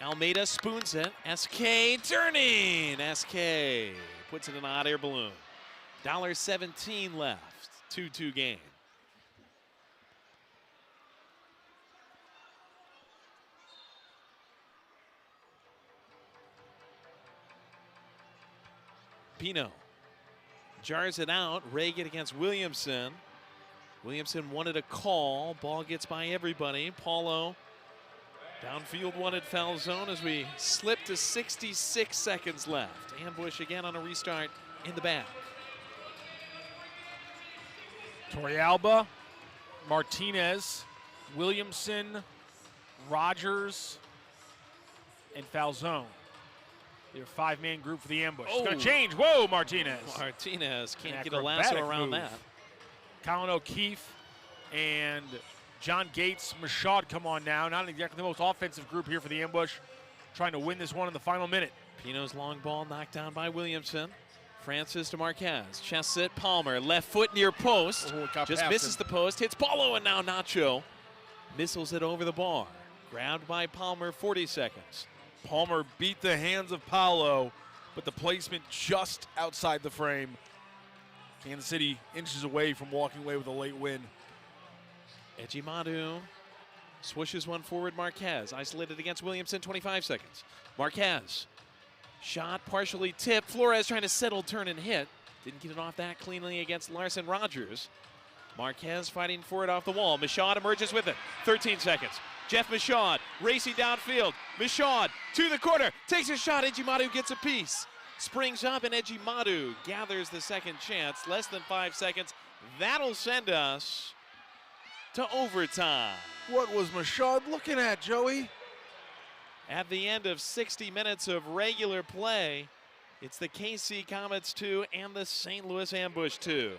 Almeida spoons it. SK turning. SK puts it in an hot air balloon. $1.17 left. 2-2 game. Pino jars it out. Reagan against Williamson. Williamson wanted a call. Ball gets by everybody. Paulo downfield wanted foul zone as we slip to 66 seconds left. Ambush again on a restart in the back. Torrealba, Martinez, Williamson, Rogers, and Falzone. Your 5-man group for the ambush. It's going to change. Whoa, Martinez. Martinez can't get a lasso around that. Colin O'Keefe and John Gates, Michaud come on now. Not exactly the most offensive group here for the ambush. Trying to win this one in the final minute. Pino's long ball knocked down by Williamson. Francis to Marquez. Chest sit, Palmer. Left foot near post. Just misses the post. Hits Paulo, and now Nacho missiles it over the bar. Grabbed by Palmer, 40 seconds. Palmer beat the hands of Paulo, but the placement just outside the frame. Kansas City inches away from walking away with a late win. Ejimadu swishes one forward. Marquez isolated against Williamson, 25 seconds. Marquez, shot partially tipped. Flores trying to settle, turn, and hit. Didn't get it off that cleanly against Larson Rogers. Marquez fighting for it off the wall. Michaud emerges with it. 13 seconds. Jeff Michaud racing downfield. Michaud to the corner, takes a shot. Ejimadu gets a piece. Springs up and Ejimadu gathers the second chance. Less than 5 seconds. That'll send us to overtime. What was Michaud looking at, Joey? At the end of 60 minutes of regular play, it's the KC Comets 2 and the St. Louis Ambush 2.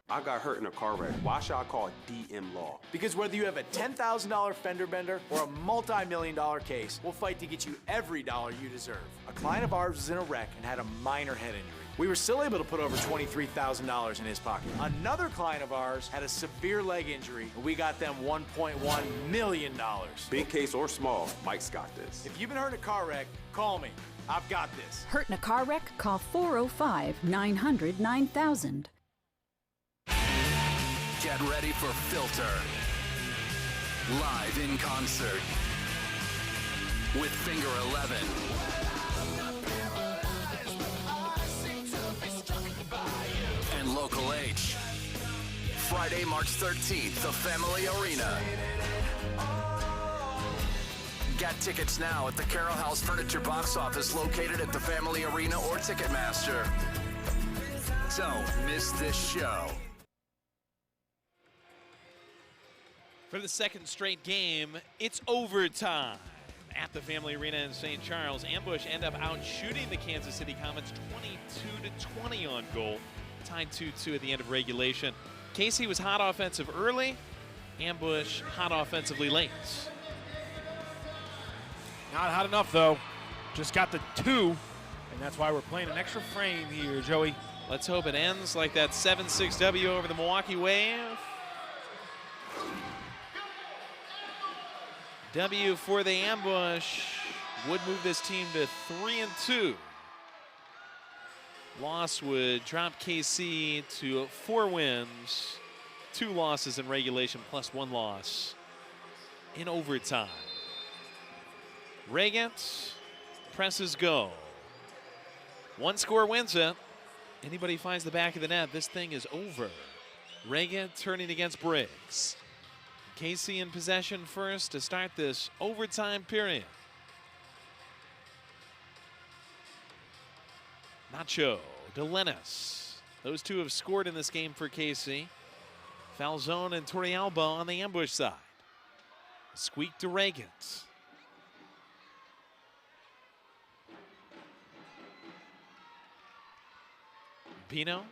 I got hurt in a car wreck. Why should I call DM Law? Because whether you have a $10,000 fender bender or a multi-million-dollar case, we'll fight to get you every dollar you deserve. A client of ours was in a wreck and had a minor head injury. We were still able to put over $23,000 in his pocket. Another client of ours had a severe leg injury, and we got them $1.1 million. Big case or small, Mike's got this. If you've been hurt in a car wreck, call me. I've got this. Hurt in a car wreck? Call 405-900-9000. Get ready for Filter. Live in concert with Finger 11. And Local H. Friday, March 13th, the Family Arena. Get tickets now at the Carroll House Furniture box office located at the Family Arena or Ticketmaster. Don't miss this show. For the second straight game, it's overtime at the Family Arena in St. Charles. Ambush end up out shooting the Kansas City Comets 22-20 on goal. Tied 2-2 at the end of regulation. KC was hot offensive early. Ambush hot offensively late. Not hot enough, though. Just got the 2, and that's why we're playing an extra frame here, Joey. Let's hope it ends like that 7-6 W over the Milwaukee Wave. W for the Ambush would move this team to 3-2. Loss would drop KC to 4 wins, 2 losses in regulation plus 1 loss in overtime. Regent presses go. 1 score wins it. Anybody finds the back of the net, this thing is over. Regent turning against Briggs. KC in possession first to start this overtime period. Nacho, Delenis. Those two have scored in this game for KC. Falzone and Torrealba on the Ambush side. Squeak to Regent. Pino.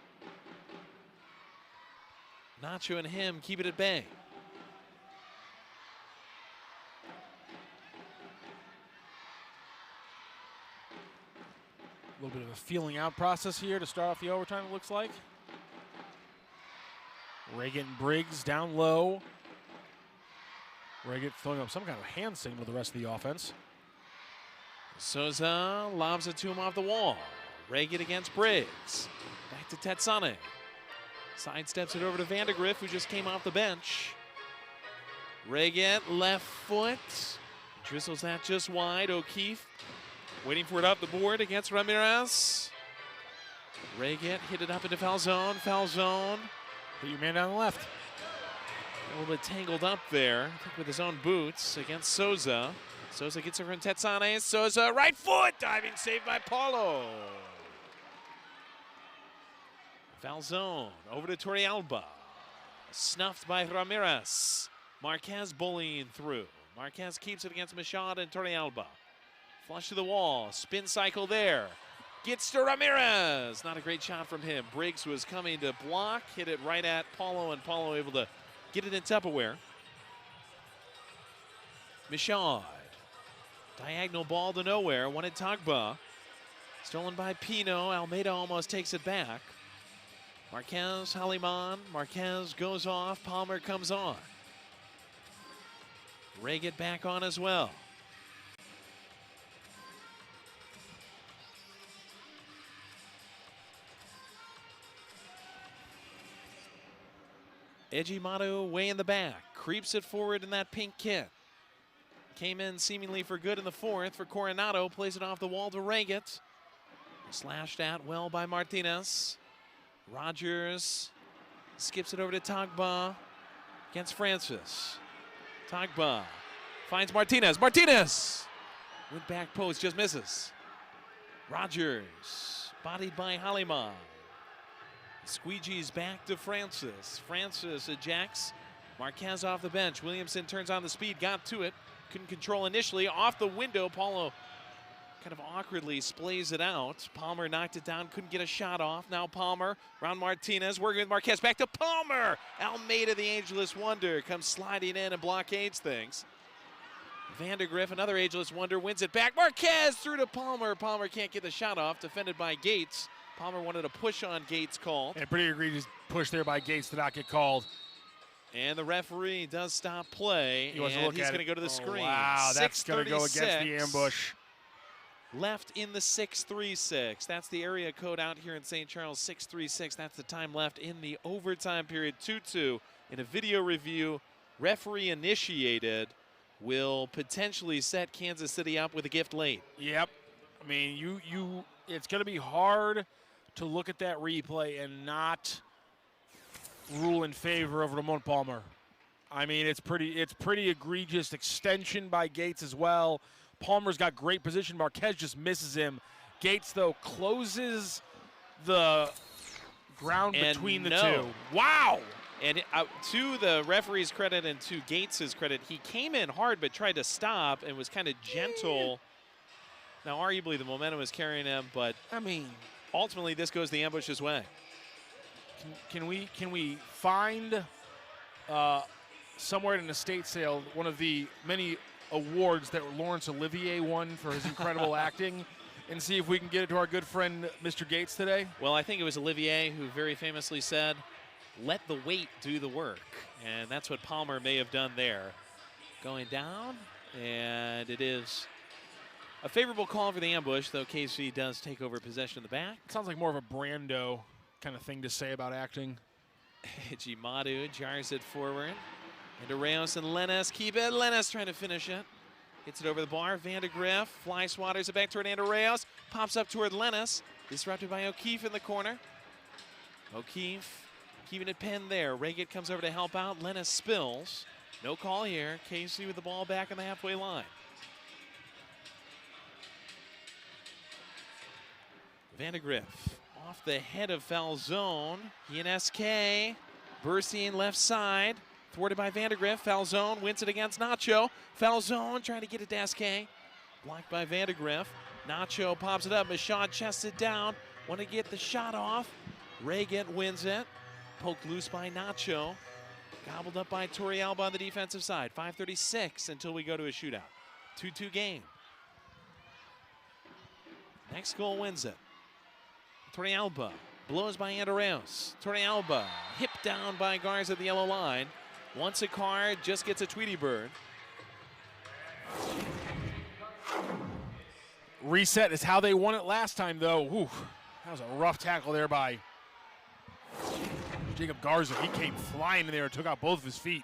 Nacho and him keep it at bay. A little bit of a feeling out process here to start off the overtime, it looks like. Reagan Briggs down low. Reagan throwing up some kind of hand signal to the rest of the offense. Souza lobs it to him off the wall. Reagan against Briggs. Back to Tetsane. Sidesteps it over to Vandegrift, who just came off the bench. Reagan left foot. Drizzles that just wide. O'Keefe Waiting for it up the board against Ramirez. Reget hit it up into foul zone. Foul zone. Put your man down the left. A little bit tangled up there, I think with his own boots against Souza. Souza gets it from Tetsane. Souza, right foot, diving save by Paulo. Foul zone, over to Torrealba. Snuffed by Ramirez. Marquez bullying through. Marquez keeps it against Machado and Torrealba. Flush to the wall, spin cycle there. Gets to Ramirez. Not a great shot from him. Briggs was coming to block, hit it right at Paulo, and Paulo able to get it in Tupperware. Michaud. Diagonal ball to nowhere. Wanted Tagba. Stolen by Pino. Almeida almost takes it back. Marquez, Haliman. Marquez goes off. Palmer comes on. Reget back on as well. Ejimato way in the back. Creeps it forward in that pink kit. Came in seemingly for good in the fourth for Coronado. Plays it off the wall to Reget. Slashed at well by Martinez. Rogers skips it over to Tagba against Francis. Tagba finds Martinez. Martinez! With back post, just misses. Rogers, bodied by Haliman. Squeegees back to Francis. Francis ejects. Marquez off the bench. Williamson turns on the speed, got to it. Couldn't control initially. Off the window, Paulo kind of awkwardly splays it out. Palmer knocked it down, couldn't get a shot off. Now Palmer, around Martinez, working with Marquez, back to Palmer. Almeida, the ageless wonder, comes sliding in and blockades things. Vandergriff, another ageless wonder, wins it back. Marquez through to Palmer. Palmer can't get the shot off, defended by Gates. Palmer wanted a push on Gates called. And pretty egregious push there by Gates to not get called. And the referee does stop play, and he's going to go to the screen. Wow, that's going to go against the ambush. Left in the 6:36. That's the area code out here in St. Charles, 6:36. That's the time left in the overtime period, 2-2. In a video review, referee initiated, will potentially set Kansas City up with a gift late. Yep. I mean, it's going to be hard to look at that replay and not rule in favor of Ramon Palmer. I mean, it's pretty egregious extension by Gates as well. Palmer's got great position. Marquez just misses him. Gates, though, closes the ground between the two. Wow! And to the referee's credit and to Gates' credit, he came in hard but tried to stop and was kind of gentle. Now, arguably, the momentum was carrying him, but I mean, ultimately, this goes the ambush's way. Can we find somewhere in an estate sale one of the many awards that Laurence Olivier won for his incredible acting, and see if we can get it to our good friend Mr. Gates today? Well, I think it was Olivier who very famously said, "Let the weight do the work," and that's what Palmer may have done there. Going down, and it is a favorable call for the ambush, though KC does take over possession of the back. Sounds like more of a Brando kind of thing to say about acting. Jimadu jars it forward. Into Reyes and Lenis. Keep it. Lenis trying to finish it. Hits it over the bar. Vandegrift fly swatters it back toward Andrew Reyes. Pops up toward Lenis. Disrupted by O'Keefe in the corner. O'Keefe keeping it pinned there. Reget comes over to help out. Lenis spills. No call here. KC with the ball back on the halfway line. Vandegrift off the head of foul zone. He and SK bursting left side. Thwarted by Vandegrift. Foul zone. Wins it against Nacho. Foul zone. Trying to get it to SK. Blocked by Vandegrift. Nacho pops it up. Michaud chests it down. Want to get the shot off. Reget wins it. Poked loose by Nacho. Gobbled up by Torrealba on the defensive side. 5:36 until we go to a shootout. 2-2 game. Next goal wins it. Torrealba blows by Andreas. Torrealba hip down by Garza at the yellow line. Wants a card, just gets a Tweety Bird. Reset is how they won it last time, though. Whew. That was a rough tackle there by Jacob Garza. He came flying in there and took out both of his feet.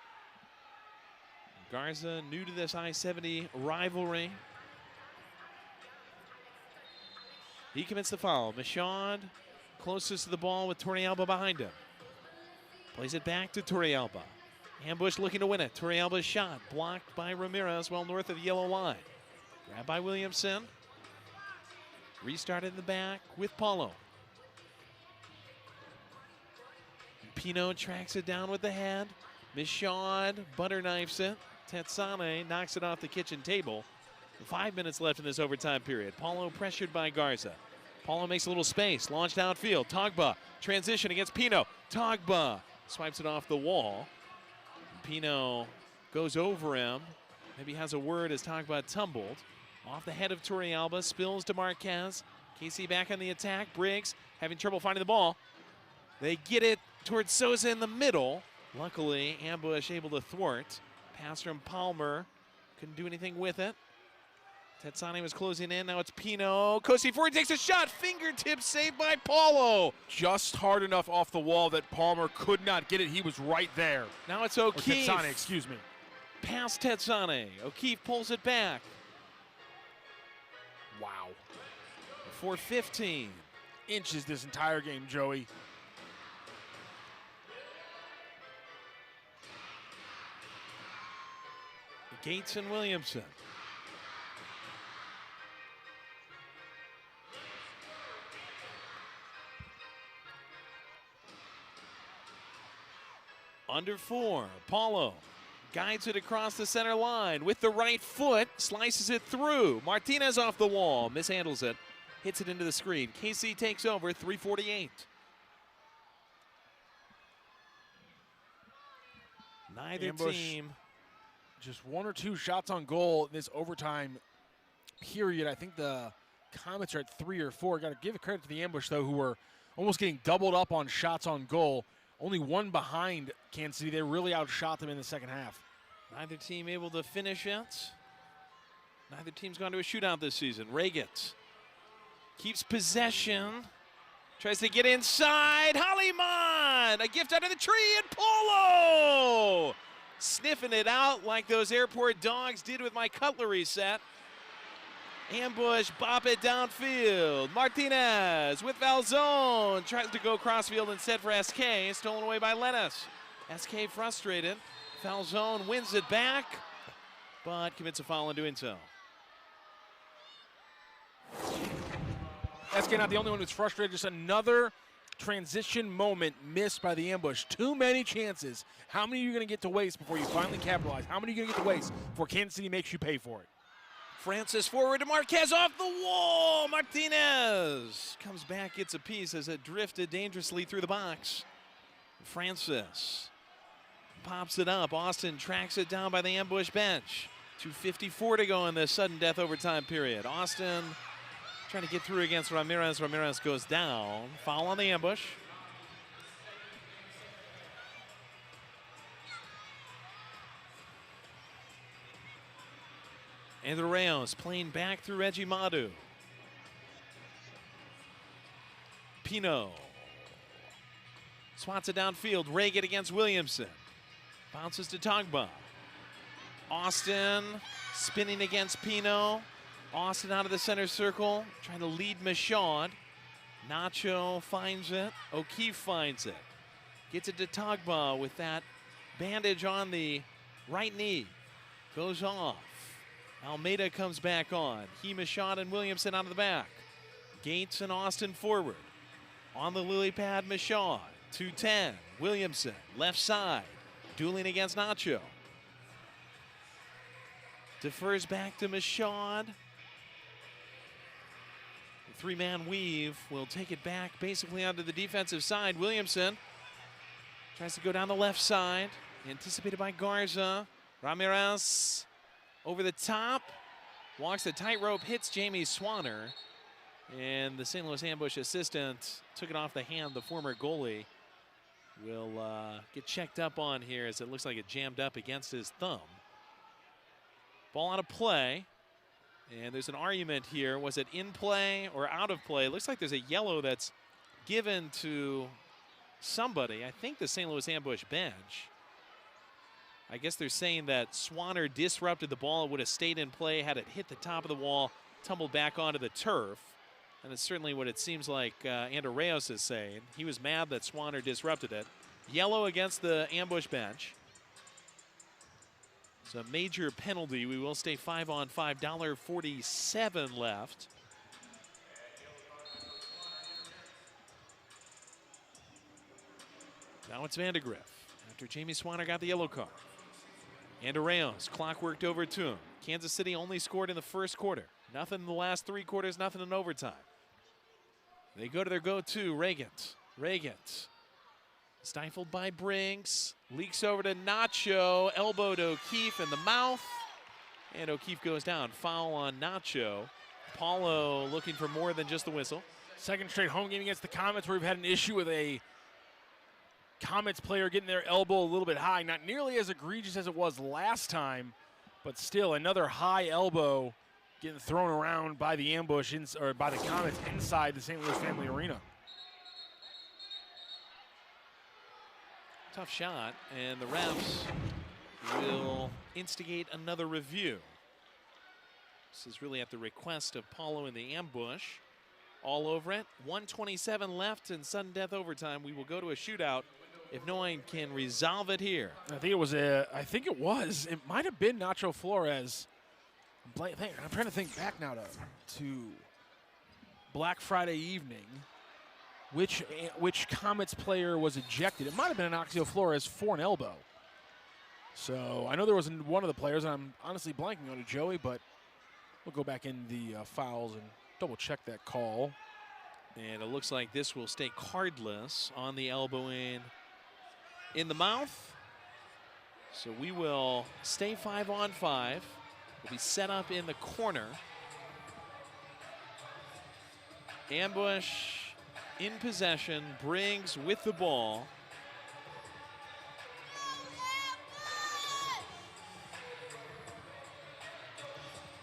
Garza new to this I-70 rivalry. He commits the foul. Michaud closest to the ball with Torrealba behind him. Plays it back to Torrealba. Ambush looking to win it. Torrealba's shot blocked by Ramirez well north of the yellow line. Grabbed by Williamson. Restarted in the back with Paulo. Pino tracks it down with the head. Michaud butter knifes it. Tetsane knocks it off the kitchen table. 5 minutes left in this overtime period. Paulo pressured by Garza. Paulo makes a little space. Launched outfield. Togba transition against Pino. Togba swipes it off the wall. Pino goes over him. Maybe has a word as Togba tumbled. Off the head of Torrealba. Spills to Marquez. KC back on the attack. Briggs having trouble finding the ball. They get it towards Sosa in the middle. Luckily, Ambush able to thwart. Pass from Palmer. Couldn't do anything with it. Tetsane was closing in. Now it's Pino. Kosi forward takes a shot. Fingertip saved by Paulo. Just hard enough off the wall that Palmer could not get it. He was right there. Now it's O'Keefe. Tetsane, excuse me. Past Tetsane. O'Keefe pulls it back. Wow. 4:15. Inches this entire game, Joey. Gates and Williamson. Under 4, Paulo guides it across the center line with the right foot, slices it through. Martinez off the wall, mishandles it, hits it into the screen. KC takes over, 3:48. Neither Ambush, team. Just 1 or 2 shots on goal in this overtime period. I think the Comets are at 3 or 4. Got to give credit to the Ambush, though, who were almost getting doubled up on shots on goal. Only one behind Kansas City. They really outshot them in the second half. Neither team able to finish it. Neither team's gone to a shootout this season. Reagans keeps possession. Tries to get inside. Haliman! A gift out of the tree, and Paulo! Sniffing it out like those airport dogs did with my cutlery set. Ambush, bop it downfield. Martinez with Valzone. Tries to go crossfield instead for SK. Stolen away by Lennis. SK frustrated. Valzone wins it back, but commits a foul in doing so. SK not the only one who's frustrated. Just another transition moment missed by the Ambush. Too many chances. How many are you going to get to waste before you finally capitalize? How many are you going to get to waste before Kansas City makes you pay for it? Francis forward to Marquez off the wall. Martinez comes back, gets a piece as it drifted dangerously through the box. Francis pops it up. Austin tracks it down by the Ambush bench. 2:54 to go in this sudden death overtime period. Austin trying to get through against Ramirez. Ramirez goes down. Foul on the Ambush. Andrew Reyes playing back through Reggie Madu. Pino swats it downfield. Reagans against Williamson. Bounces to Togba. Austin spinning against Pino. Austin out of the center circle, trying to lead Michaud. Nacho finds it. O'Keefe finds it. Gets it to Togba with that bandage on the right knee. Goes off. Almeida comes back on. He, Michaud, and Williamson out of the back. Gates and Austin forward. On the lily pad, Michaud. 2-10. Williamson, left side. Dueling against Nacho. Defers back to Michaud. The three-man weave will take it back basically onto the defensive side. Williamson tries to go down the left side. Anticipated by Garza. Ramirez over the top. Walks the tightrope, hits Jamie Swanner. And the St. Louis Ambush assistant took it off the hand. The former goalie will get checked up on here as it looks like it jammed up against his thumb. Ball out of play. And there's an argument here. Was it in play or out of play? It looks like there's a yellow that's given to somebody. I think the St. Louis Ambush bench. I guess they're saying that Swanner disrupted the ball. It would have stayed in play had it hit the top of the wall, tumbled back onto the turf. And it's certainly what it seems like Andrew Reyes is saying. He was mad that Swanner disrupted it. Yellow against the ambush bench. It's a major penalty. We will stay 5-on-5, $1.47 left. Now it's Vandegrift after Jamie Swanner got the yellow card. Andrew Reyes, clock worked over to him. Kansas City only scored in the first quarter. Nothing in the last 3 quarters, nothing in overtime. They go to their go-to, Regent. Regent, stifled by Briggs, leaks over to Nacho, elbowed O'Keefe in the mouth, and O'Keefe goes down. Foul on Nacho. Paulo looking for more than just the whistle. Second straight home game against the Comets where we've had an issue with a Comets player getting their elbow a little bit high. Not nearly as egregious as it was last time, but still another high elbow getting thrown around by the ambush, or by the Comets inside the St. Louis Family Arena. Tough shot, and the refs will instigate another review. This is really at the request of Paulo in the ambush. All over it. 1:27 left in sudden death overtime. We will go to a shootout if no one can resolve it here. I think it was. It might have been Nacho Flores. I'm trying to think back now to Black Friday evening. Which Comets player was ejected? It might have been Nacho Flores for an elbow. So I know there was one of the players, and I'm honestly blanking on it, Joey, but we'll go back in the fouls and double check that call. And it looks like this will stay cardless on the elbow in the mouth. So we will stay 5-on-5. We'll be set up in the corner. Ambush in possession, Briggs with the ball.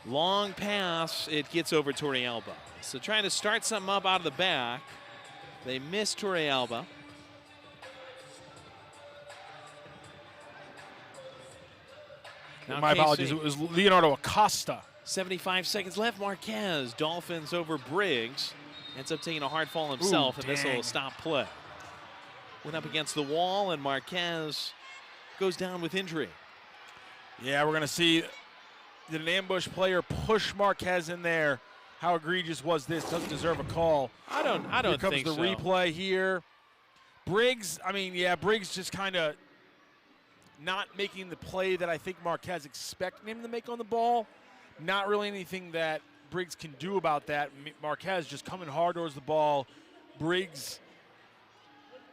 Long pass, it gets over Torrealba. So trying to start something up out of the back. They miss Torrealba. My apologies, it was Leonardo Acosta. 75 seconds left, Marquez. Dolphins over Briggs. Ends up taking a hard fall himself, and this will stop play. Went up against the wall, and Marquez goes down with injury. Yeah, we're going to see, did an ambush player push Marquez in there? How egregious was this? Doesn't deserve a call. I don't think so. Here comes the replay here. Briggs, Briggs just kind of not making the play that I think Marquez expected him to make on the ball. Not really anything that Briggs can do about that. Marquez just coming hard towards the ball. Briggs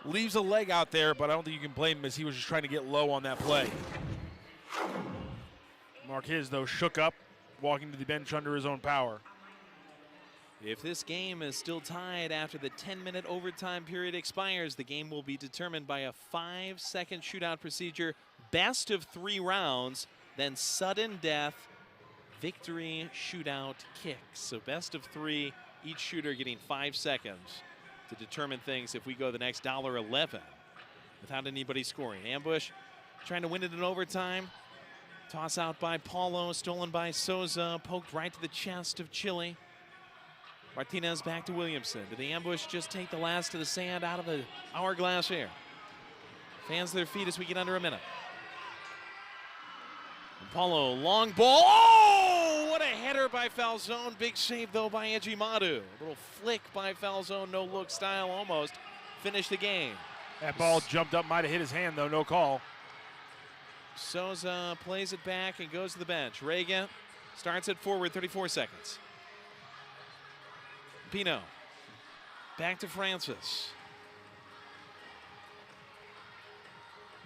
leaves a leg out there, but I don't think you can blame him as he was just trying to get low on that play. Marquez, though, shook up, walking to the bench under his own power. If this game is still tied after the 10-minute overtime period expires, the game will be determined by a 5-second shootout procedure, best of 3 rounds, then sudden death, victory shootout kicks. So best of 3, each shooter getting 5 seconds to determine things if we go the next $1.11 without anybody scoring. Ambush trying to win it in overtime. Toss out by Paulo, stolen by Souza, poked right to the chest of Chile. Martinez back to Williamson. Did the ambush just take the last of the sand out of the hourglass here? Fans their feet as we get under a minute. And Paulo, long ball. Oh, what a header by Falzone. Big save, though, by Ejimadu. A little flick by Falzone, no-look style almost. Finished the game. That ball jumped up, might have hit his hand, though, no call. Souza plays it back and goes to the bench. Reagan starts it forward, 34 seconds. Pino, back to Francis.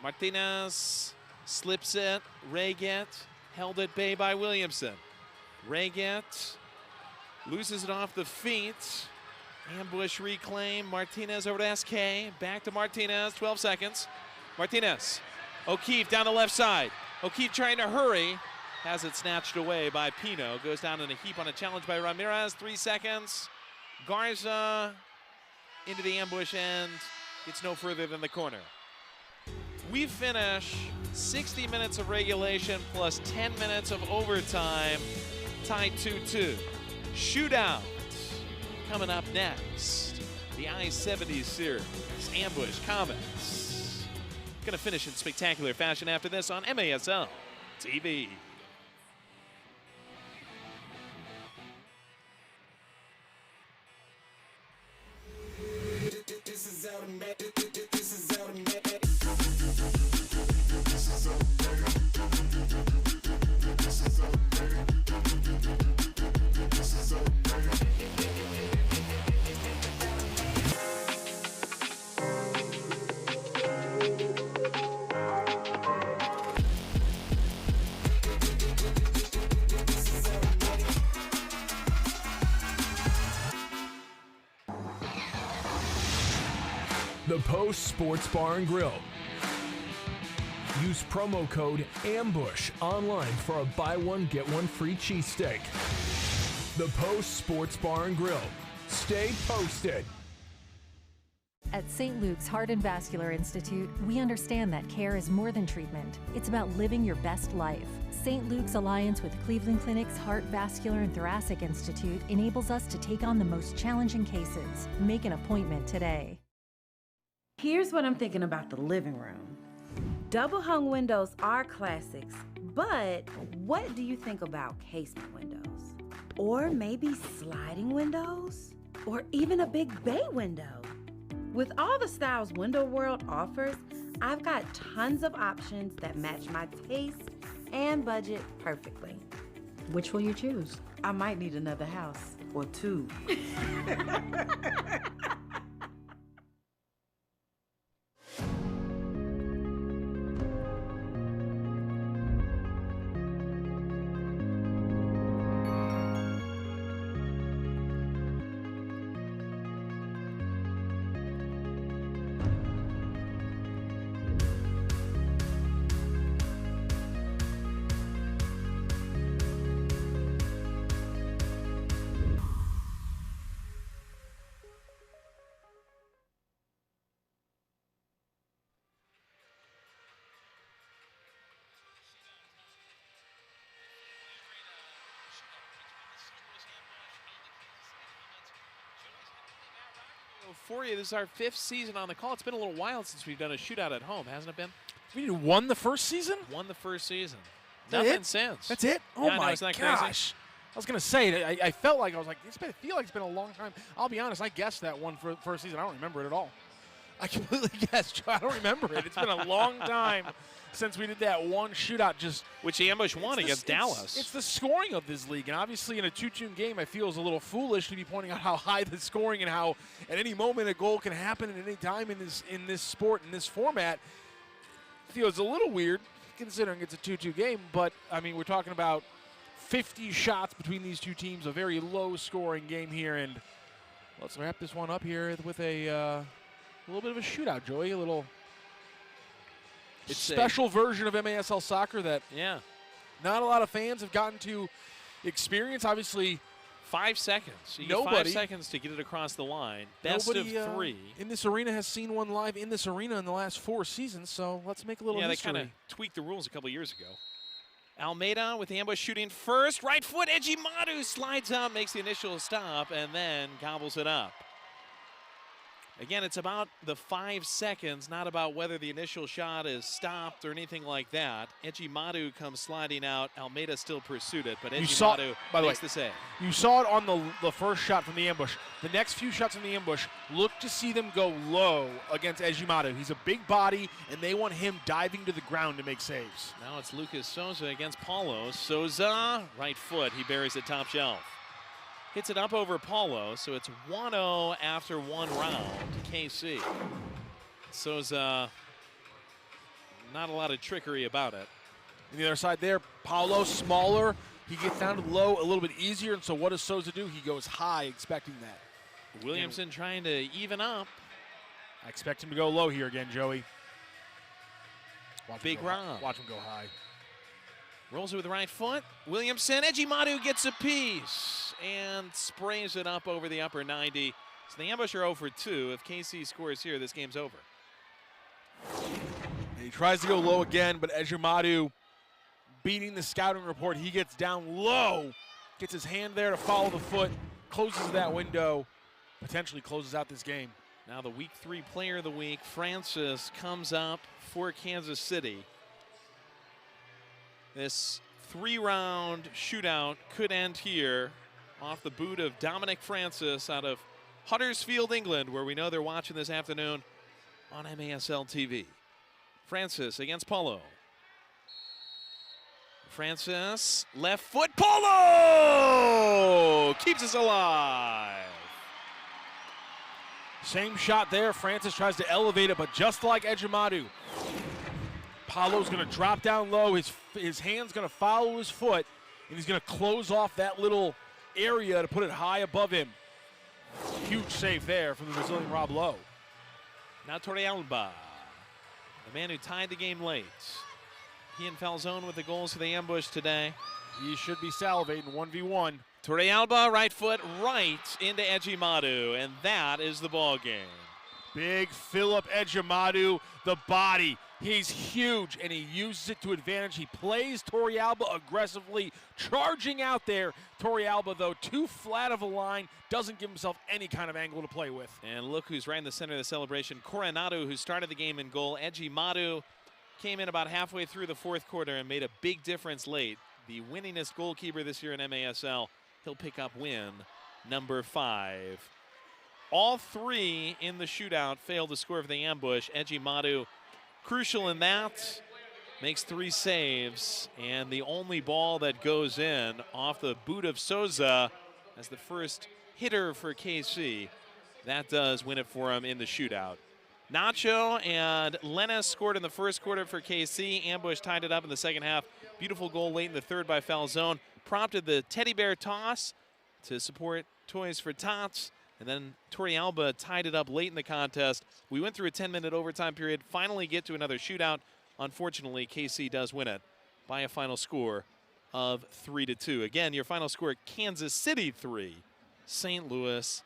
Martinez slips it. Reagan held at bay by Williamson. Reagan loses it off the feet. Ambush reclaim. Martinez over to SK. Back to Martinez, 12 seconds. Martinez. O'Keefe down the left side. O'Keefe trying to hurry. Has it snatched away by Pino. Goes down in a heap on a challenge by Ramirez. 3 seconds. Garza into the ambush and gets no further than the corner. We finish 60 minutes of regulation plus 10 minutes of overtime, tied 2-2. Shootout Coming up next, the I-70 series, Ambush Comets. Going to finish in spectacular fashion after this on MASL TV. The Post Sports Bar and Grill. Use promo code AMBUSH online for a buy one, get one free cheesesteak. The Post Sports Bar and Grill. Stay posted. At St. Luke's Heart and Vascular Institute, we understand that care is more than treatment. It's about living your best life. St. Luke's alliance with Cleveland Clinic's Heart, Vascular, and Thoracic Institute enables us to take on the most challenging cases. Make an appointment today. Here's what I'm thinking about the living room. Double hung windows are classics, but what do you think about casement windows? Or maybe sliding windows? Or even a big bay window? With all the styles Window World offers, I've got tons of options that match my taste and budget perfectly. Which will you choose? I might need another house or two. For you, this is our 5th season on the call. It's been a little while since we've done a shootout at home, hasn't it been? We won the first season? Won the first season. That Nothing it? since. That's it? Oh yeah, my isn't that gosh. crazy? I was going to say, I felt like, I feel like it's been a long time. I'll be honest, I guessed that one for first season. I don't remember it at all. I completely guessed. I don't remember it. It's been a long time since we did that one shootout. Which Ambush won against Dallas. It's the scoring of this league, and obviously in a two-team game, I feel is a little foolish to be pointing out how high the scoring and how at any moment a goal can happen at any time in this sport, in this format. Feels a little weird considering it's a 2-2 game, but I mean we're talking about 50 shots between these two teams, a very low-scoring game here, and let's wrap this one up here with a little bit of a shootout, Joey. A little special version of MASL soccer that not a lot of fans have gotten to experience. Obviously, 5 seconds. You get 5 seconds to get it across the line. Best of 3. In this arena has seen one live in this arena in the last 4 seasons, so let's make a little history. They kind of tweaked the rules a couple years ago. Almeida with the ambush shooting first. Right foot, Ejimadu slides up, makes the initial stop, and then gobbles it up. Again, it's about the 5 seconds, not about whether the initial shot is stopped or anything like that. Ejimadu comes sliding out. Almeida still pursued it, but Ejimadu makes the save. You saw it on the first shot from the ambush. The next few shots from the ambush, look to see them go low against Ejimadu. He's a big body, and they want him diving to the ground to make saves. Now it's Lucas Souza against Paulo. Souza, right foot, he buries it top shelf. Hits it up over Paulo, so it's 1-0 after one round to KC. Souza, not a lot of trickery about it. On the other side there, Paulo, smaller. He gets down to the low a little bit easier, and so what does Souza do? He goes high, expecting that. Williamson trying to even up. I expect him to go low here again, Joey. Big Rob. Watch him go high. Rolls it with the right foot. Williamson, Ejimadu gets a piece and sprays it up over the upper 90. So the Ambush are 0 for 2. If KC scores here, this game's over. He tries to go low again, but Ejimadu beating the scouting report. He gets down low, gets his hand there to follow the foot, closes that window, potentially closes out this game. Now the Week 3 Player of the Week, Francis, comes up for Kansas City. This 3-round shootout could end here off the boot of Dominic Francis out of Huddersfield, England, where we know they're watching this afternoon on MASL TV. Francis against Polo. Francis, left foot, Polo! Keeps us alive. Same shot there. Francis tries to elevate it, but just like Ejimadu, Polo's going to drop down low. His hand's going to follow his foot, and he's going to close off that little area to put it high above him. Huge save there from the Brazilian Rob Lowe. Now Torrealba, the man who tied the game late. He and Falzone with the goals for the ambush today. He should be salivating 1v1. Torrealba, right foot, right into Ejimadu, and that is the ball game. Big Philip Ejimadu, the body. He's huge, and he uses it to advantage. He plays Torrealba aggressively, charging out there. Torrealba, though, too flat of a line, doesn't give himself any kind of angle to play with. And look who's right in the center of the celebration. Coronado, who started the game in goal. Ejimadu came in about halfway through the fourth quarter and made a big difference late. The winningest goalkeeper this year in MASL. He'll pick up win number 5. All 3 in the shootout failed to score for the ambush. Ejimadu, crucial in that, makes 3 saves, and the only ball that goes in off the boot of Souza as the first hitter for KC. That does win it for him in the shootout. Nacho and Lennis scored in the first quarter for KC. Ambush tied it up in the second half. Beautiful goal late in the third by Falzone. Prompted the teddy bear toss to support Toys for Tots. And then Torrealba tied it up late in the contest. We went through a 10-minute overtime period, finally get to another shootout. Unfortunately, KC does win it by a final score of 3-2. Again, your final score, Kansas City 3, St. Louis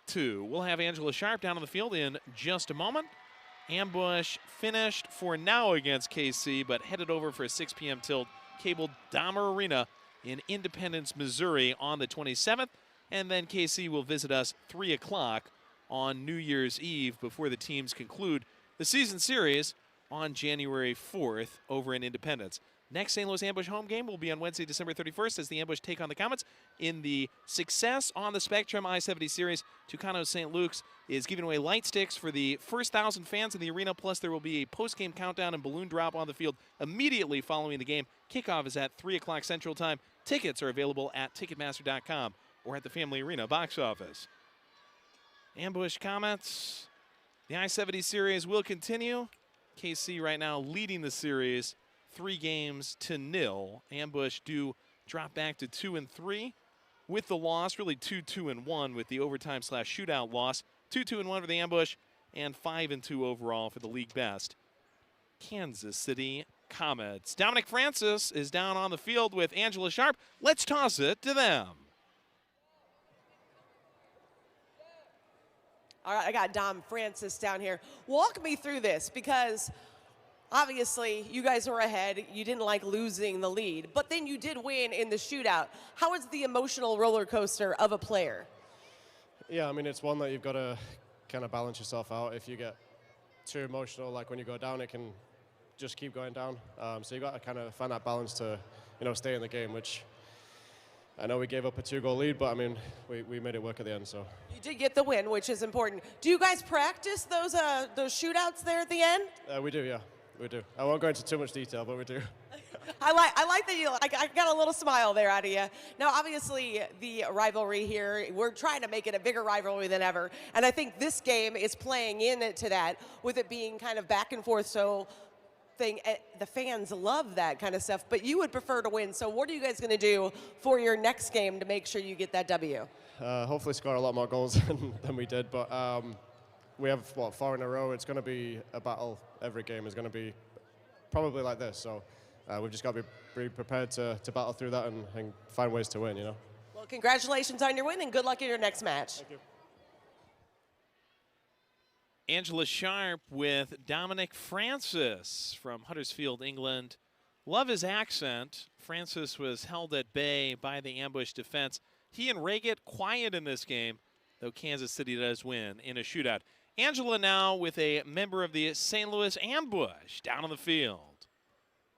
2. We'll have Angela Sharp down on the field in just a moment. Ambush finished for now against KC, but headed over for a 6 p.m. tilt. Cabled Dahmer Arena in Independence, Missouri on the 27th. And then KC will visit us 3 o'clock on New Year's Eve before the teams conclude the season series on January 4th over in Independence. Next St. Louis Ambush home game will be on Wednesday, December 31st as the Ambush take on the Comets. In the Success on the Spectrum I-70 series, Tucano St. Luke's is giving away light sticks for the first 1,000 fans in the arena, plus there will be a post-game countdown and balloon drop on the field immediately following the game. Kickoff is at 3 o'clock Central Time. Tickets are available at Ticketmaster.com or at the Family Arena box office. Ambush Comets, the I-70 series will continue. KC right now leading the series 3-0. Ambush do drop back to 2-3 with the loss, really 2-2-1 with the overtime/shootout loss. 2-2-1 for the Ambush and 5-2 overall for the league best Kansas City Comets. Dominic Francis is down on the field with Angela Sharp. Let's toss it to them. All right, I got Dom Francis down here. Walk me through this, because obviously you guys were ahead. You didn't like losing the lead, but then you did win in the shootout. How is the emotional roller coaster of a player? Yeah, I mean, it's one that you've got to kind of balance yourself out. If you get too emotional, like when you go down, it can just keep going down. So you've got to kind of find that balance to, stay in the game, which I know we gave up a 2-goal lead, but I mean, we made it work at the end, so. You did get the win, which is important. Do you guys practice those shootouts there at the end? We do, yeah, we do. I won't go into too much detail, but we do. I like that I got a little smile there out of you. Now, obviously, the rivalry here, we're trying to make it a bigger rivalry than ever, and I think this game is playing into that, with it being kind of back and forth, so the fans love that kind of stuff, but you would prefer to win. So what are you guys going to do for your next game to make sure you get that W? Hopefully score a lot more goals than we did, but we have, 4 in a row. It's going to be a battle. Every game is going to be probably like this, so we've just got to be prepared to battle through that and find ways to win, Well, congratulations on your win, and good luck in your next match. Thank you. Angela Sharp with Dominic Francis from Huddersfield, England. Love his accent. Francis was held at bay by the Ambush defense. He and Reagit quiet in this game. though Kansas City does win in a shootout. Angela now with a member of the St. Louis Ambush down on the field.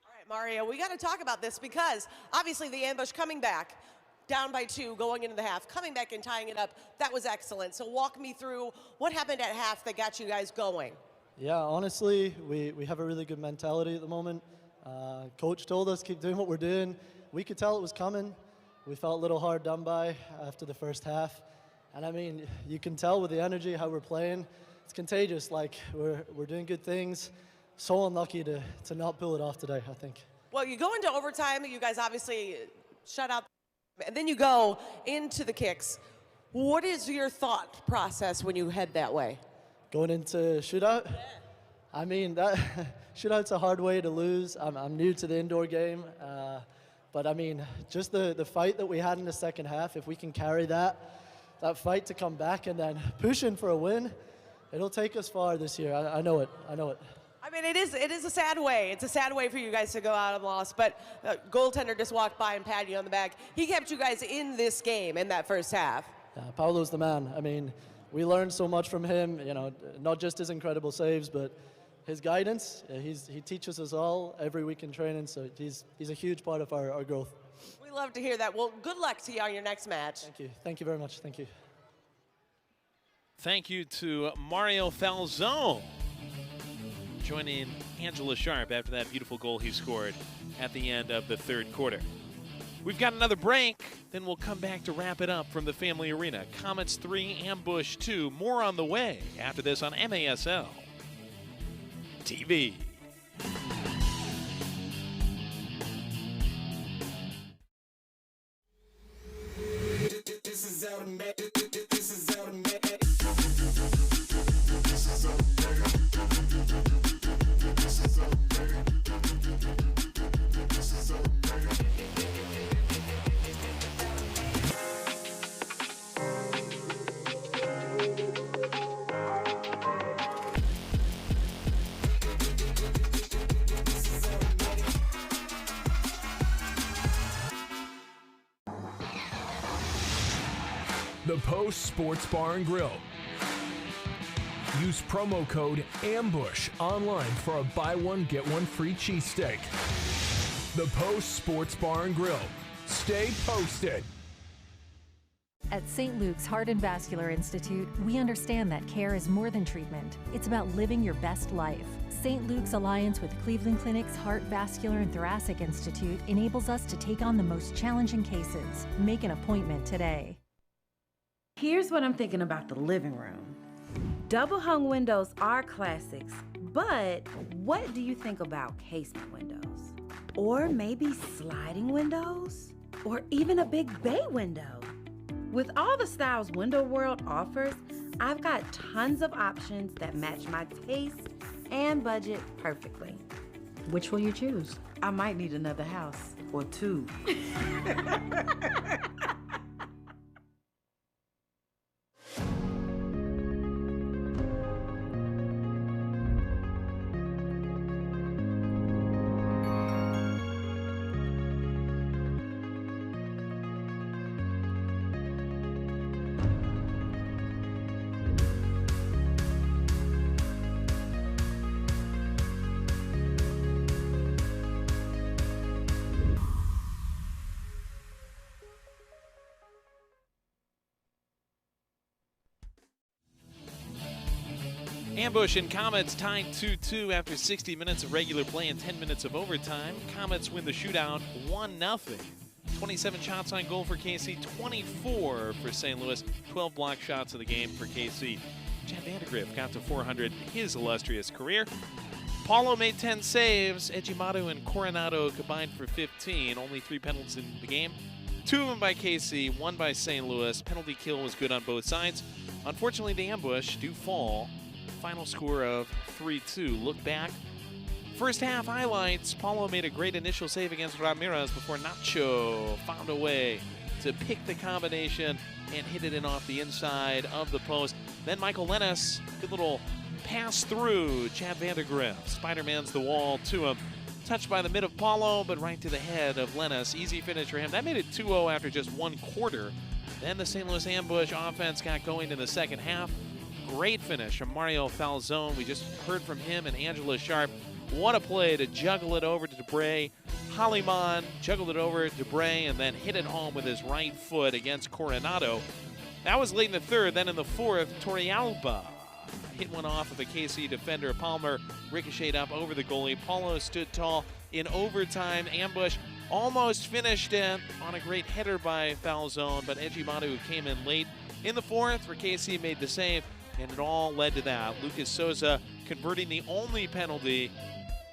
All right, Mario, we got to talk about this because obviously the Ambush coming back down by 2 going into the half, coming back and tying it up, that was excellent. So walk me through what happened at half that got you guys going. Yeah, honestly, we have a really good mentality at the moment. Coach told us keep doing what we're doing. We could tell it was coming. We felt a little hard done by after the first half. And I mean, you can tell with the energy, how we're playing. It's contagious. Like, we're doing good things. So unlucky to not pull it off today, I think. Well, you go into overtime. You guys obviously shut out. And then you go into the kicks. What is your thought process when you head that way? Going into shootout? Yeah. I mean, that shootout's a hard way to lose. I'm new to the indoor game. But, I mean, just the fight that we had in the second half, if we can carry that fight to come back and then pushing for a win, it'll take us far this year. I know it. I know it. I mean, it is a sad way. It's a sad way for you guys to go out and loss, but goaltender just walked by and patted you on the back. He kept you guys in this game in that first half. Yeah, Paolo's the man. I mean, we learned so much from him, not just his incredible saves, but his guidance. He teaches us all every week in training, so he's a huge part of our growth. We love to hear that. Well, good luck to you on your next match. Thank you. Thank you very much. Thank you. Thank you to Mario Falzone joining Angela Sharp after that beautiful goal he scored at the end of the third quarter. We've got another break, then we'll come back to wrap it up from the Family Arena. Comets 3, Ambush 2, more on the way after this on MASL TV. This is automatic. This is automatic. The Post Sports Bar and Grill. Use promo code AMBUSH online for a buy one, get one free cheesesteak. The Post Sports Bar and Grill. Stay posted. At St. Luke's Heart and Vascular Institute, we understand that care is more than treatment. It's about living your best life. St. Luke's alliance with Cleveland Clinic's Heart, Vascular, and Thoracic Institute enables us to take on the most challenging cases. Make an appointment today. Here's what I'm thinking about the living room. Double hung windows are classics, but what do you think about casement windows? Or maybe sliding windows? Or even a big bay window? With all the styles Window World offers, I've got tons of options that match my taste and budget perfectly. Which will you choose? I might need another house or two. Ambush and Comets tied 2-2 after 60 minutes of regular play and 10 minutes of overtime. Comets win the shootout 1-0. 27 shots on goal for KC, 24 for St. Louis, 12 block shots of the game for KC. Chad Vandergriff got to 400 his illustrious career. Paulo made 10 saves. Ejimadu and Coronado combined for 15. Only 3 penalties in the game. 2 of them by KC, 1 by St. Louis. Penalty kill was good on both sides. Unfortunately, the Ambush do fall. Final score of 3-2. Look back. First half highlights. Paulo made a great initial save against Ramirez before Nacho found a way to pick the combination and hit it in off the inside of the post. Then Michael Lennis, good little pass through Chad Vandergriff. Spider-Man's the wall to him. Touched by the mid of Paulo, but right to the head of Lennis. Easy finish for him. That made it 2-0 after just one quarter. Then the St. Louis Ambush offense got going in the second half. Great finish from Mario Falzone. We just heard from him and Angela Sharp. What a play to juggle it over to Debray. Haliman juggled it over to Debray and then hit it home with his right foot against Coronado. That was late in the third. Then in the fourth, Torrealba hit one off of a KC defender. Palmer ricocheted up over the goalie. Paulo stood tall in overtime. Ambush almost finished it on a great header by Falzone, but Ejimadu came in late in the fourth where KC made the save, and it all led to that. Lucas Souza converting the only penalty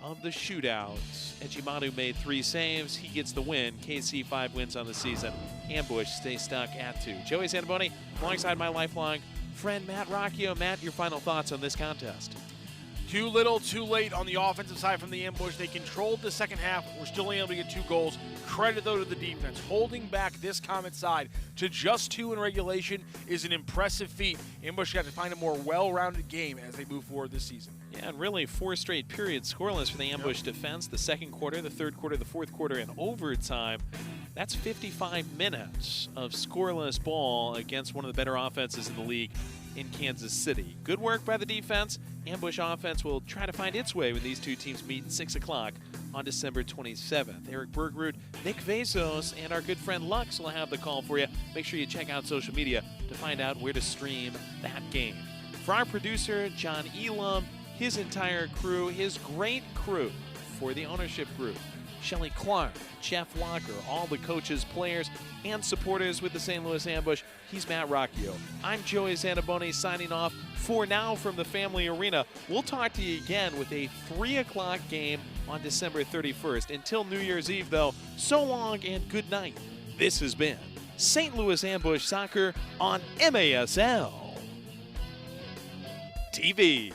of the shootout. Ejimadu made 3 saves. He gets the win. KC 5 wins on the season. Ambush stays stuck at 2. Joey Santaboni alongside my lifelong friend Matt Rocchio. Matt, your final thoughts on this contest? Too little, too late on the offensive side from the Ambush. They controlled the second half. We're still able to get 2 goals. Credit, though, to the defense. Holding back this Comet side to just 2 in regulation is an impressive feat. Ambush got to find a more well-rounded game as they move forward this season. Yeah, and really 4 straight periods scoreless for the Ambush defense. The second quarter, the third quarter, the fourth quarter, and overtime. That's 55 minutes of scoreless ball against one of the better offenses in the league in Kansas City. Good work by the defense. Ambush offense will try to find its way when these two teams meet at 6 o'clock on December 27th. Eric Bergrud, Nick Vezos, and our good friend Lux will have the call for you. Make sure you check out social media to find out where to stream that game. For our producer, John Elam, his entire crew, his great crew for the ownership group, Shelley Clark, Jeff Walker, all the coaches, players, and supporters with the St. Louis Ambush. He's Matt Rocchio. I'm Joey Santaboni signing off for now from the Family Arena. We'll talk to you again with a 3 o'clock game on December 31st. Until New Year's Eve, though, so long and good night. This has been St. Louis Ambush Soccer on MASL TV.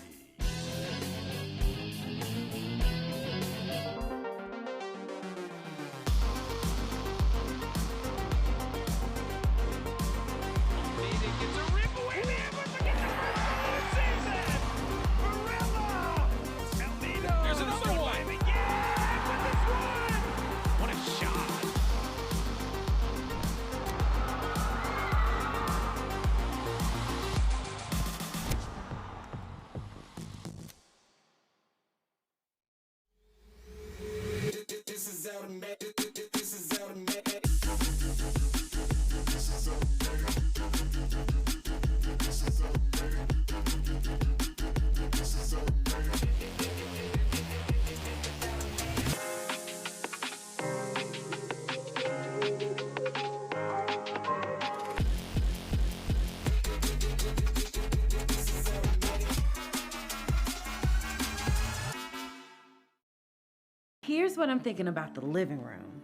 Here's what I'm thinking about the living room.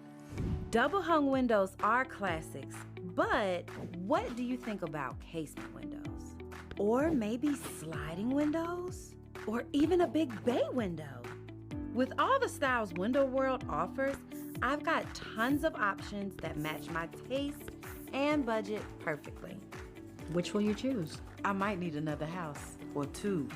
Double hung windows are classics, but what do you think about casement windows? Or maybe sliding windows? Or even a big bay window? With all the styles Window World offers, I've got tons of options that match my taste and budget perfectly. Which will you choose? I might need another house or 2.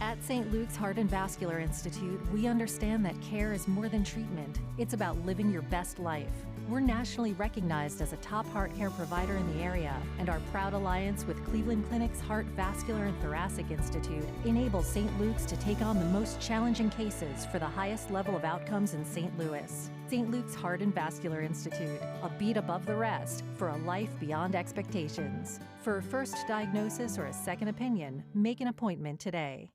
At St. Luke's Heart and Vascular Institute, we understand that care is more than treatment. It's about living your best life. We're nationally recognized as a top heart care provider in the area, and our proud alliance with Cleveland Clinic's Heart, Vascular, and Thoracic Institute enables St. Luke's to take on the most challenging cases for the highest level of outcomes in St. Louis. St. Luke's Heart and Vascular Institute, a beat above the rest for a life beyond expectations. For a first diagnosis or a second opinion, make an appointment today.